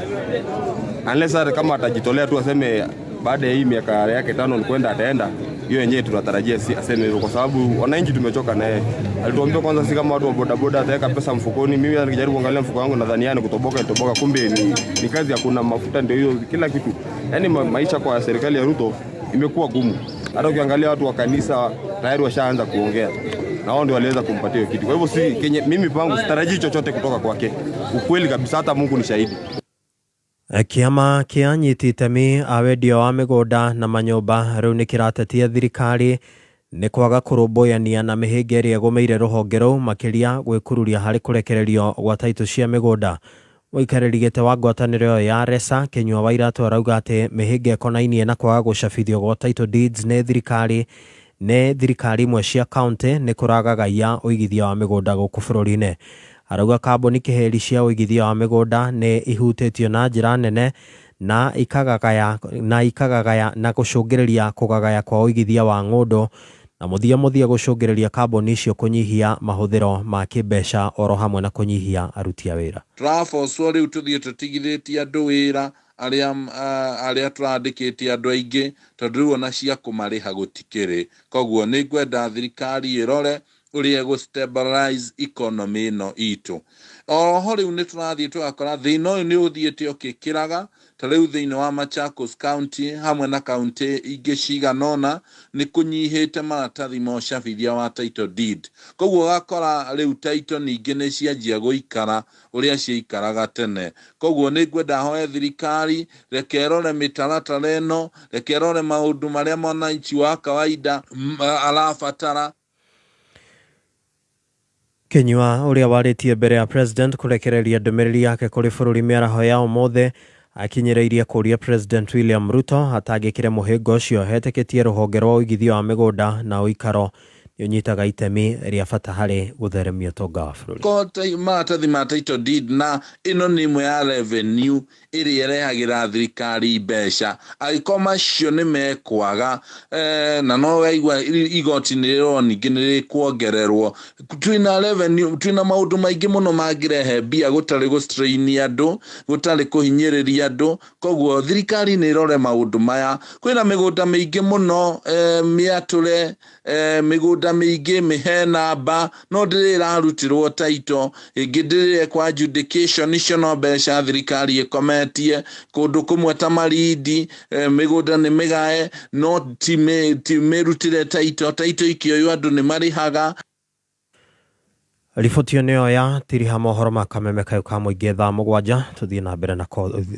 Unless kama atajitolea tu aseme baada ya hii miaka yake 5 ni kwenda ataenda, hiyo yenyewe tunatarajia si aseme hivyo, kwa sababu wananchi tumechoka naye. Alituambia kwanza si kama watu wa bodaboda ataweka pesa mfukoni. Mimi nikijaribu kuangalia mfuko wangu nadhani yani kutoboka, kumbe ni kazi ya kuna mafuta ndio hiyo kila kitu. Yaani maisha kwa serikali ya Ruto imekuwa gumu. Hata ukiangalia watu wa kanisa tayari washaanza kuongea. Na wao ndio waliweza kumpatia hiyo kitu. Kwa hivyo mimi pangu sitarajii chochote kutoka kwake. Ukweli kabisa, hata Mungu ni shahidi. Kiama kia nyititemi awendia wa migunda na manyumba riu ni kiratetia thirikari ni kwaga kurumbuiania na mihinga iria gumeire ruhonge rou makiria gwikururia hari kurekererio gwa taito cia migunda. Muikariri gite wa ngwataniro ya RESA Kinyua Wairatu arauga ati mihinga ikonainie na kwaga gucabithio gwa title deeds ne thirikari imwe cia county ni kuragagaia uigithia wa migunda guku bururi-ini. Arauga kambuni kiheri cia uigithia wa migunda ni ihutitio na njira nene na ikagagaya na gucungiriria kugagaya kwa uigithia wa ng'undu na muthia gucungiriria kambuni icio kunyihia mahuthiro ma kimbeca oro hamwe na kunyihia aruti a wira. Turafoco riu tuthie tutigithitie andu wira aria turandikite andu aingi tondu riu ona cia kumariha gutikiri. Koguo ni ngwenda thirikari irore uria go stabilize economy no itu. Oho riu ni turathie twakora thina uyu ni uthiete ukikiraga ta riu thiini wa Machakos County hamwe na county ingi ciganona ni kunyihite maratathi ma ucabithia wa title deed. Koguo gakora riu title ningi ni cianjia guikara uria ciikaraga tene. Koguo ni ngwenda hoe thirikari rekerore mitaratara ino, rekerore maundu maria mwananchi wa kawaida arabatara. Kinyua uria waritie mbere ya president kurekereria ndumiriri yake kuri bururi miaraho ya umothe akinyiriirie kuria President William Ruto atangikire muhingo ucio hetĩkĩtie ruhonge rwa uigithia wa migunda na uikaro ni unyitaga itemi ria bata hari gutheremia utonga wa bururi. Kota maratathi ma title deed na ino ni imwe ya revenue iria irehagira thirikari mbeca. Agĩkorwo macio nĩ mekwaga na no waigua igoti nĩ rĩro ningĩ nĩ rĩkuongererwo. Twina revenue, twina maũndũ maingĩ mũno mangĩrehe mbia gũtarĩ gũstrain andũ, gũtarĩ kũhinyĩrĩria andũ. Koguo thirikari nĩ ĩrore maũndũ maya. Kwĩna mĩgũnda mĩingĩ mũno mĩatũre, mĩgũnda mĩingĩ mĩhe namba no ndĩrĩ ĩrarutirwo title, ĩngĩ ndĩrĩ kwa adjudication. Icio no mbeca thirikari ĩkometie kũndũ kũmwe ta Marindi, mĩgũnda nĩ mĩgae no ti mĩrutire title ikĩoywo andũ nĩ marihaga. Riboti ĩyo ya tiriha mohoro ma Kameme kayo ka mũingĩ thaa 7 tuthie na mbere na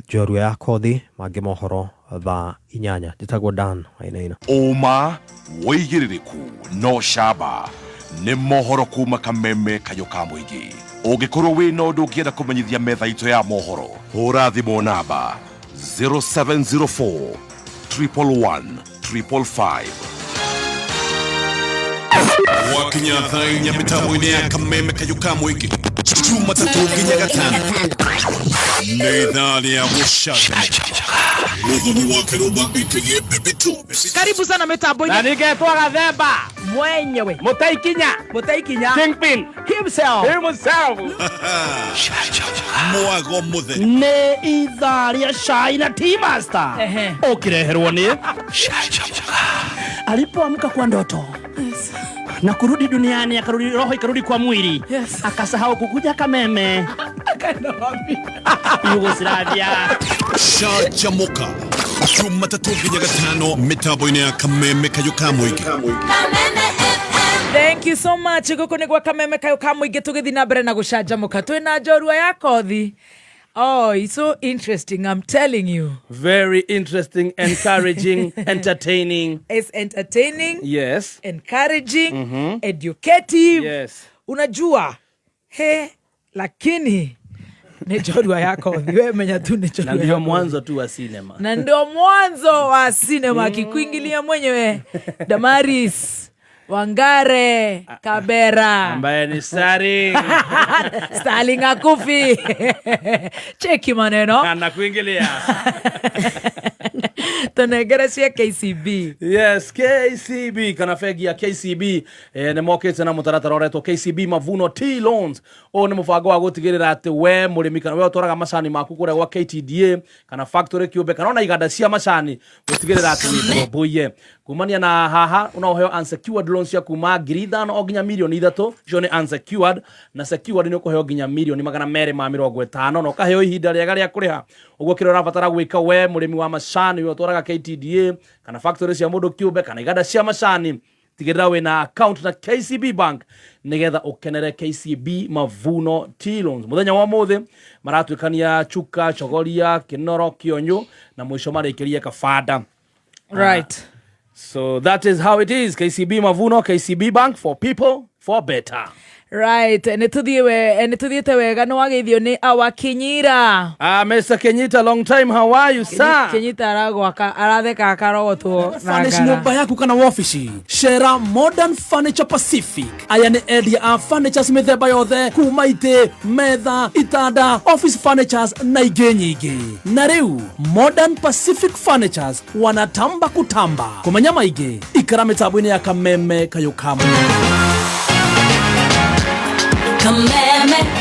njorua ya kothi mangĩ mohoro thaa 8. Njĩtagwo Dan Wainaina. Uma woigĩrĩrĩku no camba nĩ mohoro kuma Kameme kayo ka mũingĩ. Ũngĩkorwo wĩ na ũndũ ũngĩenda kũmenyithia metha itũ ya mohoro, hũra thimũ namba 0704 111 555. Wakinya thaa inya mitambo-inĩ ya Kameme kayo ka mũingĩ Jumatatu nginya Gatano nĩ ithaa rĩa gũcanjamũka. Karibu sana mitambo-inĩ. Na ningetwa Gathemba mwenyewe Mutaikinya Kingpin himself mwago mũtheri nĩ ithaa rĩa cai na Tea Master ukireherwo nĩ alipoamka kwa ndoto na kurudi duniani, akarudi roho ikarudi kwa mwili, akasahau kukuja Kameme, akaenda wapi? Yugoslavia. Changamka Jumatatu nginya Gatano mitambo-inĩ ya Kameme kayo ka mũingĩ. Thank you so much. Guku ni gwa Kameme kayo ka mũingĩ tũgĩthiĩ na mbere na gũcanjamũka twĩna njorua ya kothi. Oh, it's so interesting, I'm telling you. Very interesting, encouraging, entertaining. It's entertaining. Yes. Encouraging, educative. Yes. Unajua, lakini ni njorua yako. Wewe menya tu ni njorua. Na ndio mwanzo tu wa cinema. Na ndio mwanzo wa cinema kikuingilia mwenyewe Damaris Wangare Kabera ambaye ni Starling akufi. Cheki maneno anakuingilia Tonengera cia KCB. Yes, KCB kana fegi ya KCB nä mokete na mutaratara uretwo KCB Mavuno T Loans. O nä mubango wa gutigirira ati we murimi kana we utoraga macani maku kuria gwa KTDA kana factory kiumbe kana ona iganda cia macani gutigirira ati ni boye kumania na haha unaoheo unsecured loans ya kuma ngiri 5 o nginya milioni 3 icio ni unsecured na secured ni ukuheo nginya milioni 250 no kaheo ihinda riega ria kuriha uguo kiro rabatara gwika we murimi wa macani we utoraga KTDA kana factory cia mundu kiumbe kana iganda cia macani tigirira wina account na KCB Bank nigetha ukenere KCB Mavuno T Loans. Muthenya wa muthi maratwikania Chuka, Chogoria, Kinoro, Kionyo na mwisho marekeria Kafada. Right. So that is how it is. KCB Mavuno, KCB Bank, for people, for better. Right, nituthiete wega no wageithio ni awakinyira. Mr. Kenyita, long time, how are you, sir? Kenyita aragwaka aratheka akarogotwo na furnish nyumba yaku kana office. Shera Modern Furniture Pacific. Aya ni edia a furnitures mithemba yothe kuma ite, metha, itanda, office furnitures na ingĩ nyingĩ. Na rĩu Modern Pacific Furnitures wanatamba kutamba. Kumenya maingĩ ikara mĩtambo-inĩ ya kameme kayukamu.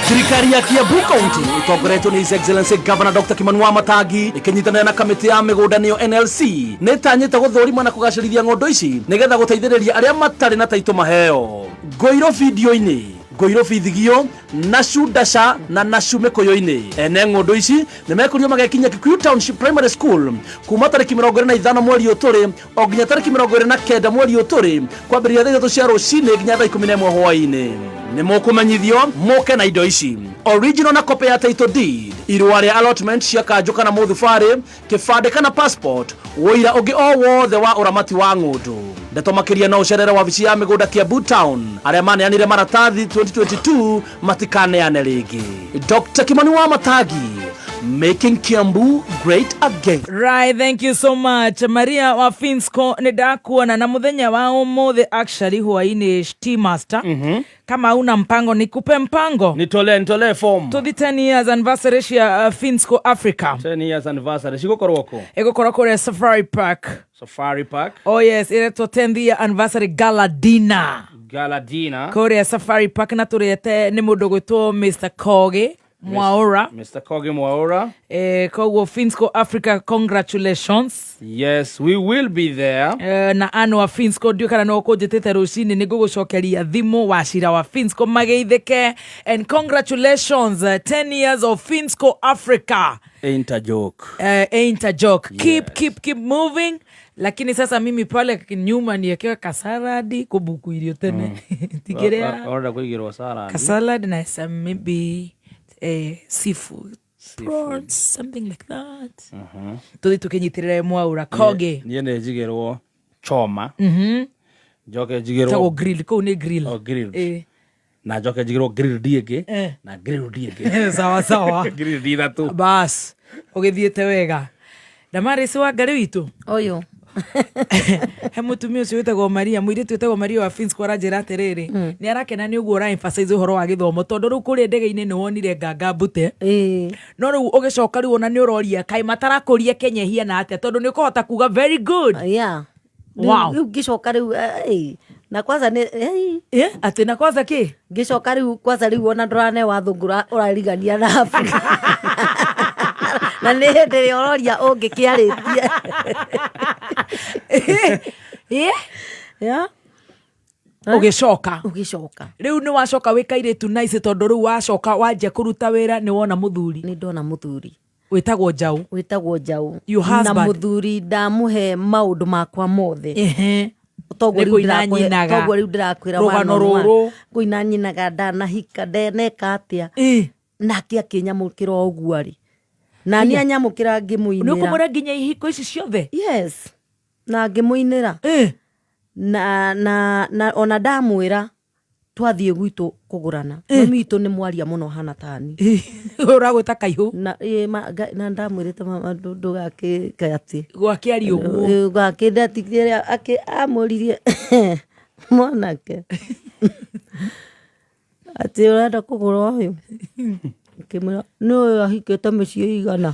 Thirikari ya Kiambu County itongoretwo ni His Excellency Governor Dr. Kimanua Matagi ikinyitanĩra na kamĩtĩ ya mĩgũnda NLC nĩtanyĩte gũthũrima na kũgacĩrithia ng'ũndũ ici nĩgetha gũteithĩrĩria arĩa matarĩ na taitũ maheo. Ngoiro video-inĩ Ngoiro Fithigio, Nashu Dasha na Nashu Mikoyo-inĩ ene ng'ũndũ ici nĩmekũrio magekinya Kikuyu Township Primary School kuma tarĩki 25 mweri ũtũrĩ o nginya tarĩki 29 mweri ũtũrĩ kwambĩrĩria thaa 3 cia rũcinĩ nginya thaa 11 hwaĩ-inĩ. Nĩmũkũmenyithio mũke na indo ici: original na copy ya title deed, irũa rĩa allotment cia kanjũ kana mũthubarĩ, kĩbandĩ kana passport, wũira ũngĩ o wothe wa ũramati wa ng'ũndũ. Ndeto makĩria no ũcerere wabici ya mĩgũnda Kiambu Town. Arĩa maneanire maratathi 2022 matikaneane rĩngĩ. Dr. Kimanua Matagi, making Kiambu great again. Right, thank you so much. Maria wa Finsco nidakuona na muthenya wa umuthi actually hwaini Tea Master. Kama una mpango nikupe mpango. Nitolee form. To the 10 years anniversary ya Finsco Africa. 10 years anniversary. Shigukoroko. Egokoroko ya Safari Park. Safari Park. Oh yes, ile to 10th year anniversary gala dinner. Gala dinner. Korea Safari Park na turete ni mundu gwitwo Mr. Koge Mwaura. Mr. Koge Mwaura. Kogo Finsco Africa, congratulations. Yes, we will be there. Na anu wa Finsco ndio kana no kujitete rucini ni gugucokeria thimu wacira wa Finsco mageitheke, and congratulations 10 years of Finsco Africa. Ain't a joke. Ain't a joke. Yes. Keep moving. Lakini sasa mimi pale nyuma niekewa kasaradi kubuku ilio tene. Tigerea. Order kuigirwa salad. Kasalad na some maybe seafood. Prawns, something like that. Tuthi tukinyitirire Mwaura Koge. Niende jigirwo choma. Joke jigirwo tago grill ko ni grill. Oh, grill. Na joke jigirwo grill diege na grill diege. Sawa. Grill dida tu. Bas. Ogithiete wega. Damari si wa gari witu. Oyo. He mutumia ucio witagwo Maria mwiritu witagwo Maria wa Finsco aranjira atiriri ni arakena ni uguo ra emphasize uhoro wa githomo tondu ru kuri ndege-ini ni wonire nganga mbute no ru ugicoka ru ona ni uroria kai matarakuria Kenya hiana atia tondu ni kuhota kuga very good. Yeah. Wow. Ru gicoka ru na kwanza ni ati na kwanza ki gicoka ru kwanza ru ona ndorane wathungura urarigania na Afrika na nĩ hĩndĩ ĩrĩa ũroria ũngĩkĩarĩtie. Ũgĩcoka rĩu nĩ wacoka wĩkairĩtu nice tondũ rĩu wacoka wanjia kũruta wĩra nĩ wona mũthuri. Nĩ ndona mũthuri wĩtagwo Njaũ. Na mũthuri ndamũhe maũndũ makwa mothe. Toguo rĩu ndĩrakwĩra rũgano rũrũ ngũina nyinaga ndanahika ndeneka atĩa nake akĩnyamũkĩra ũguo rĩ na ni anyamũkĩra ngĩmũinĩra. Nĩ ũkũmũra nginya ihiko ici ciothe? Yes. Na ngĩmũinĩra. Na ona ndamwĩra twathiĩ gwitũ kũgũrana. Mami witũ nĩ mwaria mũno hana tani. Ũragwĩta Kaihũ? Na ndamwĩrĩte mama ndũgakĩke atĩ. Gwakĩaria ũguo. Gwakĩndatigire amũririe mwanake. Atĩ ũrenda kũgũra ũyũ. Kimura no ahikete muciĩ igana.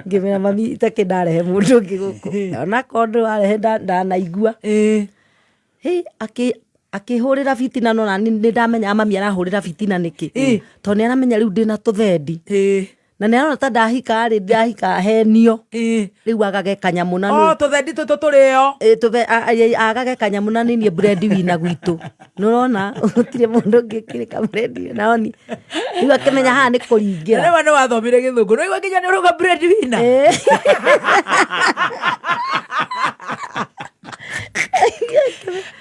Ngimera mami itakendarehe mundu ũngĩ gũkũ. Ona kondo arehe ndanaigua. Akĩhũrĩra fitina no na nĩ ndamenya mami arahũrĩra fitina nĩkĩ. Tondũ nĩ aramenya rĩu ndĩna tũthendi. Na nĩ arona ta ndahika henio. Rĩu agage kanyamu na nĩ. Tũthendi tũtũ tũrĩo. Agage kanyamu na nĩ breadwinner gwitũ. Nĩ ũrona gũtirĩ mũndũ ũngĩ kĩrĩka breadwinner naoni. Rĩu akĩmenya haha nĩ kũringĩra. Rĩu nĩ wathomire Gĩthũngũ. Rĩu nginya nĩ ũrauga breadwinner.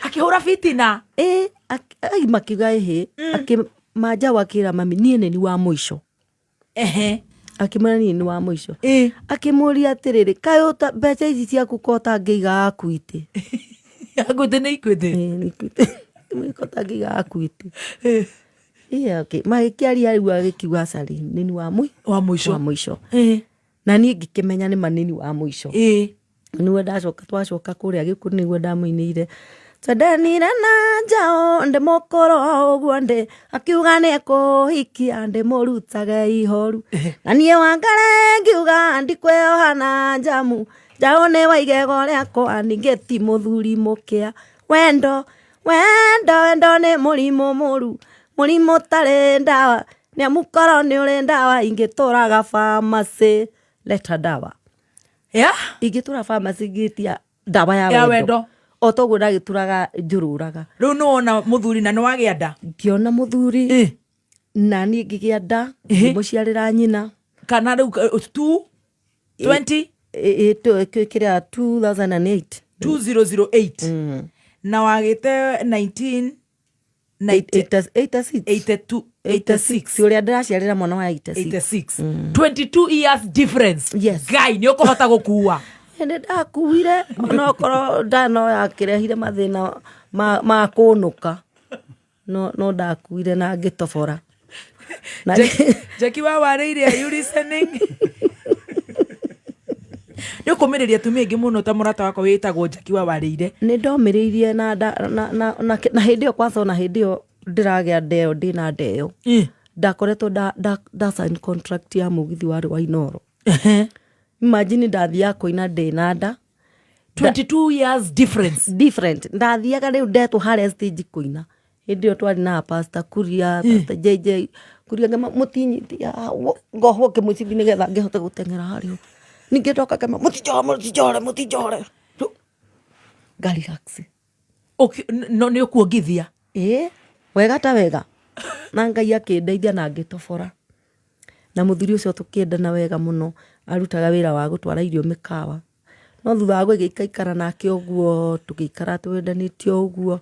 Akĩhũra fitina. Makiuga akĩmanja wakĩra mami niĩ nĩ wa mũico. Akĩmwĩra niĩ nĩ wa mũico. Akĩmũria atĩrĩrĩ kaĩ mbeca ici ciaku ko ũtangĩiga akuĩte. Akuĩte nĩ ikuĩte. Nĩ ikuĩte. Ko ũtangĩiga akuĩte. Magĩkĩaria rĩu agĩkiuga cari nĩ wa mũico. Na niĩ ngĩkĩmenya nĩ manini wa mũico. Nĩwe twacoka kũrĩa Gĩkũyũ nĩguo ndamũinĩire. Twendanire na njaũ ndĩmũkũrũ ũguo ndĩ akiuga nĩ kũhikia ndĩmũrutage ihoru. Na niĩ Wangare ngiuga ndikwĩoha na njamu njaũ nĩ wa igego rĩakwa ningĩ ti mũthuri mũkĩa. Wendo nĩ mũrimũ mũru mũrimũ ũtarĩ ndawa nĩamu korwo nĩ ũrĩ ndawa ingĩtũraga pharmacy leta ndawa. Ingĩtũra pharmacy ngĩtia ndawa ya wendo. Otoguo ndagĩtũraga njũrũraga. Rĩu nĩ wona mũthuri na nĩ wagĩa nda. Ngĩona mũthuri na niĩ ngĩgĩa nda ngĩmũciarĩra nyina. Kana rĩu 20 kĩrĩa 2008. 2008. Na wagĩte 1986 ũrĩa ndĩraciarĩra mwana wa 86. 22 years difference. Ngai nĩ ũkũhota gũkua. Nĩ ndakuire onokorwo ndano yakĩrehire mathĩna ma kũnũka no ndakuire na ngĩtobora. Jackie Wawarĩire, are you listening? Nĩ ũkũmĩrĩria atumia aingĩ mũno ta mũrata wakwa wĩtagwo Jackie Wawarĩire. Nĩ ndomĩrĩirie na hĩndĩ ĩyo kwanza na hĩndĩ ĩyo ndĩragĩa ndeo ndĩna ndeo. Ndakoretwo nda sign contract ya mũgithi warĩ wa Inooro. Imagine ndathiaga kũina ndĩna nda. 22 years different. Ndathiaga rĩu ndetwo harĩa stage kũina. Hĩndĩ ĩyo twarĩ na Pastor Kuria, Pastor JJ Kuria mũtinyitia ngohwo kĩmũcibi nĩgetha ngĩhote gũteng'era harĩa. Ningĩ ndoka kama mũtinjore. Garirax. No nĩ ũkuongithia. Wega ta wega. Na Ngai akĩndeithia na ngĩtobora. Na mũthuri ũcio tũkĩendana wega mũno. Arutaga wĩra wa gũtwara irio mĩkawa. No thutha wa gũgĩikara nake ũguo tũgĩikara twendanĩtie ũguo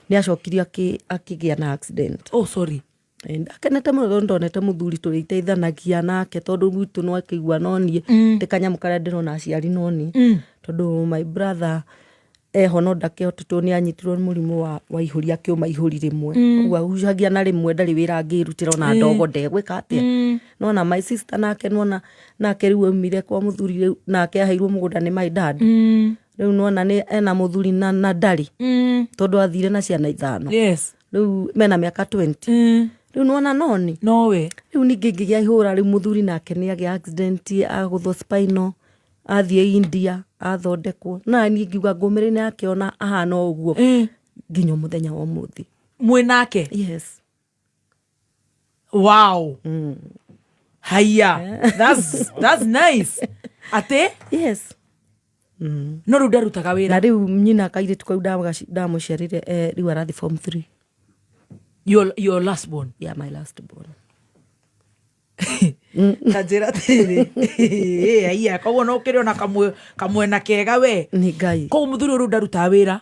nĩ acokirie akĩgĩa na accident. Oh sorry. Ndakenete mũno ndonete mũthuri tũrĩteithanagia nake tondũ gwitũ no akĩigua no niĩ ti kanyamũ karĩa ndĩrona aciari no niĩ tondũ my brother eho no ndakĩhotetwo nĩ anyitirwo nĩ mũrimũ wa ihũri akĩũma ihũri rĩmwe. Ũguo ahuhagia na rĩmwe ndarĩ wĩra angĩrutĩra ona ndogo ndegwĩka atĩa. No na my sister nake nona nake rĩu aumire kwa mũthuri rĩu nake aheirwo mũgũnda nĩ my dad. Rĩu nona nĩ ena mũthuri na ndarĩ tondũ athire na ciana 5. Rĩu mena mĩaka 20. Rĩu nona noni. Nowe. Rĩu ningĩ ngĩgĩa ihũra rĩu mũthuri nake nĩ agĩa accident agũthwo spinal. Athiĩ India athondekwo na niĩ ngiuga ngũmĩrĩ nĩ akĩona ahana ũguo nginya mũthenya wa ũmũthĩ. Mwĩnake? Yes. Wow. Haya. That's nice. Ate? Yes. No rĩu ndarutaga wĩra. Na rĩu nyina kairĩtu kau ndamũciarire rĩu arathi form 3. Your last born? Yeah, my last born. Kanjĩra atĩrĩ aya koguo no ũkĩrĩ ona kamwena kega we. Nĩ Ngai. Koguo mũthuri ũyũ ndarutaga wĩra.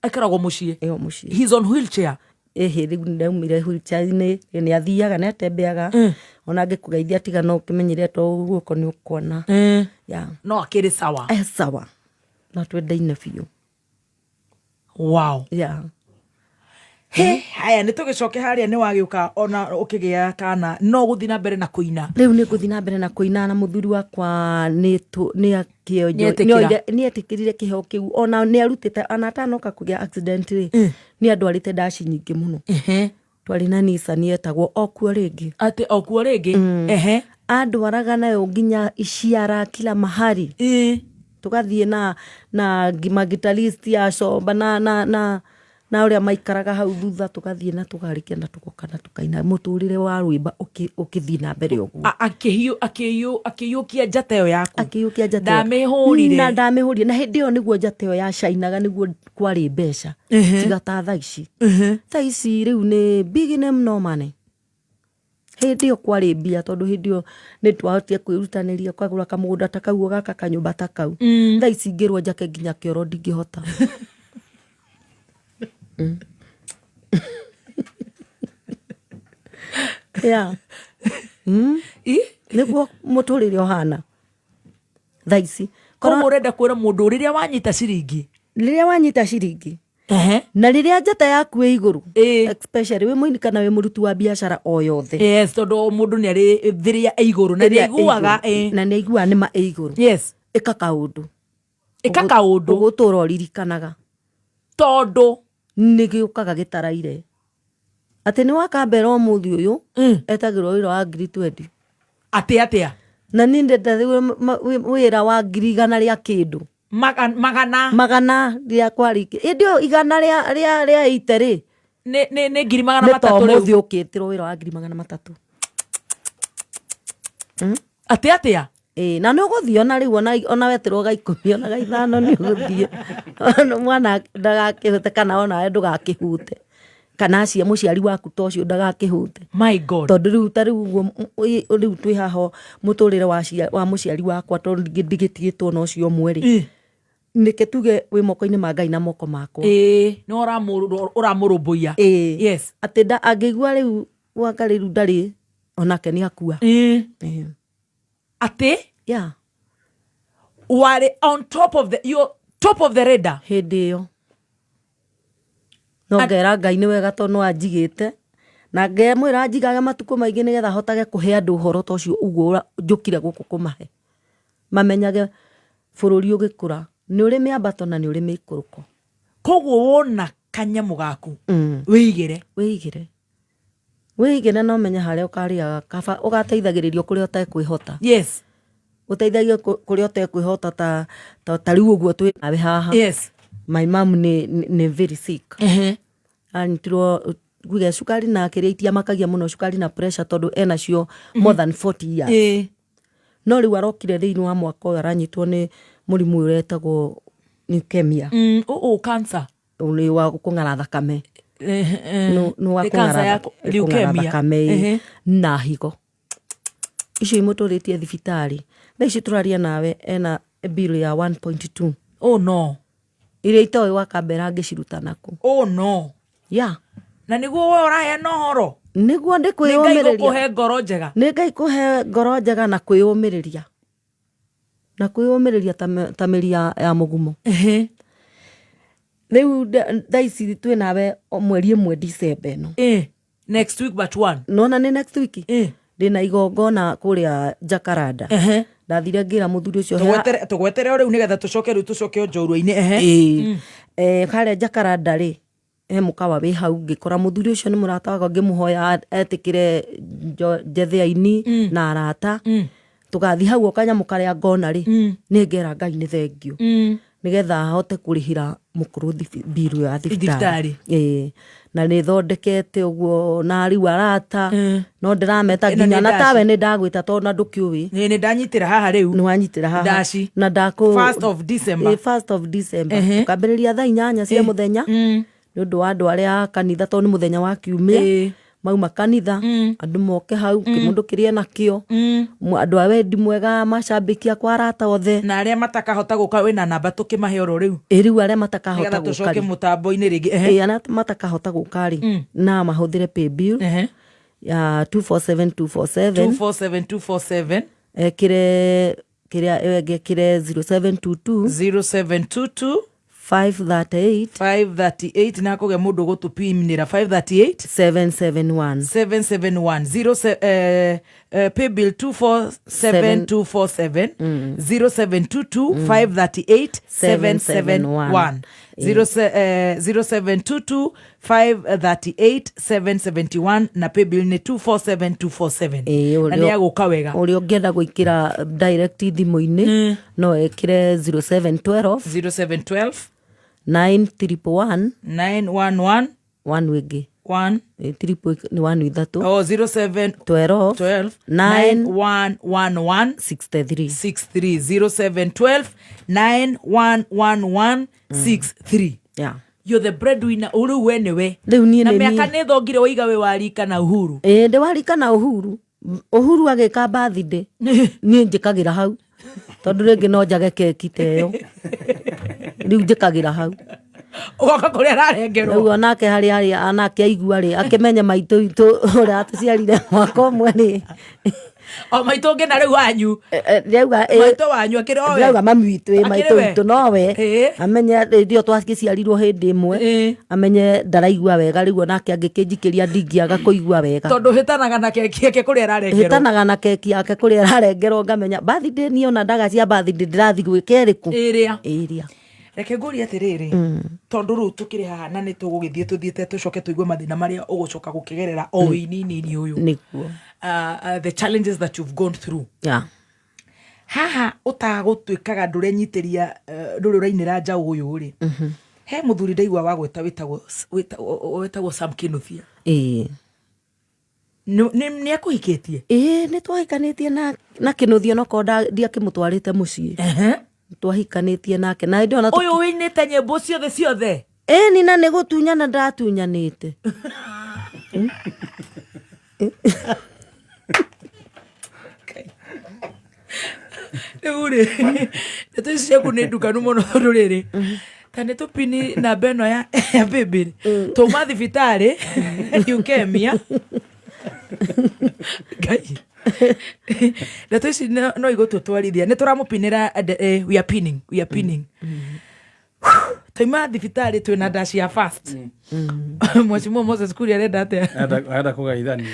Aikaragwo mũciĩ. He's on wheelchair. Rĩu ndaumire wheelchair-inĩ nĩ athiaga nĩ atembeaga ona angĩkũgeithia tiga no ũkĩmenyere to guoko nĩ ũkuona. No akĩrĩ sawa. Sawa. Na twendaine biũ. Wow. Haya nĩ tũgĩcoke harĩa nĩ wagĩũka ona ũkĩgĩa kana no gũthiĩ na mbere na kũina. Rĩu nĩ gũthiĩ na mbere na kũina na mũthuri wakwa nĩ etĩkĩrire kĩheo kĩu ona nĩ arutĩte ona atanoka kũgĩa accident nĩ andwarĩte ndaci nyingĩ mũno. twari na Nissan yetagwo okuo rĩngĩ. Ati okuo rĩngĩ? Ehe. Andwaraga nayo nginya Isiara kila mahali. Tugathie na magitalist ya Comba na uria maikaraga hau thutha, tugathie na tugarikia na tugoka na tukaina muturire wa rwimba ukithii na mbere uguo. Akiyukia njata ĩyo yaku. Akiyukia njata. Ndamihurire. Na ndamihurire na hindi ĩyo niguo njata ĩyo yacainaga, niguo kwari mbeca. Tiga ta thaa ici. Thaa ici riu ni big name no money. Hindi ĩyo kwari mbia, tondu hindi ĩyo ni twahotie kwirutaniria kwagura kamugunda ta kau gaka kanyumba ta kau. Thaa ici ngirwo njake nginya kioro ndingihota. Yeah. Niguo muturire ohana thaa ici. Korwo urenda kwira mundu riria wanyita ciringi. Riria wanyita ciringi. Na riria njata yaku ĩ iguru, especially we muini kana we muruti wa biashara o yothe. Yes, tondu mundu ni ari thiria ĩ iguru na ni aiguaga na ni aigua ni ma ĩ iguru. Yes. Ika kaundu. Ugutura uririkanaga. Tondu ni giukaga gitaraire. Ati ni wakambera umuthi uyu etagirwo wira wa 20. Atia. Na ninde wira wa 100 ria kindu. Magana ria kwariki. Indio 100 ria itere. Ne 300 riu. Muthi ukitirwo wira wa 300. Atia. Na no guthio na riu ona wetirwo ga 10 ona ga 5 ni guthie. Mwana ndagakihute kana ona ndugakihute. Kana cia muciari waku tocio ndagakihute. My God. Tondu riu ta riu twi haho muturire wa muciari wakwa tondu ndigitigitwo no cio mweri. Nike tuge wi moko-ini ma Ngai na moko makwa. No uramurumbuia. Yes. Ati angigua riu waka riu ndari onake ni akua. Ati? Yeah. Were on top of the radar. Hindi yo. No ngera Ngai ni wega to no anjigite. Na ngemwira anjigage matuko maingi nigetha hotage kuhe andu uhoro tocio uguo njukire guku kumahe. Mamenyage bururi ugikura ni uri miambato na ni uri mikuruko. Koguo wona kanyamu gaku wigire. Wigire no menya haria ukariaga kaba ugateithagiririo kuria utakwihota. Yes. Uteithagia kuria utakwihota ta riu uguo twi nawe haha. Yes. My mom ni very sick. Anitiro guge sukari na kireitia makagia muno sukari na pressure tondu ena cio more than 40 years. No riu arokire thiini wa mwaka uyu aranyitwo ni murimu uretagwo leukemia. Cancer. Uli wa kung'ara thakame. No wa kung'ara thakame na higo. Icio imuturitie thibitari. Na icio turaria nawe ena bill ya 1.2. Oh no. Ile itoe wakambera ngiciruta naku. Oh no. Yeah. Na niguo we urahe no horo. Niguo ndikwiyumiriria. Ngai gukuhe ngoro njega. Ni Ngai kuhe ngoro njega na kwiyumiriria. Na kwiyumiriria ta meri ya mugumo. Riu thaici twi nawe mweri 1 December no. Next week but one. No na ni next week. Ndina igongona kuria Jacaranda. Ndathire ngira muthuri ucio tugwetere uriu nigetha tucoke njorua-ini. Kare Jacaranda ri mukawa wi hau ngikora muthuri ucio ni murata wako ngimuhoya etikire njethea-ini na arata. Tugathi hau okanyamu karia ngona ri ni ngera Ngai ni thengio. Nigetha hote kurihira mukuru biru ya thibitari. Na ni thondekete uguo na riu arata no ndirameta nginya na tawe ni ndagwita to na ndukiuwi ni ndanyitira haha riu ni wanyitira haha ndaci na ndako 1st of December tukambiriria thaa 8 cia muthenya ni undu wa andu aria kanitha to ni muthenya wa kiumia mauma kanitha andu moke hau kimundu kiria nakio andu a wendi mwega macambiki akwa arata othe na aria matakahota guka wina namba tukimahe oro riu riu aria matakahota guka tucoke mutambo-ini ringi ana matakahota guka ri na mahuthire pay bill ya 247247 kire 0722 538 na kuge mundu gutupimira 538 pay bill 247247 0722 538 771 0722 538 771 na paybill ni 247247 na ni aguka wega uri ongienda gwikira direct thimu-ini no ekire 0712 911 911 1 wigi 1 triple ni 1 withatu 0712 9111 63 0712 yeah. You're the breadwinner uru wenewe na miaka ne thongire waiga we warika na Uhuru ndi warika na Uhuru agika birthday ni njikagira hau tondu ringi no njage keki teyo riu njikagira hau ugoka kuria ararengerwo riu onake hari anake aigua ri akimenya maitu itu uria tuciarire mwaka umwe ri o maitu ngena riu wanyu riuga maitu wanyu akirowe riuga mami witu maitu witu nowe amenye ndio twakiciarirwo hindi imwe amenye ndaraigua wega riu onake angikinjikiria ndingi agakuigua wega tondu hitanaga na keki yake kuria ararengerwo hitanaga na keki yake kuria ararengerwo ngamenya birthday ni ona ndaga cia birthday ndirathi gwika iriku iria reke nguri atiriri tondu ru tukiri haha na ni tugugithie tuthiete tucoke tuigue mathina maria ugucoka gukigerera o inini uyu nikuo the challenges that you've gone through haha utagutwikaga ndurenyitiria ndururainira nja uyu ri he muthuri ndaigua wa gweta wetagwo Sam Kinuthia ni akuhikitie ni twahikanitie na Kinuthia no konda ndiakimutwarite mucii twahikanitie nake na ndio na uyu winite nyimbo ciothe ni na ni gutunyana ndatunyanite uri tuciaku ni ndukanu muno ruriri tane tupini na beno ya baby tuma thibitari ukemia gai na tuci no igututwarithia ni turamupinira we are pinning Taima thibitari twina dashi ya fast. Mwachimu Moses kuri arenda ate. Arenda kugaithania.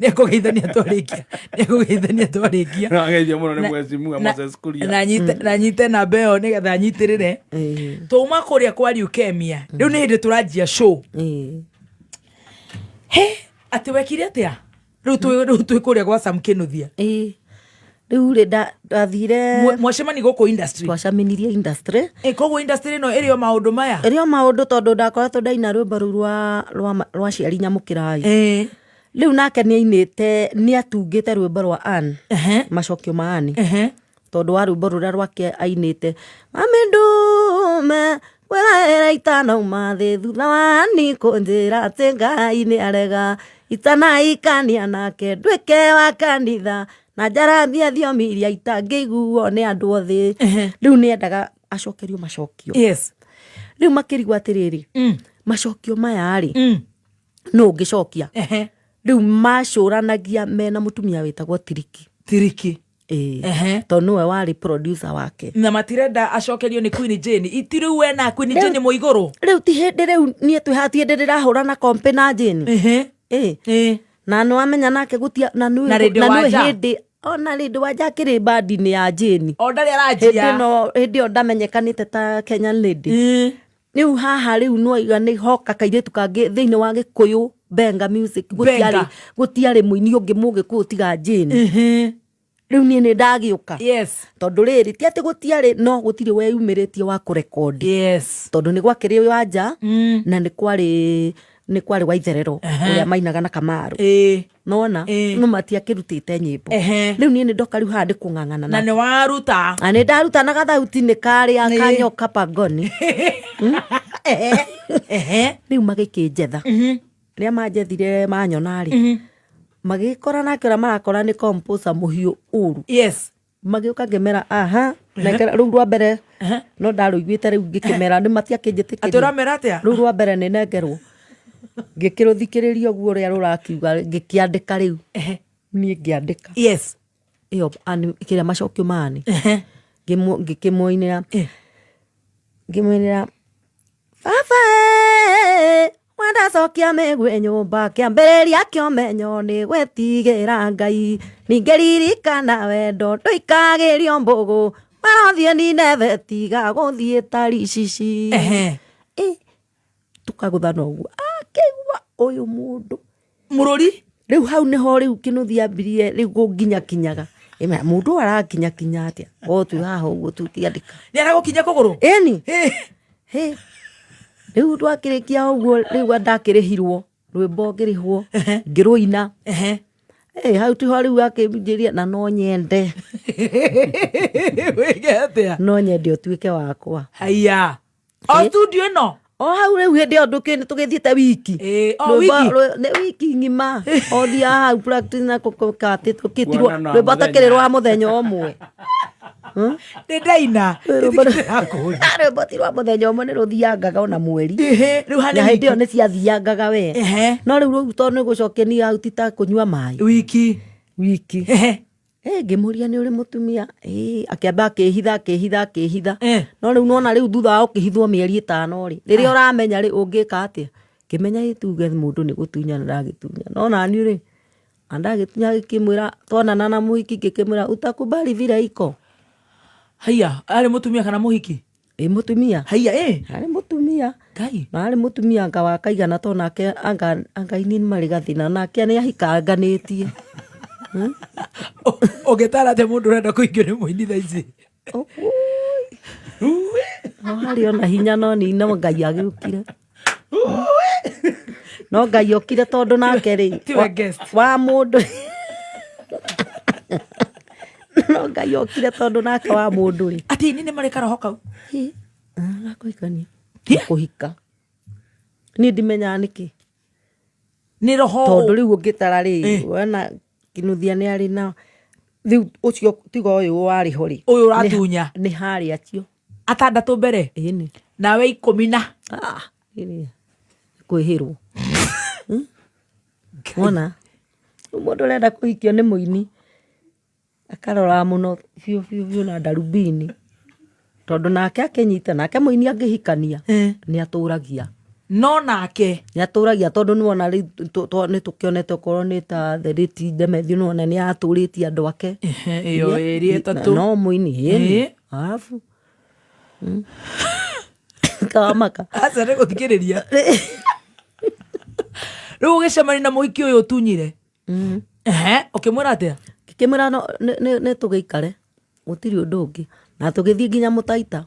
Ni kugaithania twarikia. Ni kugaithania twarikia. Na ngeithia muno ni Mwachimu Moses kuri. Na nyite na beo ni gatha nyitirire. Tuma kuria kwa leukemia. Riu ni hindi turajia show. He, ati wekire atia? Riu tu kuria kwa Sam Kinuthia. Riu ri ndathire mwacemani guku industry twacaminirie industry koguo industry no ĩrĩ o maũndũ maya ĩrĩ o maũndũ tondũ ndakoretwo ndaina rwĩmbo rũu rwa ciari Nyamukirai riu nake nĩainĩte nĩatungĩte rwĩmbo rwa Ann macokio ma Ann tondũ wa rwĩmbo rũrĩa rwake ainĩte Mamindume wera itanauma thĩ thutha wa Ann kũnjĩra atĩ Ngai nĩ arega itanaikania nake nduĩke wa kanitha na jarabia thiomi iria itangĩiguo nĩ andũ othe riu nĩ endaga acokerio macokio riu makĩrigwo atĩrĩrĩ macokio maya rĩ no ũngĩcokia riu macũranagia mena mũtumia wĩtagwo Tiriki tondũ nĩwe warĩ producer wake na matirenda acokerio nĩ Queen Jane itiriu we na Queen Jane mũigũrũ riu ti hĩndĩ riu niĩ twĩhatie hĩndĩ ndĩrahũrana kompe na Jane na nĩ wamenya nake gutia na nĩ hĩndĩ ona rĩndĩ wanja kĩrĩ bandi-inĩ ya Jane o ndarĩ aranjia hĩndĩ ĩyo ndamenyekanĩte ta Kenyan lady rĩu haha rĩu no iga nĩ hoka kairĩtu kangĩ thĩinĩ wa Gĩkũyũ Benga music gũtiarĩ mũini ũngĩ mũgĩkũyũ tiga Jane rĩu niĩ nĩ ndagĩũka tondũ rĩrĩ ti atĩ gũtiarĩ no gũtirĩ weyumĩrĩtie wa kũrekondi tondũ nĩ gwakĩrĩ wanja na nĩ kwarĩ Waitherero ũrĩa mainaga na Kamaru nona no matiakĩrutĩte nyĩmbo rĩu niĩ nĩ ndoka rĩu haha ndĩkũng'ang'ana na nĩ waruta na nĩ ndaruta na gathauti-inĩ karĩa kanyoka pangoni rĩu magĩkĩnjetha rĩrĩa manjethire manyona rĩ magĩkora nake ũrĩa marakora nĩ composer mũhiũ ũru magĩũka ngĩmera rĩu rwa mbere no ndarũiguĩte rĩu ngĩkĩmera nĩ matiakĩnjĩtĩkĩria atĩ ũramera atĩa rĩu rwa mbere nĩ nengerwo ngĩkĩrũthikĩrĩria ũguo ũrĩa rũrakiuga ngĩkĩandĩka rĩu niĩ ngĩandĩka ĩyo kĩrĩa macokio mani ngĩkĩmũinĩra baba wendacokia mĩgwĩ nyũmba kĩambĩrĩria kĩomenyo nĩ gwĩtigĩra Ngai ningĩ ririkana wendo ndũikagĩrio mbũgũ marathie ni nethe tiga guthie taricici tukaguthana uguo akigua uyu mundu mururi riu hau niho riu kinuthia ambirie riu gunginya kinyaga ema mundu arakinya kinya atia tu haha uguo tukiandika ni aragukinya kuguru eni riu twakirikia uguo riu andakirihirwo rwimbo ngirihwo ngiruina hau tiho riu akimbiria na no nyende wigete no nyende utuike wakwa haya o studio no o hau riu hindi ondu kini tugithiete wiki ne wiki ngima o thia hau practice na kokati tukitirwo rwimbo takirirwa muthenya omwe ni ndaina rwimbo tirwa muthenya omwe ni ruthiangaga ona mweri na hindi io ni ciathiangaga we no riu tondu ni gucokeni hau tita kunyua mai wiki ngimuria ni uri mutumia akiamba akihitha no riu nona riu thutha wa ukihithwo mieri 5 ri riria uramenya ri ungika atia kimenya ituge mundu ni gutunya ndagitunya no nani ri andagitunya gikimwira tonana na muhiki gikimwira utakubali vile iko haya ari mutumia kana muhiki mutumia haya ari mutumia kai ari mutumia anga wakaigana to nake anga ini mari gathina nake ni ahikanganitie ogetara te mundu renda kuingio ni muini thaici hari ona hinya no ni no ngai agukire no ngai okire tondu nake ri wa mundu no ngai okire tondu nake wa mundu ri ati ni mari karoho kau gakoikania kuhika ni ndimenya niki ni roho tondu riu ungitara ri wena kinuthia ni ari na riu ucio tiga uyu wari hori uyu ratunya ni hari acio atandatu mbere ni nawe 10 ini kwihirwo ona mundu renda kuhikio ni muini akarora muno fiu na darubini tondu nake akinyita nake muini angihikania ni aturagia no nake ni aturagia tondu nuona ni tukionete korwo ni ta theriti ndemethi nuona ni aturitie andu ake iyo eri tatu no muini alafu kamaka asa rego thikiriria riu ugicemani na muhiki uyu tunyire ukimwira atia kimwira no ne tugeikare gutiri undu ungi na tugithie nginya mutaita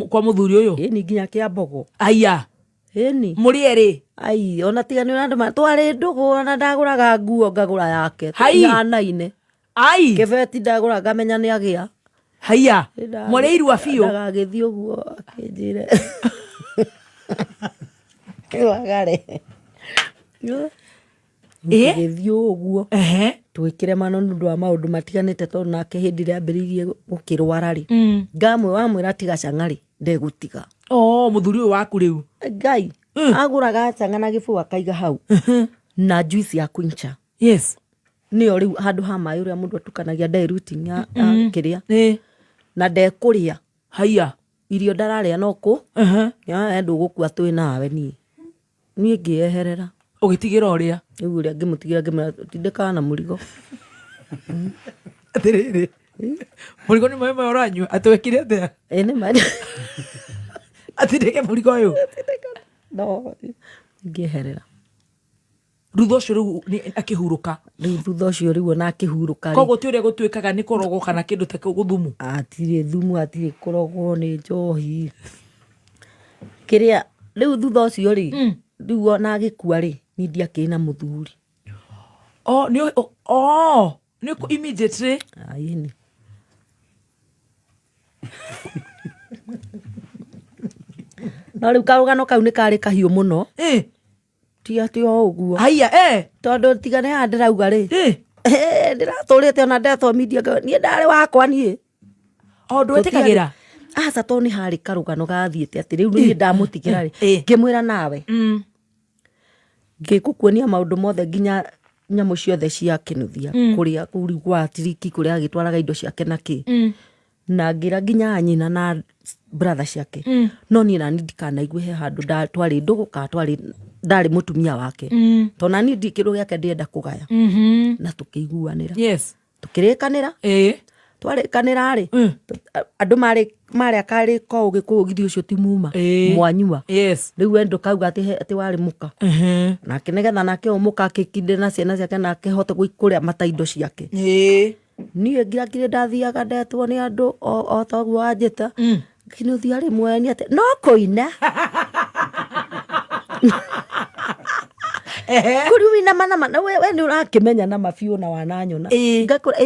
kwa muthuri uyu ni nginya kiambogo aya ni muri eri ai ona tigani na twari ndugu ona ndaguraga nguo ngagura yake ihanaine ai kebeti ndagura ngamenya ni agia haya muri irua biu ndagagithie uguo akinjire kiwagare githie uguo twikire mano nundu wa maundu matiganite tondu nake hindi ria ambiririe gukirwara ri ngamwe wamwira tiga cang'ari ndegutiga muthuri uyu waku riu ngai aguraga canga na gifu akaiga hau na juice ya quincha niyo riu handu ha mai uria mundu atukanagia diluting ya kiria na ndekuria haya irio ndararia noku ya endu gukua twi nawe ni ngieherera ugitigira uria riu uria ngimutigira ngimera tindika na murigo atiriri murigo ni mama oranywa atwekire atia ni mari atindike murigo uyu no ngieherera rutho cio riu akihuruka riu thutha ucio riu na akihuruka koguo ti uria gutwikaga ni korogo kana kindu ta guthumu atire thumu atire korogo ni njohi kiria riu thutha ucio ri riu ona agikua ri ni ndiakina muthuri ni immediately ni no riu karugano kau ni kari kahiu muno ti ati o uguo haya tondu tigane ha ndirauga ri ndiraturite ona ndethomithia nie ndari wakwa nie ndwetikagira aca to ni hari karugano gathiite ati riu nie ndamutigira ri ngimwira nawe ngikukuonia maundu mothe nginya nyamu ciothe cia kinuthia kuria kurigwa tiriki kuria agitwaraga indo ciake naki na ngira nginya nyina na brother ciake no ni na ndikanaigwe he handu twari ndugu ka twari ndari mutumia wake to na ni ndikiru giake ndienda kugaya na tukiguanira tukirikanira twarĩkanĩra rĩ andũ marĩ akarĩ ko ũgĩkũũgithi ũcio ti muma mwanyua rĩu wendo kauga atĩ warĩ mũka nake nĩgetha nake mũka akĩkinde na ciana ciake na akĩhote kũrĩa mataindo ciake niĩ ngirangire ndathiaga ndetwo nĩ andũ o toguo wanjĩta kinuthia rĩmwe ni atĩ no kũina kurumina mana we nĩ ũrakĩmenya na mabiũ na wananyona ngakũra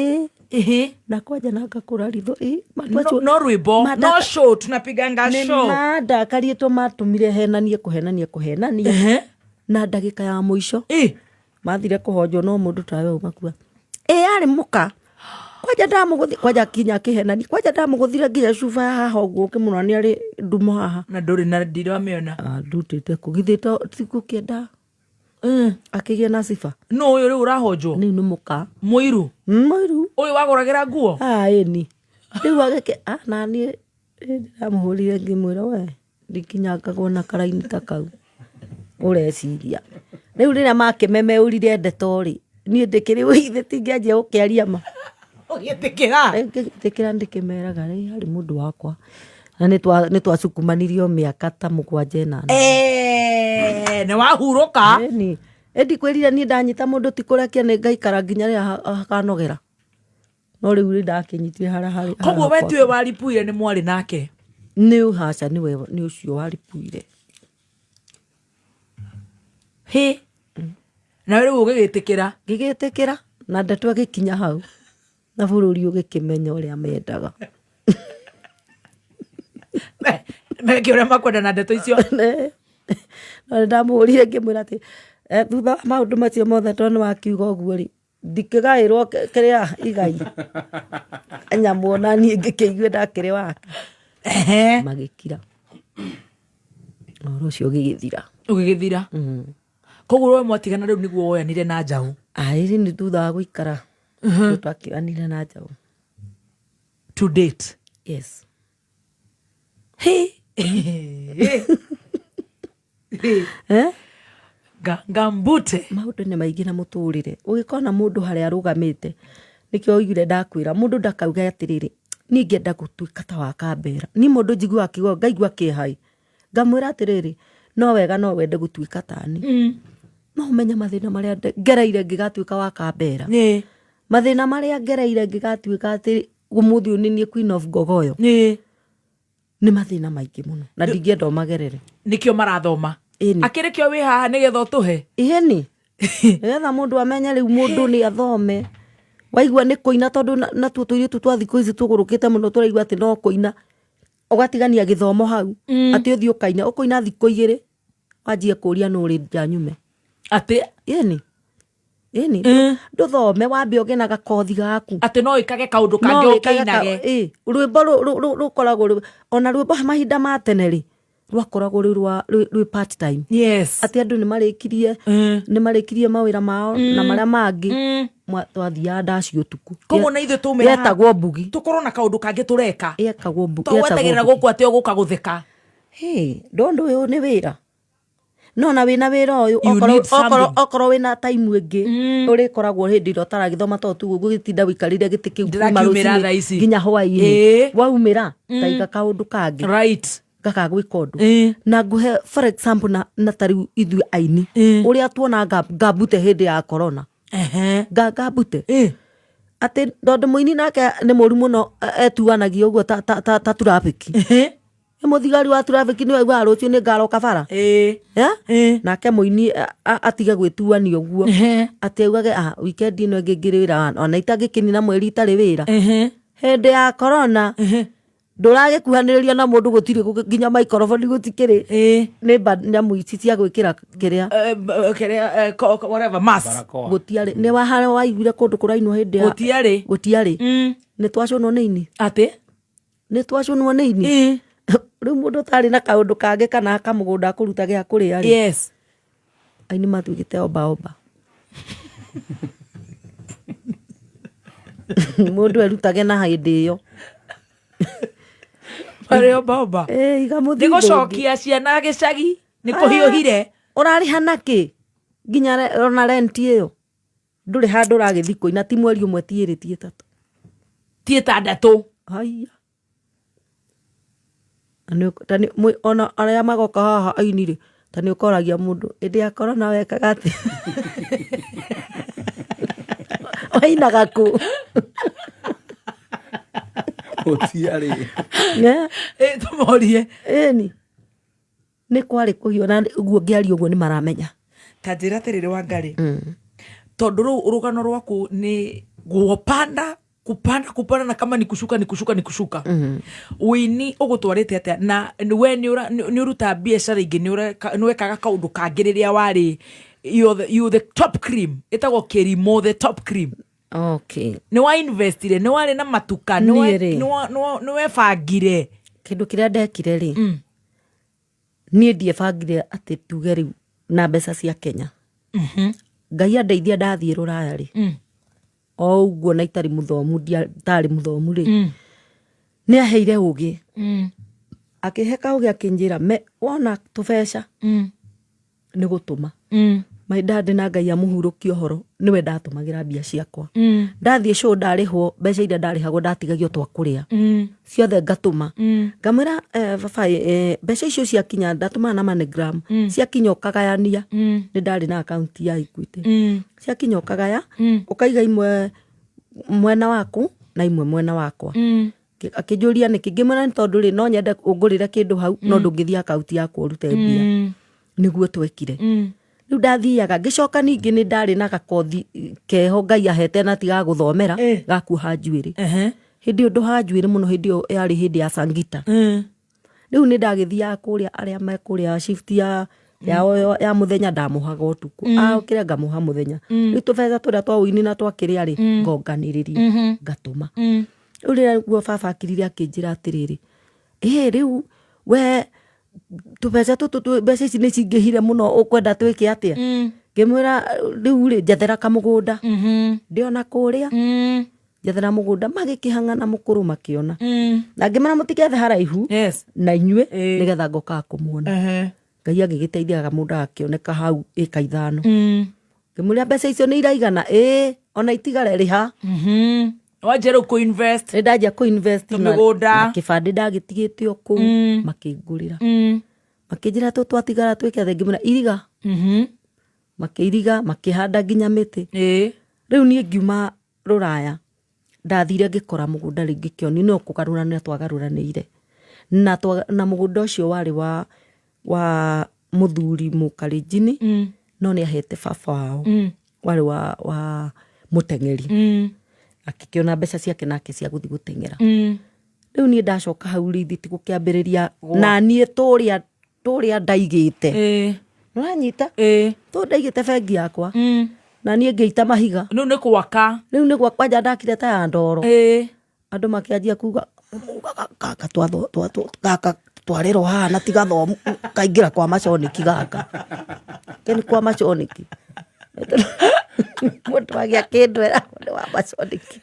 na kwaja na ngakũra ritho no rwĩmbo no show tunapiganga show na ndakariĩtwo matũmire kũhenania na ndagĩka ya mũico mathire kũhonjwo no mũndũ tawe umakua arĩ mũka kwaja kinya kĩhenani kwaja ndamũgũthire nginya cuba haha ũguo ũkĩmũrora nĩ arĩ ndumo haha na ndũrĩ na ndiro amĩona ndutĩte kũgithĩte tikũkĩenda akĩgĩa na sifa no ũyũ rĩu ũrahonjwo nĩ mũka mũiru ũyũ wagũragĩra nguo ĩni rĩu agĩke na niĩ ndamũhũrire ngĩmwĩra we ndikinyangagwo na karaini ta kau ũreciria rĩu rĩrĩa makĩmemeũrire ndeto rĩ niĩ ndĩkĩrĩ wĩithĩ tingĩanjia gũkĩaria ma ũgĩtĩkĩra ndĩkĩmeraga rĩ harĩ mũndũ wakwa na nĩ twacukumanirio mĩaka ta 7-8 nĩ wahurũka ĩndi kwĩrire niĩ ndanyita mũndũ ti kũrekia nĩ ngaikara nginya rĩrĩa akanogera no rĩu rĩ ndakĩnyitire harĩa koguo we tiwe waripuire nĩ mwarĩ nake nĩ haca nĩ ũcio waripuire na rĩu ũgĩgĩtĩkĩra na ndeto agĩkinya hau na bũrũri ũgĩkĩmenya ũrĩa mendaga meke ũrĩa makwenda na ndeto icio na ndamũhũrire ngĩmwĩra atĩ thutha wa maũndũ macio mothe tondũ wakiuga ũguo rĩ ndikĩgaĩrwo kĩrĩa igai anyamuona niĩ ngĩkĩigue ndakĩrĩ wake magĩkira ũhoro ũcio ũgĩgĩthira koguo we mwatigana rĩu nĩguo woyanire na njaũ rĩrĩ nĩ thutha wa gũikara twakĩoyanire na njaũ to date yes ngambute maũndũ nĩ maingĩ na mũtũrĩre ũgĩkona mũndũ harĩa arũgamĩte nĩkĩo oigire ndakwĩra mũndũ ndakauga atĩrĩrĩ niĩ ngĩenda gũtuĩka ta wa Kambera niĩ mũndũ njiguaga kiugo ngaigua kĩeha ngamwĩra atĩrĩrĩ no wega no wende gũtuĩka tani no ũmenye mathĩna marĩa ngereire ngĩgatuĩka wa Kambera mathĩna marĩa ngereire ngĩgatuĩka atĩ ũmũthĩ nĩ niĩ Queen of Gogoyo nĩ mathĩna maingĩ mũno na ndingĩenda ũmagerere nĩkĩo marathoma akĩrĩkĩo wĩ haha nĩgetha ũtũhe iheni nĩgetha mũndũ amenye rĩu mũndũ nĩ athome waigua nĩ kũina tondũ natuo tũirĩtu twa thikũ ici tũgũrũkĩte mũno tũraigua atĩ no kũina ũgatigania gĩthomo hau atĩ ũthiĩ ũkaina ũkũina thikũ 2 wanjie kũria nũ rĩ njanyume atĩ iheni ndũthome wambe ũgĩe na gakothi gaku atĩ no ĩkage kaũndũ kangĩ ũkĩinage rwĩmbo rũkoragwo ona rwĩmbo mahinda ma tene rĩ rwakoragwo rwĩ part time atĩ andũ nĩ marĩkirie mawĩra mao na marĩa mangĩ twathiaga ndaci ũtukũ koguo na ithuĩ tũmĩra yetagwo mbugi tũkorwo na kaũndũ kangĩ tũreka yetagwo mbugi tũwetegĩrĩra gũkũ atĩ ũgũka gũtheka ndondũ ũyũ nĩ wĩra no na wĩna wĩra ũyũ okorwo wĩna time ĩngĩ ũrĩkoragwo hĩndĩ ĩrĩa ũtaragĩthoma tondũ tu gũgĩtinda wĩikarĩire gĩtĩ kĩu nginya hwaĩ-inĩ waumĩra taiga kaũndũ kangĩ gakagwĩka ũndũ na ngũhe for example na tarĩu ithuĩ aini ũrĩa tuona ngambute hĩndĩ ya corona ngambute atĩ tondũ mũini nake nĩ mũru mũno etuanagia ũguo ta turabĩki mũthigari wa turabĩki nĩ waigua rũciũ nĩ ngaroka bara nake mũini atige gwĩtuania ũguo atĩ augage wikendi ĩno ĩngĩ ngĩrĩ wĩra ona itangĩkĩnina mweri itarĩ wĩra hĩndĩ ya corona ndũragĩkuhanĩrĩria na mũndũ gũtirĩ nginya maikoroboni gũtikĩrĩ nĩ nyamũ ici cia gwĩkĩra kĩrĩa gũtiarĩ nĩ wahara waiguire kũndũ kũrainwo hĩndĩ ya gũtiarĩ nĩ twacũnwo nĩ ini atĩ nĩ twacũnwo nĩ ini rĩu mũndũ tarĩ na kaũndũ kangĩ kana kamũgũnda kũruta gĩa kũrĩa aini matuĩkĩte omba mũndũ erutage na hĩndĩ ĩyo nĩ gũcokia ciana gĩcagi nĩ kũhiũhire ũrarĩha nakĩ nginya ona renti ĩyo ndũrĩ handũ ũragĩthiĩ kũina ti mweri ũmwe ti 2 ti 3 Tieta dato. Haya. Tani ona aria magoka haha ainire. Tani ukoragia mundu. Indi akora na wekaga ati. Wainaga ku. Otiari. Tumorie. Eni. Nĩ kwarĩ kũhiũ na ũguo ngĩaria ũguo nĩ maramenya. Ta njĩra atĩrĩrĩ Wangari. Tondũ rũu rũgano rwaku nĩ kupanda na kama ni kushuka. Wini ũgũtwarĩte atĩa na we nĩ ũruta biacara ingĩ nĩ wekaga kaũndũ kangĩ rĩrĩa warĩ you the top cream. Ĩtagwo Kĩrimũ the top cream. Okay. Nĩ wa investire, nĩ warĩ na matuka, nĩ webangire. Kĩndũ kĩrĩa ndekire rĩ. Niĩ ndiebangire atĩ tuge rĩu na mbeca cia Kenya. Ngai andeithia ndathiĩ rũraya rĩ. O ũguo na itarĩ mũthomu ndarĩ mũthomu rĩ. Nĩ aheire ũgĩ. Akĩhe kaũgĩ akĩnjĩra wona tũbeca nĩ gũtũma. My dad na Ngai amũhurũkie ũhoro niwe ndatũmagĩra mbia ciakwa. Ndathiĩ show ndarĩhwo mbeca iria ndarĩhagwo ndatigagio twa kũrĩa. Ciothe ngatũma. Ngamwĩra baba mbeca icio ciakinya ndatũma na MoneyGram. Ciakinya ũkagayania. Nĩ ndarĩ na account ya Equity. Ciakinya ũkagaya ũkaiga imwe mwena waku na imwe mwena wakwa. Akĩnjũria nĩkĩ ngĩmwĩra nĩ tondũ rĩ no nyende ũngũrĩre kĩndũ hau no ndũngĩthiĩ account yakwa ũrute mbia. Nĩguo twekire. Rĩu ndathiaga ngĩcoka ningĩ nĩ ndarĩ na gakothi keho Ngai ahete na tiga gũthomera gakuoha njuĩrĩ. Hĩndĩ ũndũ ha njuĩrĩ mũno hĩndĩ ĩyo yarĩ hĩndĩ ya Sangita. Rĩu nĩ ndagĩthiaga kũrĩa arĩa me kũrĩa shift ya mũthenya ndamuhaga ũtukũ. Okĩra ngamuha mũthenya. Rĩu tũbeca tũrĩa twa wini na twakĩrĩa rĩ ngonganĩrĩria ngatũma. Rĩu rĩrĩa guo baba akirire akĩnjĩra atĩrĩrĩ. Rĩu we tũbeca tũtũ mbeca ici nĩ cingĩhire mũno ũkwenda twĩke atĩa. Ngĩmwĩra rĩu rĩ njethera kamũgũnda. Ndĩona kũrĩa. Njethera mũgũnda magĩkĩhang'ana mũkũrũ makĩona. Na ngĩmera mũtigethe haraihu na inyuĩ nĩgetha ngoka kũmuona. Ngai agĩgĩteithia kamũgũnda akĩoneka hau ĩka 5. Ngĩmwĩra mbeca icio nĩ iraigana ona itigare rĩha. Wanjĩra kũ-invest. Nĩ ndanjia kũ-invest na kĩbandĩ ndagĩtigĩte o kũu makĩngũrĩra. Makĩnjĩra twatigara twĩke atĩ ngĩmwĩra iriga. Makĩiriga makĩhanda nginya mĩtĩ. Rĩu niĩ ngiuma rũraya ndathire ngĩkora mũgũnda rĩngĩ kĩoni no kũgarũrana twagarũranĩire. Na mũgũnda ũcio warĩ wa mũthuri Mũkalenjin no nĩ ahete baba wao. Warĩ wa mũteng'eri. Akĩkĩona mbeca ciake nake cia gũthiĩ gũteng'era. Rĩu niĩ ndacoka hau rĩthiti gũkĩambĩrĩria na niĩ tũrĩa ndaigĩte. Nĩwanyita? Tũ ndaigĩte bengi yakwa. Na niĩ ngĩita mahiga. Rĩu nĩ gwaka. Rĩu nĩ gwakwa nja ndakire ta ya ndoro. Andũ makĩanjia kuga gaka twarĩrwo haha na ti gathomu kaingĩra kwa maconiki gaka. Keni kwa maconiki. Mũndũ agĩa kĩndwera mũndũ wa maconiki.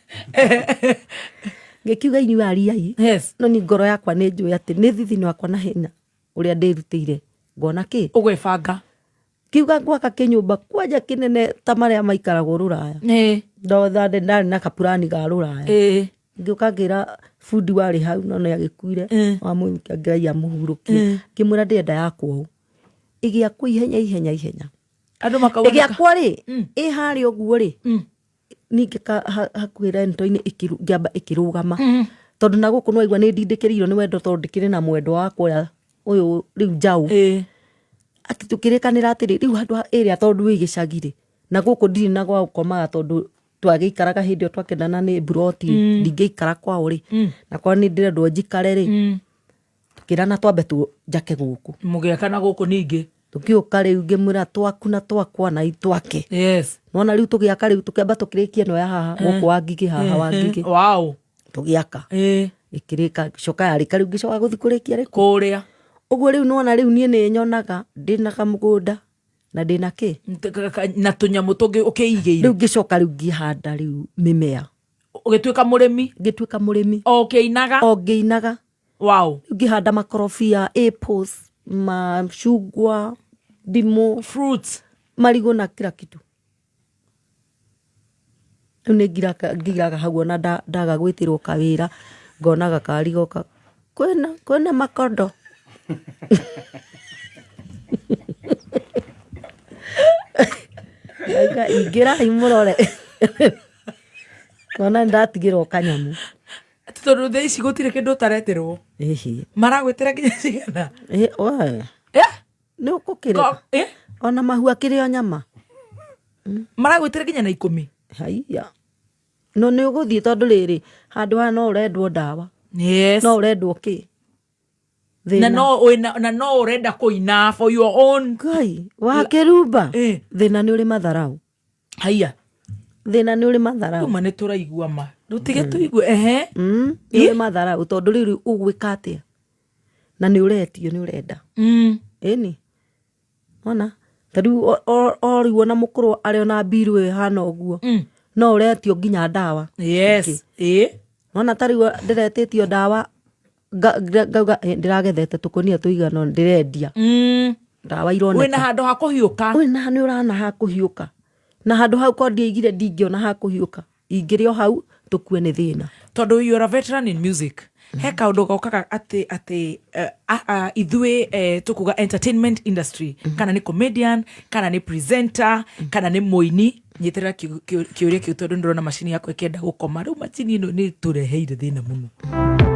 Ngĩkiuga inyuĩ ariai. No ni ngoro yakwa nĩ njũĩ atĩ nĩ thithini wakwa na henya ũrĩa ndĩrutĩire. Ngona kĩ? Ũgwĩbanga. Kiuga gwaka kĩnyũmba kwanja kĩnene ta marĩa maikaragwo rũraya. Ndotha ndarĩ na kapurani ga rũraya. Ngĩũka ngĩra bundi warĩ hau no nĩ agĩkuire. Wamũikia Ngai amũhurũkie. Ngĩmwĩra ndĩenda yakwa ũũ. Ĩgĩakwo ihenya. Andũ makauga ĩgĩakwo rĩ harĩa ũguo rĩ ningĩ hakuhĩ rento-inĩ ngĩamba ĩkĩrũgama. Tondũ na gũkũ nĩwaigua nĩ ndindĩkĩrĩirwo nĩ wendo tondũ ndĩkĩrĩ na mwendo wakwa ũyũ rĩu njaũ. Tũkĩrĩkanĩra atĩrĩ rĩu handũ ĩrĩa tondũ wĩ gĩcagi rĩ na gũkũ ndirĩ na gwa gũkomaga tondũ twagĩikaraga hĩndĩ ĩyo twakendana nĩ buroti ndingĩikara kwao rĩ na kwa nĩ ndĩrendwo njikare rĩ tũkĩrana twambe tũnjake gũkũ. Mũgĩakana gũkũ ningĩ. Tũkĩũka rĩu ngĩmwĩra twaku na twakwa na itwake. Nona rĩu tũgĩaka rĩu tũkĩamba tũkĩrĩkia ĩno ya haha gũkũ wa Ngigĩ haha wa Ngigĩ. Tũgĩaka. Ĩkĩrĩka gĩcoka yarĩka rĩu ngĩcoka gũthiĩ kũrĩkia kũrĩa. Ũguo rĩu nona rĩu niĩ nĩ nyonaga ndĩna kamũgũnda na ndĩna kĩ na tũnyamũ tũngĩ ũkĩigĩire. Rĩu ngĩcoka rĩu ngĩhanda rĩu mĩmea. Ũgĩtuĩka mũrĩmi? Ngĩtuĩka mũrĩmi. O ngĩinaga? O ngĩinaga. Wow. Rĩu ngĩhanda makorobia, apples, machungwa, ndimũ, fruits, marigũ na kila kitu. Nĩ ngiraga hau ona ndaga gwĩtĩrwo kawĩra ngona gakari goka kwĩna makondo ingĩra imũrore ngona ndatigĩrwo kanyamu tondũ thaa ici gũtirĩ kĩndũ ũtareterwo maragwĩtĩra nginya cigana nĩ ũkũkĩrĩa ona mahu akĩrĩ o nyama maragwĩtĩra nginya na 10 haiya no nĩ ũgũthiĩ tondũ rĩrĩ handũ ha no ũrendwo ndawa no ũrendwo kĩ na no ũrenda kũina for your own Ngai wa kĩrumba thĩna nĩ ũrĩ matharau haiya thĩna nĩ ũrĩ matharau ma nĩ tũraigua ma rũtige tũigue nĩ ũrĩ matharau tondũ rĩrĩ ũgwĩka atĩa na nĩ ũretio nĩ ũrenda ĩni ona tariu orĩguo na mũkũrũ arĩ ona mbiru ĩhana ũguo no ũretio nginya ndawa ona tariu ndĩretĩtio ndawa ngauga ndĩragethete tũkonia tũigana ndĩrendia ndawa ironeka wĩna handũ ha kũhiũka wĩna nĩ ũrana ha kũhiũka na handũ hau ko ndiaigire ndingĩona ha kũhiũka ingĩrĩ o hau tũkue nĩ thĩna tondũ you are a veteran in music he kaũndũ gaukaga atĩ ithuĩ tũkuga entertainment industry kana nĩ comedian kana nĩ presenter kana nĩ mũini nyitĩrĩra kĩũria kĩu tondũ ndĩrona macini yakwa ĩkĩenda gũkoma rĩu macini ĩno nĩ tũreheire thĩna mũno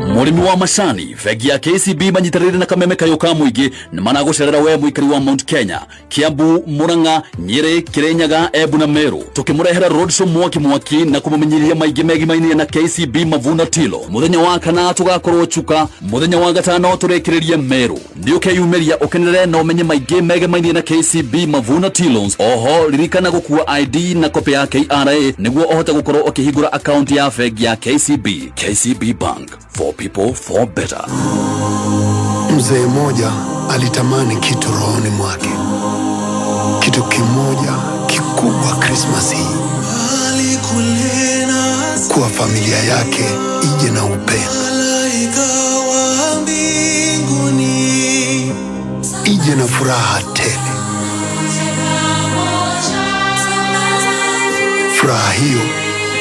Mũrĩmi wa macani bengi ya KCB manyitanĩire na kameme kayo ka mũingĩ nĩ managũcerera we mũikari wa Mount Kenya Kiambu Murang'a Nyeri Kirinyaga Embu na Meru tukimurehera roadshow mwaki na kumumenyeria maingĩ megimainĩ na KCB Mavuna Tilo muthenya wa kana tugakorwo Chuka muthenya wa gatano turekererie Meru nĩ ukeyumeria ukenere na umenye maingĩ megimainĩ na KCB Mavuna Tilos oho ririkana gũkua ID na kopi ya KRA nĩguo ũhote gũkorwo ũkĩhingũra account ya bengi ya KCB Bank for people for better. Mzee mmoja alitamani kitu rohoni mwake, kitu kimoja kikubwa Christmas hii, kuwa familia yake ije na upendo, ije na furaha tele. Furaha hiyo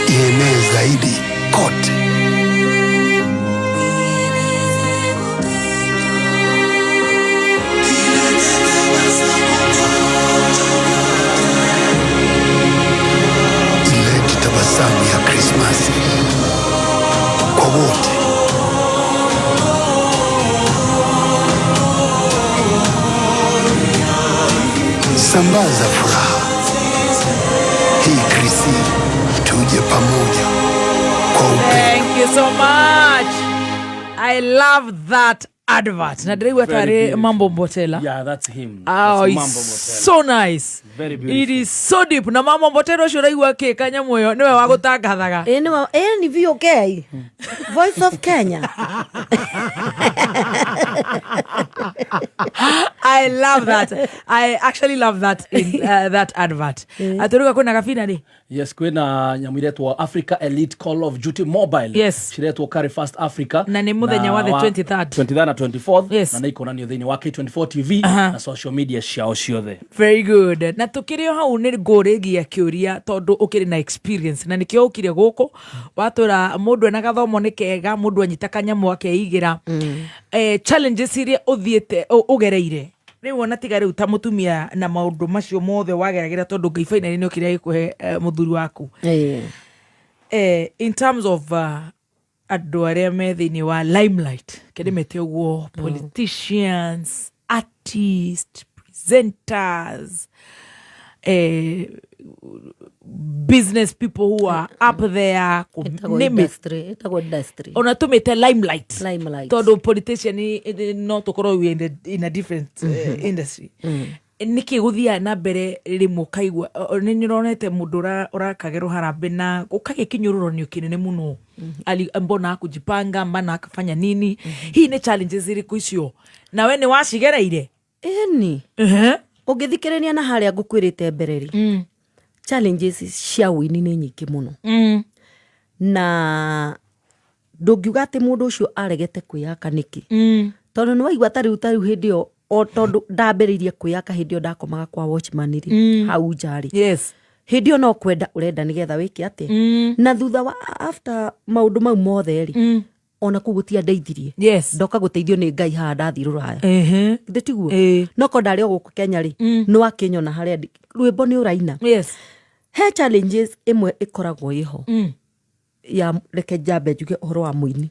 ienee zaidi kote. Tabasamu ya Christmas kwa wote. Sambaza furaha hii Krisi, tuje pamoja kwa upendo. Thank you so much. I love that advert. Na direi watare Mambo Mbotela. Yeah, that's him. Oh, That's it's so nice. Very beautiful. It is so deep. Na Mambo Mbotela shuraiwa ke kanyamoyo niwe wagutangathaga. Ni VOK. Voice of Kenya. I love that. I actually love that in that advert. Aturuka kuna kafina ni? Yes, kwena nyamuiretwo Africa Elite Call of Duty Mobile. Yes. Shiretwo Carry Fast Africa. Na ni muthenya wa the 23rd. 23rd na 24th. Yes. Na niko nani thini wa K24 TV na social media ciao ciothe. Very good. Na tukirio hau ni ngũrĩgia kĩũria tondu ukiri na experience na nikio ukire guku watura mundu ena gathomo ni kega mundu anyita kanyamu akeigira challenges iria uthiete ugereire ni wona tiga riu ta mutumia na maundu macio mothe wageragira tondu ngai finally ni ukire gukuhe muthuri waku in terms of andu aria me thiini wa limelight kedimete uguo politicians, artists, presenters, business people who are up there, industry. Unatumite limelight. Todo politician no tokoro in a different industry. Niki guthia na mbere rimwe kaigwa ni nironete mundu urakagerwo harambe na ukagekinyururo ni ukinene muno ali mbona akujipanga mbana akafanya nini hii ni challenges iriku icio na we ni wacigereire eni ungithikirania na haria ngukwirite mbereri challenges cia wini ni nyingi muno na ndungiuga ati mundu ucio aregete kwiyaka niki tondu ni waigua tariu hindi o tondu ndambiririe kwiyaka hindi o ndakomaga kwa watchman ri hau njari yes hindi ono kwenda urenda nigetha wiki ate na thutha wa after maundu mau mothe ri ona kugutia ndeithirie ndoka guteithio ni Ngai ha ndathi ruraya nditiguo no ko ndari guku Kenya ri no akinyona haria rwimbo ni uraina he challenges imwe ikoragwo iho ya reke jambe njuge uhoro wa muini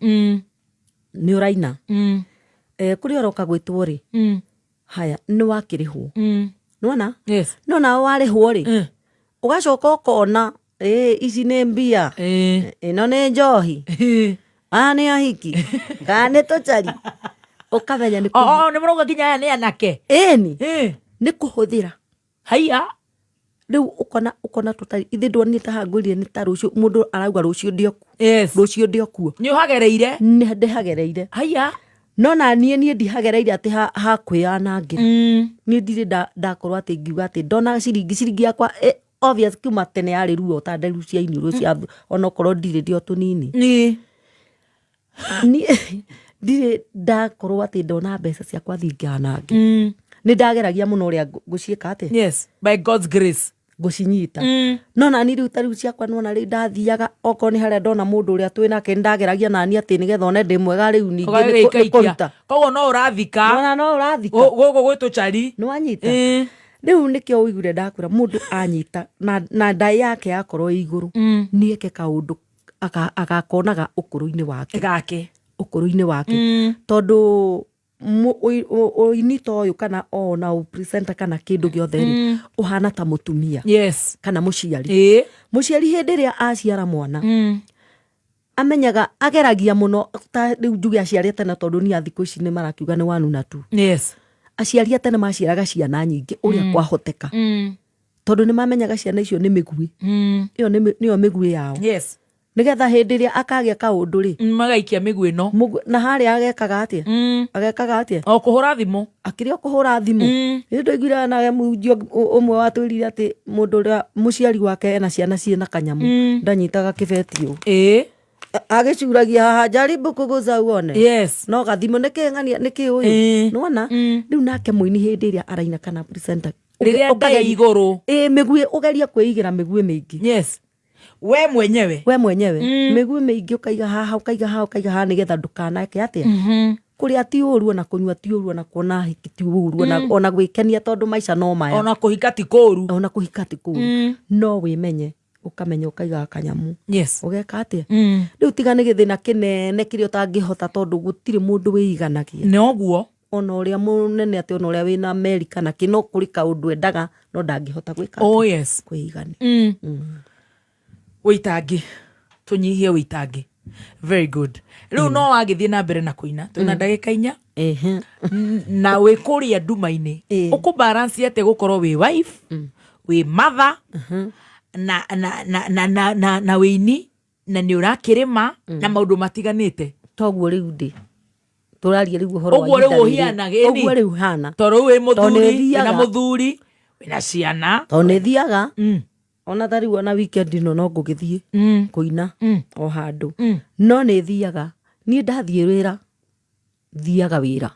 ni uraina kuri oroka gwitwo ri haya ni wakirihwo nona nona warihwo ri ugacoka ukona ici ni mbia ino ni njohi ni ahiki kana tuchari ukamenya ni ni muruga kinya ni anake ni kuhuthira haya riu ukona tutari ithi ndwoni ta hangurire ni ta rucio mundu arauga rucio ndioku rucio ndiokuo ni uhagereire ni ndihagereire haya no na nie ndihagereire ati ha kwianangira ni ndire ndakorwo ati ngiuga ati ndona ciringi yakwa obvious kuma tene yari ruo ta nderu cia iniro cia ona korwo ndire ndio tunini ni ndire ndakorwo ati ndona mbeca ciakwa thingianange ni ndageragia muno uria guciika ati by God's grace gucinyita no na ni riu tariu ciakwa nona ri ndathiaga oko ni haria ndona mundu uria twinake ndageragia nani ati nigetha one ndi mwega riu ningi ni kuruta koguo no urathika gugu gwitu chari no anyita riu nikio uigure ndakwira mundu anyita na ndai yake yakorwo iguru ni eke kaundu agakonaga ukuruini wake tondu oini toyo kana ona presenter kana kindu giothe uhana ta mutumia kana muciari hindi ria aciara mwana amenyaga ageragia muno ta riu njuge aciari tene tondu ni athiku ici ni marakiuga ni wanu na tu aciari tene maciaraga ciana nyingi uria kwahoteka tondu ni mamenyaga ciana icio ni migui iyo niyo migui yao nigetha hindi ria akagia kaundu ri magaikia migui no na haria agekaga atia o kuhura thimu akiri kuhura thimu ndio igura na mujio umwe watwirire ati mundu uria muciari wake ena ciana ciena kanyamu ndanyitaga kibetio agicuragia haha jaribu kuguza uone no gathimu niki uyu nona riu nake muini hindi ria araina kana presenter riria ndaya iguru migui ugeria kwigira migui mingi we mwenyewe migui mingi ukaiga haha nigetha ndukanake atia kuria ti uru na kunywa ti uru na kuona hiki ti uru ona gwikenia tondu maica no maya ona kuhika ti kuru no wimenye ukamenya ukaiga kanyamu ugeka atia riu tigane githina kinene kiria utangihota tondu gutiri mundu wiiganagia noguo ona uria munene ati ona uria wina America na kino kuri kaundu endaga no ndangihota gwika kuigania witangi tunyihie witangi very good riu no wagithie na mbere na kuina tuna ndagika inya na we kuria nduma-ini uku balance ate gukorwo wi wife wi mother na wini na ni urakirima na maundu matiganite toguo riu ndi turaria riu horo wa ihinda hiana gini oguo riu hana toro we muthuri na muthuri wina ciana tone thiaga ona thari wona weekend no ngugithie kuina o handu no ne thiaga ni ndathie wira thiaga wira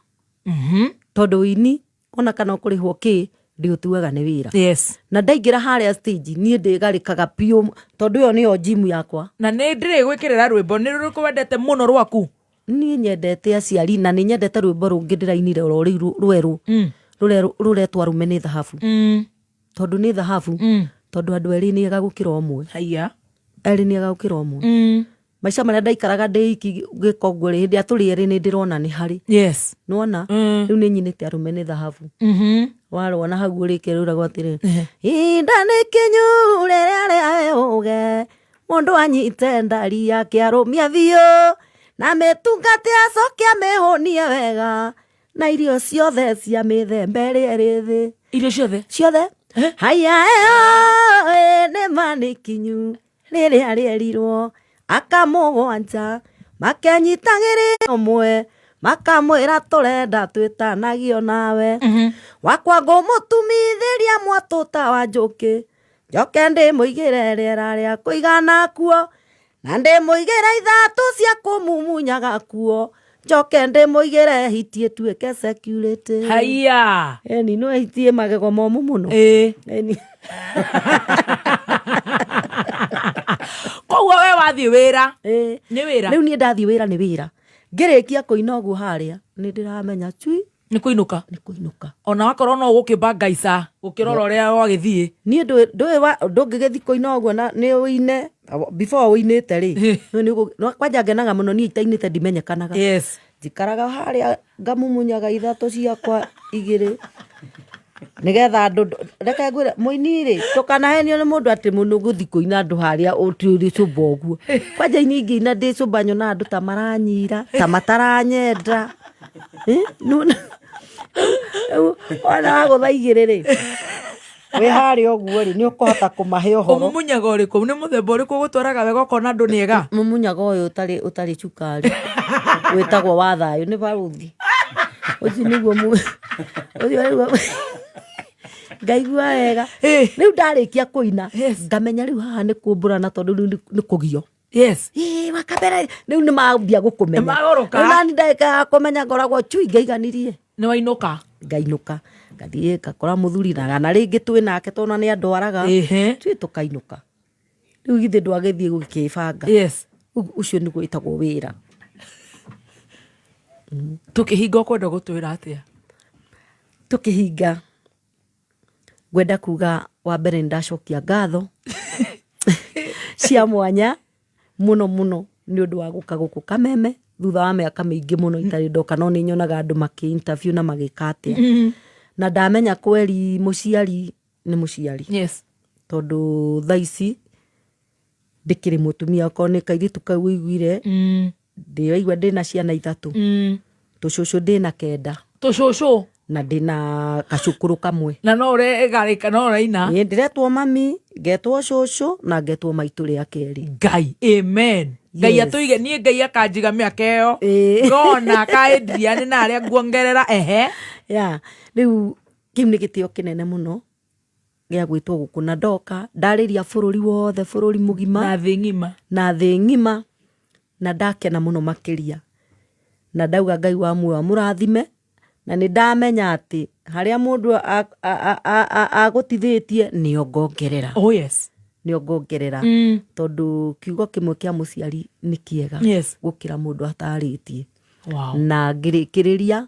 tondu wini ona kana kurihwo ki ndio tuaga ni wira na ndaingira haria stage ni ndigarikaga pio tondu yo niyo gym yakwa na ni ndire gwikirira rwimbo ni ruriku wendete muno rwaku ni nyendete aciari na ni nyendete rwimbo rungi ndirainire ro rweru ruretwa rume ni thahabu tondu ni thahabu tondu andu eri ni agagukira omwe haya eri ni agagukira omwe maica maria ndaikaraga ndiki gikongwe hindi aturi eri ni ndirona ni hari nona riu ni nyinite arume ni thahabu warona hagu rike rura gwatire inda ni kinyure rere uge mundu anyite ndari yake arumia thio na metungate acokia mehonie wega na irio ciothe cia mithembe rithi irio ciothe haya ne manikinyu riria rierirwo akamugwanja makenyitagiri omwe makamwira turenda twitanagio nawe wakwa ngumutumithiria mwatuta wa njuki njoke ndimuigire riera ria kuigana kuo na ndimuigire ithatu cia kumumunyaga kuo njoke ndimuigire hitie tuike security haya eni no hitie magego momu muno eni ũrathiĩ wĩra nĩ wĩra rĩu niĩ ndathiĩ wĩra nĩ wĩra ngĩrĩkia kũina ũguo harĩa nĩ ndĩramenya cui nĩ kũinũka ona wakorwo no gũkĩmba ngaica gũkĩrora ũrĩa wagĩthiĩ niĩ ndũngĩgĩthi kũina ũguo na nĩ ũine before ũinĩte rĩ kwanja ngenaga mũno niĩ itainĩte ndimenyekanaga njikaraga harĩa ngamumunyaga ithatũ ciakwa igĩrĩ nigetha andũ reke ngwĩre mũini rĩ tũkanahenio nĩ mũndũ atĩ mũno gũthi kũina andũ harĩa ũtĩũrĩ cũmba ũguo kwanja ingĩina ndĩ cũmba nyona andũ ta maranyira ta mataranyenda ona wagũtha igĩrĩ rĩ wĩ harĩa ũguo rĩ nĩ ũkũhota kũmahe ũhoro ũmumunyaga ũrĩkũ nĩ mũthemba ũrĩkũ gũtwaraga wega ũkona andũ nĩ ega mũmunyaga ũyũ ũtarĩ cukari wĩtagwo wa thayũ nĩ baruthi ũcio nĩguo ngaigua wega rĩu ndarĩkia kũina ngamenya rĩu haha nĩ kũmbũrana tondũ rĩu nĩ kũgio wakambere rĩu nĩ mambia gũkũmenya nani ndagĩka ya kũmenya ngoragwo cui ngaiganirie nĩ wainũka ngainũka ngathiĩ ngakora mũthuri na rĩngĩ twĩ nake tondũ nĩ andwaraga tũĩ tũkainũka rĩu githĩ ndwagĩthiĩ gũkĩbanga ũcio nĩguo wĩtagwo wĩra tũkĩhinga ũkwenda gũtwĩra atĩa tũkĩhinga ngwenda kuga wa mbere ndacokia ngatho cia mwanya muno muno nĩ ũndũ wa gũka gũkũ Kameme thutha wa mĩaka mĩingĩ mũno itarĩ ndoka no nĩ nyonaga andũ makĩ-interview na magĩka atĩa na ndamenya kweri mũciari nĩ mũciari tondũ thaa ici ndĩkĩrĩ mũtumia okorwo nĩ kairĩtu kau wĩiguire ndĩraigua ndĩna ciana ithatũ tũcũcũ ndĩna 9 tũcũcũ na ndĩna kacukuru kamwe na no ũregarĩka no ũraina ndĩretwo mami ngetwo cũcũ na ngetwo maitũ rĩa kerĩ Ngai amen Ngai atũige niĩ Ngai akanjiga mĩaka ĩyo ngona akaendia nĩ na arĩa nguongerera rĩu kĩu nĩ gĩtĩo kĩnene mũno gĩa gwĩtwo gũkũ na ndoka ndarĩria bũrũri wothe bũrũri mũgima na thĩ ng'ima na ndakena mũno makĩria na ndauga Ngai wa muoyo amũrathime na nĩ ndamenya atĩ harĩa mũndũ agũtithĩtie nĩo ngongerera nĩo ngongerera tondũ kiugo kĩmwe kĩa mũciari nĩ kĩega gũkĩra mũndũ atarĩtie na ngĩrĩkĩrĩria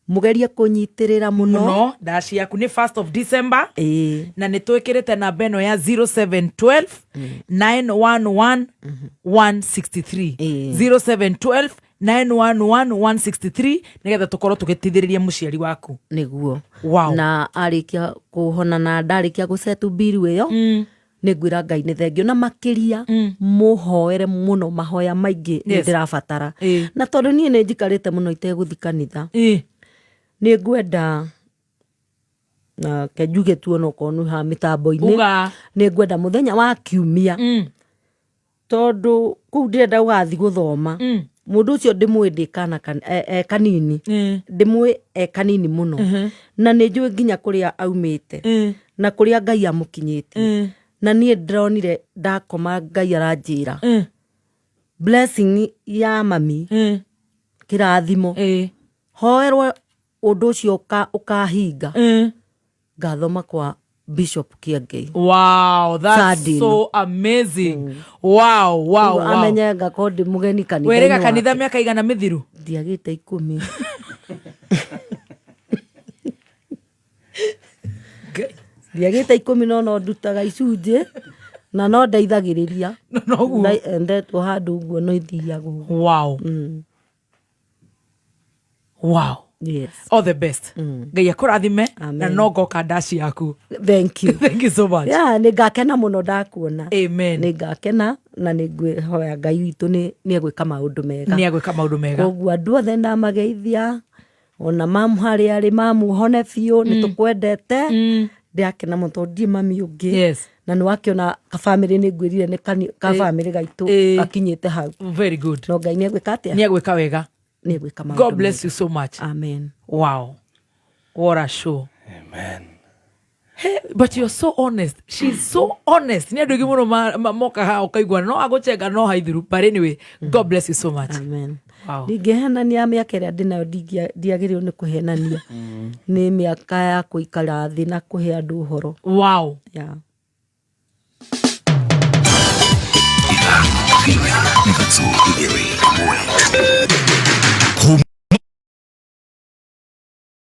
mugerie kũnyitĩrĩra mũno ndaci yaku nĩ 1st of December na nĩ twĩkĩrĩte namba ĩno ya 0712 911 163 0712 911-163 nigetha tukorwo tugitithĩrĩria mũciari waku niguo na arĩkia kuhona na ndarĩkia gũcetu biru ĩyo nĩngwĩra Ngai nĩ thengio na makĩria mũhoere mũno mahoya maingĩ ndĩrabatara na tondũ niĩ nĩ njikarĩte mũno itegũthi kanitha nĩ ngwenda na kenjuge tu ono konu ha mitambo-inĩ nĩ ngwenda mũthenya wa kiumia tondũ kũu ndĩrenda ũgathi gũthoma mũndũ ũcio ndĩmwĩ ndĩkana kanini ndĩmwĩ kanini mũno na nĩ njũĩ nginya kũrĩa aumĩte na kũrĩa Ngai amũkinyĩtie na niĩ ndĩronire ndakoma Ngai aranjĩra blessing ya mami kĩrathimo hoerwo ũndũ ũcio ũkahinga ngathoma kwa Bishop Kiengei. Wow, that's so amazing. Wow. Amenya ngakodi mugeni kanitha. Werega kanitha mĩaka igana mithiru? Ndiagĩte 10. Ndiagĩte 10 no ndutaga icunjĩ na no ndeithagĩrĩria. Ndetwo handũ ũguo no ithiaga. Wow. Yes. All the best. Ngai akũrathime na no ngoka ndaci yaku. Thank you. Thank you so much. Nĩ ngakena mũno ndakuona. Amen. Nĩ ngakena na nĩ ngwĩhoya Ngai witũ nĩ egwĩka maũndũ mega. Nĩ egwĩka maũndũ mega. Koguo andũ othe ndamageithia ona mamu harĩa arĩ mamu hone biũ nĩ tũkwendete. Ndakena mũno tondũ mami ũngĩ. Na nĩ wakĩona kabamĩrĩ nĩ ngwĩrire nĩ kabamĩrĩ gaitũ gakinyĩte hau. Very good. No Ngai nĩ egwĩka atĩa? Nĩ egwĩka wega. God bless you so much. Amen. Wow. What a show. Amen. Hey, but you're so honest. She's so honest. Ni andu ingi muno moka ha ukaigua no aguchenga no haithiru. But anyway, God bless you so much. Amen. Wow. Ndingĩhenania mĩaka ĩrĩa ndĩnayo ndiagĩrĩirwo nĩ kũhenania. Nĩ mĩaka ya kũikara thĩ na kũhe andũ ũhoro. Wow. Yeah. Mpinya, Mbatso, Igeri, Mwet.